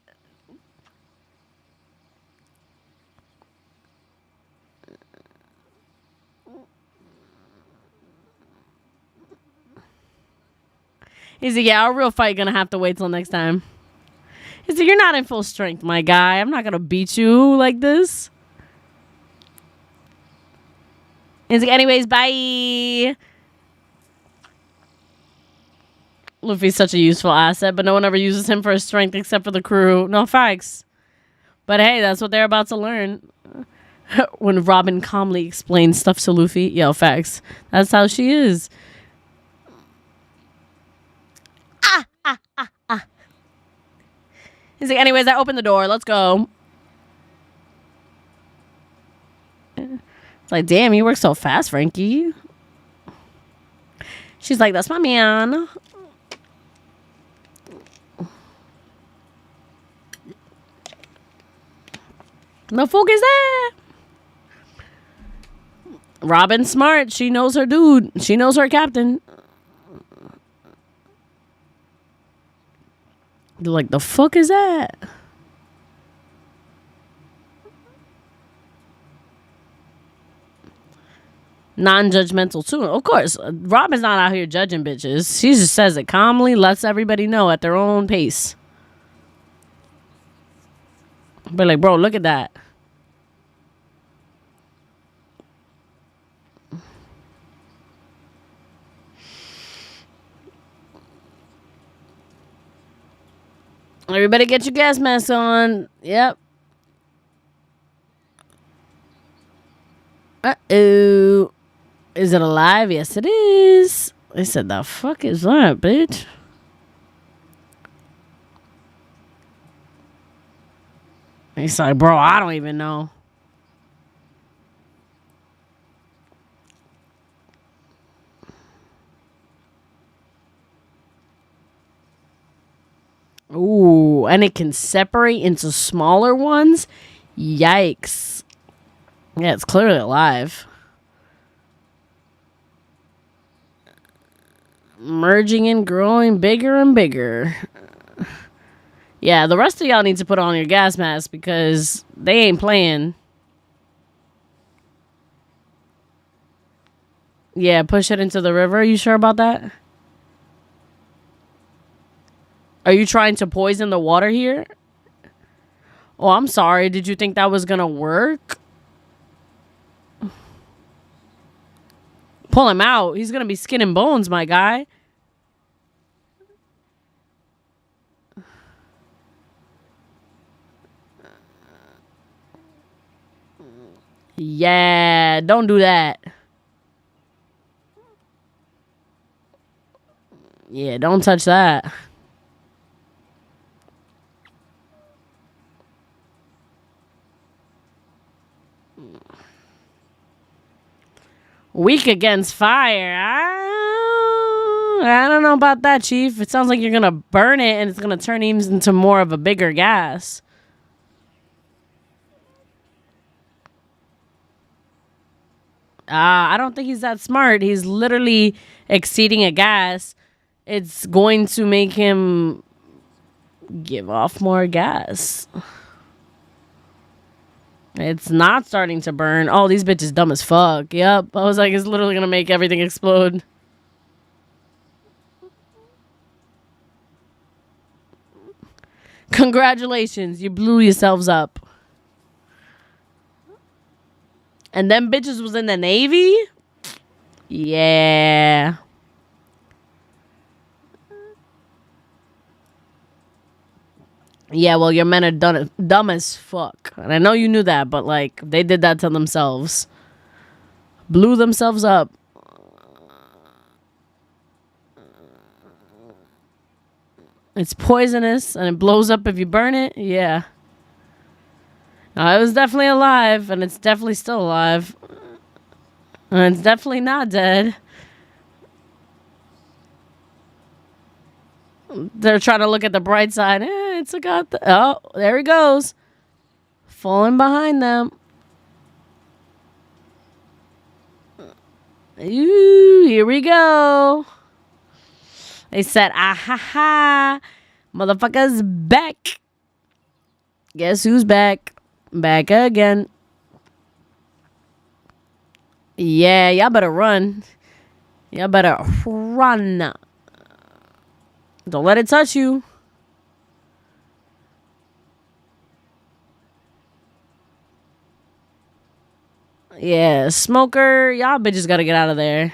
He's like, yeah, our real fight gonna have to wait till next time. He's like, you're not in full strength, my guy. I'm not gonna beat you like this. He's like, anyways, bye. Luffy's such a useful asset, but no one ever uses him for his strength except for the crew. No facts. But hey, that's what they're about to learn. When Robin calmly explains stuff to Luffy. Yo, facts. That's how she is. He's like, anyways, I opened the door. Let's go. It's like, damn, you work so fast, Frankie. She's like, that's my man. The fuck is that? Robin's smart. She knows her dude. She knows her captain. They're like, the fuck is that? Non-judgmental too. Of course, Robin's not out here judging bitches. She just says it calmly, lets everybody know at their own pace. But like, bro, look at that. Everybody get your gas mask on. Yep. Uh-oh. Is it alive? Yes, it is. They said, the fuck is that, bitch? He's like, bro, I don't even know. Ooh, and it can separate into smaller ones? Yikes. Yeah, it's clearly alive. Merging and growing bigger and bigger. Yeah, the rest of y'all need to put on your gas mask because they ain't playing. Yeah, push it into the river. Are you sure about that? Are you trying to poison the water here? Oh, I'm sorry. Did you think that was gonna work? Pull him out. He's gonna be skin and bones, my guy. Yeah, don't do that. Yeah, don't touch that. Weak against fire. I don't know about that, Chief. It sounds like you're gonna burn it and it's gonna turn him into more of a bigger gas. I don't think he's that smart. He's literally exceeding a gas. It's going to make him give off more gas. It's not starting to burn. Oh, these bitches dumb as fuck. Yep. I was like, it's literally going to make everything explode. Congratulations. You blew yourselves up. And them bitches was in the Navy? Yeah. Yeah, well, your men are dumb as fuck. And I know you knew that, but, like, they did that to themselves. Blew themselves up. It's poisonous, and it blows up if you burn it. Yeah. It was definitely alive, and it's definitely still alive. And it's definitely not dead. They're trying to look at the bright side. It's got the... Oh, there he goes. Falling behind them. Ooh, here we go. They said, ah ha ha. Motherfucker's back. Guess who's back? Back again. Yeah, y'all better run. Y'all better run. Don't let it touch you. Yeah, smoker. Y'all bitches gotta get out of there.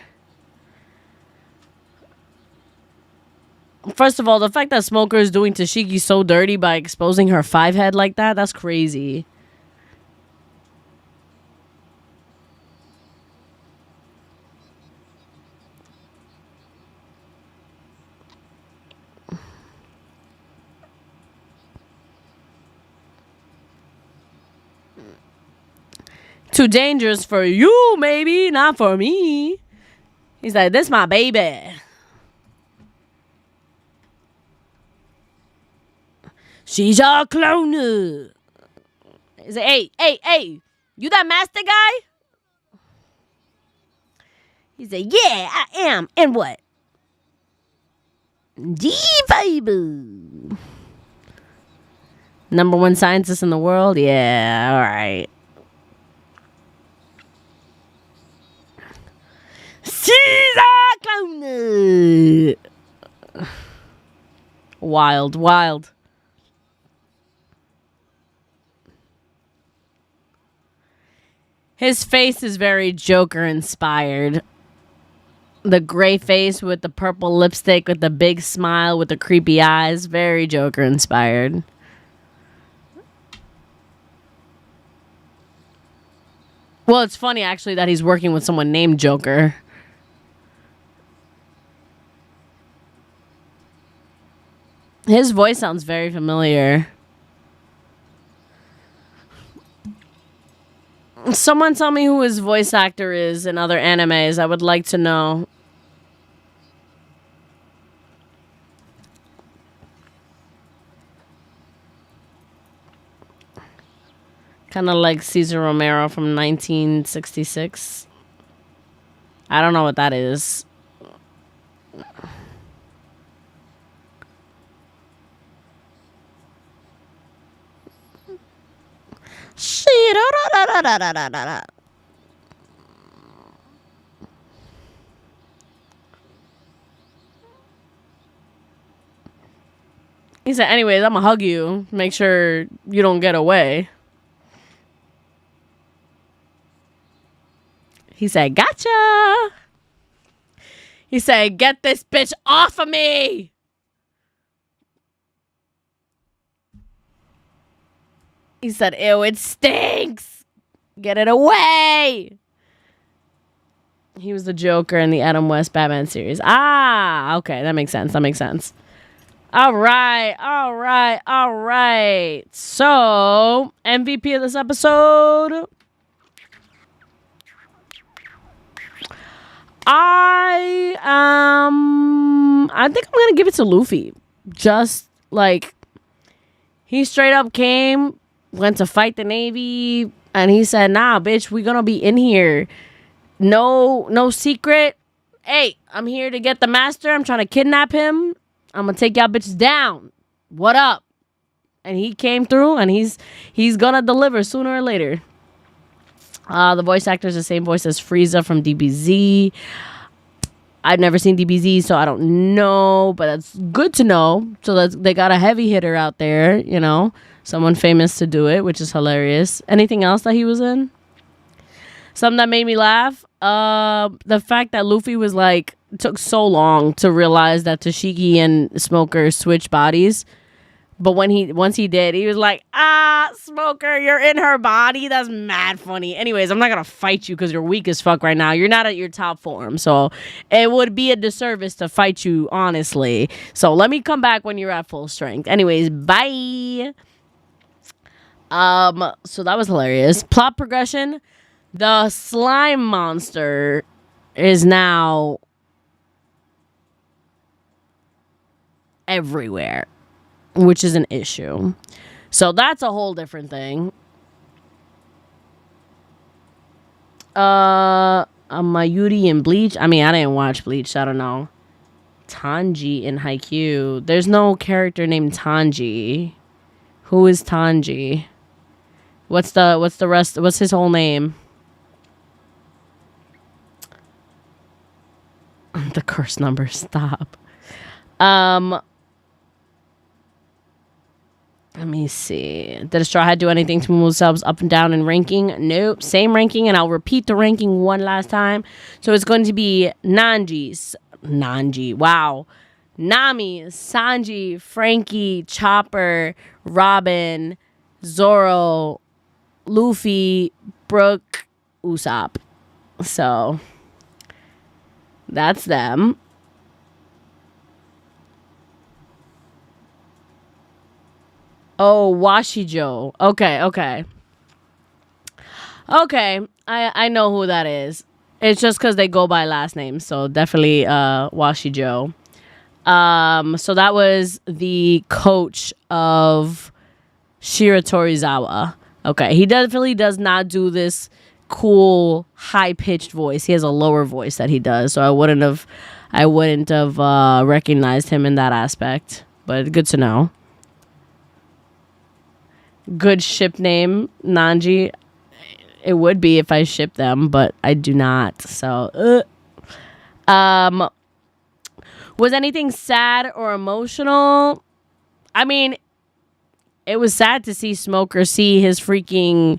First of all, the fact that Smoker is doing Tashiki so dirty by exposing her 5-head like that, that's crazy. Too dangerous for you, maybe, not for me. He's like, this my baby. She's a clone. He's like, hey, you that master guy? He's like, yeah, I am. And what? G-Baby. Number 1 scientist in the world? Yeah, alright. She's a clone. Wild. His face is very Joker inspired. The gray face with the purple lipstick with the big smile with the creepy eyes. Very Joker inspired. Well, it's funny actually that he's working with someone named Joker. His voice sounds very familiar. Someone tell me who his voice actor is in other animes. I would like to know. Kind of like Cesar Romero from 1966. I don't know what that is. Shit. He said, anyways, I'm gonna hug you. Make sure you don't get away. He said, gotcha. He said, get this bitch off of me. He said, ew, it stinks. Get it away. He was the Joker in the Adam West Batman series. Ah, okay. That makes sense. All right. So, MVP of this episode. I think I'm gonna give it to Luffy. Just like he straight up went to fight the Navy, and he said, "Nah, bitch, we gonna be in here. No secret. Hey, I'm here to get the master. I'm trying to kidnap him. I'm gonna take y'all bitches down. What up?" And he came through, and he's gonna deliver sooner or later. The voice actor is the same voice as Frieza from DBZ. I've never seen DBZ, so I don't know, but that's good to know. So they got a heavy hitter out there, you know, someone famous to do it, which is hilarious. Anything else that he was in? Something that made me laugh. The fact that Luffy was like, took so long to realize that Tashiki and Smoker switched bodies. But once he did, he was like, Smoker, you're in her body. That's mad funny. Anyways, I'm not going to fight you because you're weak as fuck right now. You're not at your top form. So it would be a disservice to fight you, honestly. So let me come back when you're at full strength. Anyways, bye. So that was hilarious. Plot progression. The slime monster is now everywhere, which is an issue. So that's a whole different thing. Mayuri in Bleach. I mean, I didn't watch Bleach, so I don't know. Tanji in Haikyuu. There's no character named Tanji. Who is Tanji? What's the rest? What's his whole name? The curse number. Stop. Let me see. Did a Straw Hat do anything to move themselves up and down in ranking? Nope. Same ranking, and I'll repeat the ranking one last time. So it's going to be Nanji. Wow. Nami, Sanji, Frankie, Chopper, Robin, Zoro, Luffy, Brook, Usopp. So that's them. Oh, Washijo. Okay. I know who that is. It's just because they go by last names. So definitely Washijo. So that was the coach of Shira Torizawa. Okay. He definitely does not do this cool, high-pitched voice. He has a lower voice that he does. So I wouldn't have recognized him in that aspect. But good to know. Good ship name, Nanji. It would be if I shipped them, but I do not. So, was anything sad or emotional? I mean, it was sad to see Smoker see his freaking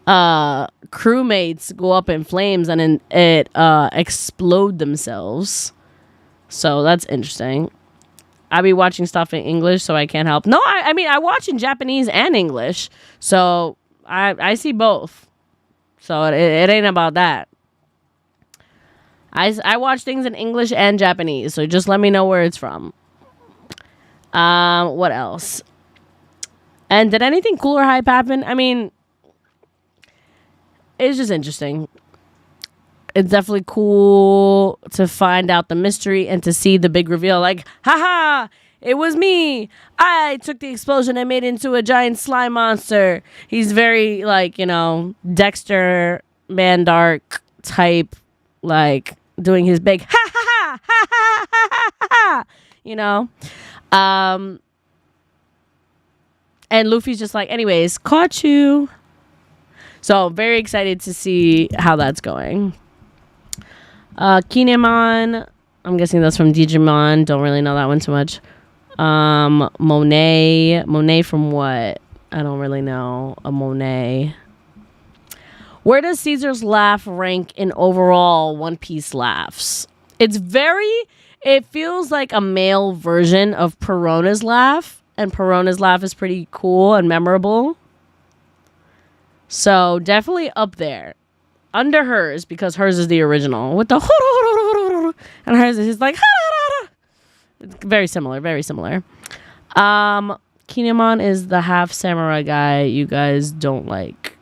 crewmates go up in flames and it explode themselves. So that's interesting. I be watching stuff in English, so I can't help. No, I mean, I watch in Japanese and English, so I see both. So it ain't about that. I watch things in English and Japanese, so just let me know where it's from. What else? And did anything cool or hype happen? I mean, it's just interesting. It's definitely cool to find out the mystery and to see the big reveal. Like, haha, it was me. I took the explosion and made it into a giant slime monster. He's very, like, Dexter, Man Dark type, like, doing his big ha ha ha ha ha ha ha ha, and Luffy's just like, anyways, caught you. So very excited to see how that's going. Kinemon, I'm guessing that's from Digimon. Don't really know that one too much. Monet from what? I don't really know. A Monet. Where does Caesar's laugh rank in overall One Piece laughs? It feels like a male version of Perona's laugh, and Perona's laugh is pretty cool and memorable. So definitely up there. Under hers, because hers is the original with the and hers is like it's very similar. Kinemon is the half samurai guy you guys don't like.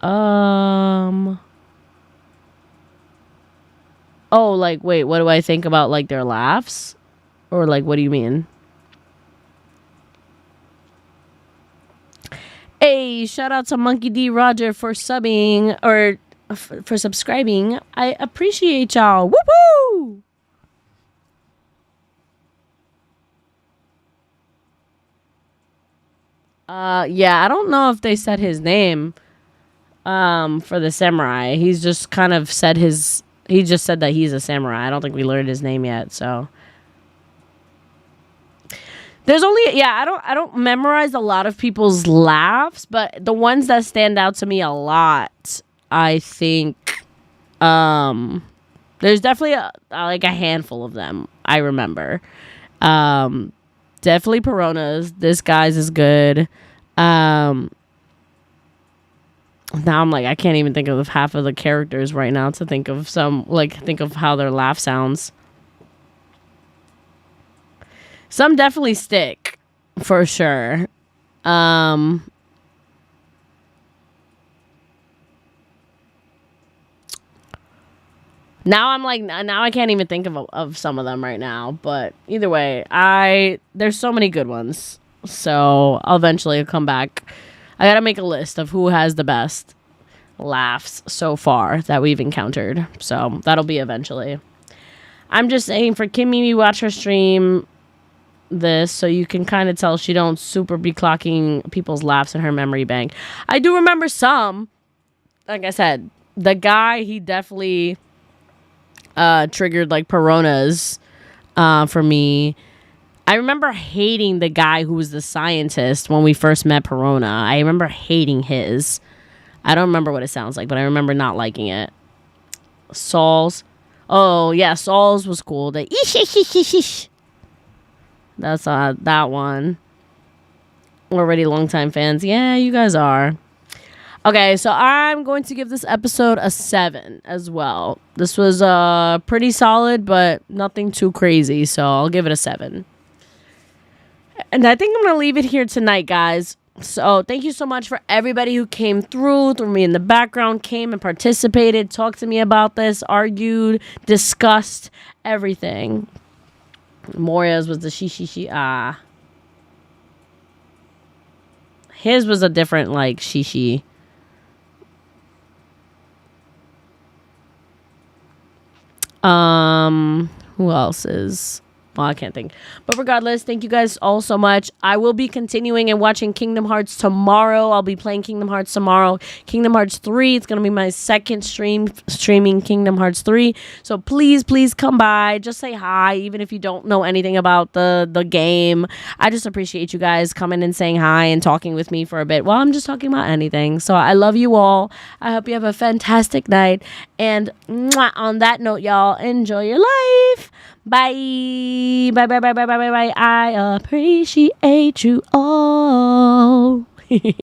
Oh, like, wait, what do I think about, like, their laughs? Or, like, what do you mean? Hey, shout out to Monkey D. Roger for subbing, or for subscribing. I appreciate y'all. Woo-hoo! Yeah, I don't know if they said his name, for the samurai. He's just kind of said he just said that he's a samurai. I don't think we learned his name yet, so. There's only, I don't memorize a lot of people's laughs, but the ones that stand out to me a lot, I think, there's definitely a handful of them I remember. Definitely Perona's. This guy's is good. Now I'm like, I can't even think of half of the characters right now to think of think of how their laugh sounds. Some definitely stick, for sure. Now I'm like, now I can't even think of some of them right now. But either way, there's so many good ones. So I'll eventually come back. I gotta make a list of who has the best laughs so far that we've encountered. So that'll be eventually. I'm just saying, for Kimmy, watch her stream this so you can kind of tell she don't super be clocking people's laughs in her memory bank. I do remember some. Like I said, the guy, he definitely triggered like Perona's for me. I remember hating the guy who was the scientist when we first met Perona. I remember hating his. I don't remember what it sounds like, but I remember not liking it. Saul's. Oh, yeah, Saul's was cool. The ish. That's that one. Already longtime fans. Yeah, you guys are. Okay, so I'm going to give this episode a 7 as well. This was pretty solid, but nothing too crazy, so I'll give it a 7. And I think I'm going to leave it here tonight, guys. So thank you so much for everybody who came through me in the background, came and participated, talked to me about this, argued, discussed everything. Moria's was the she. His was a different, like, she. Who else is? Well, I can't think. But regardless, thank you guys all so much. I will be continuing and watching Kingdom Hearts tomorrow. I'll be playing Kingdom Hearts tomorrow. Kingdom Hearts 3. It's going to be my second streaming Kingdom Hearts 3. So please come by. Just say hi, even if you don't know anything about the game. I just appreciate you guys coming and saying hi and talking with me for a bit while I'm just talking about anything. So I love you all. I hope you have a fantastic night. And on that note, y'all, enjoy your life. Bye. Bye. I appreciate you all.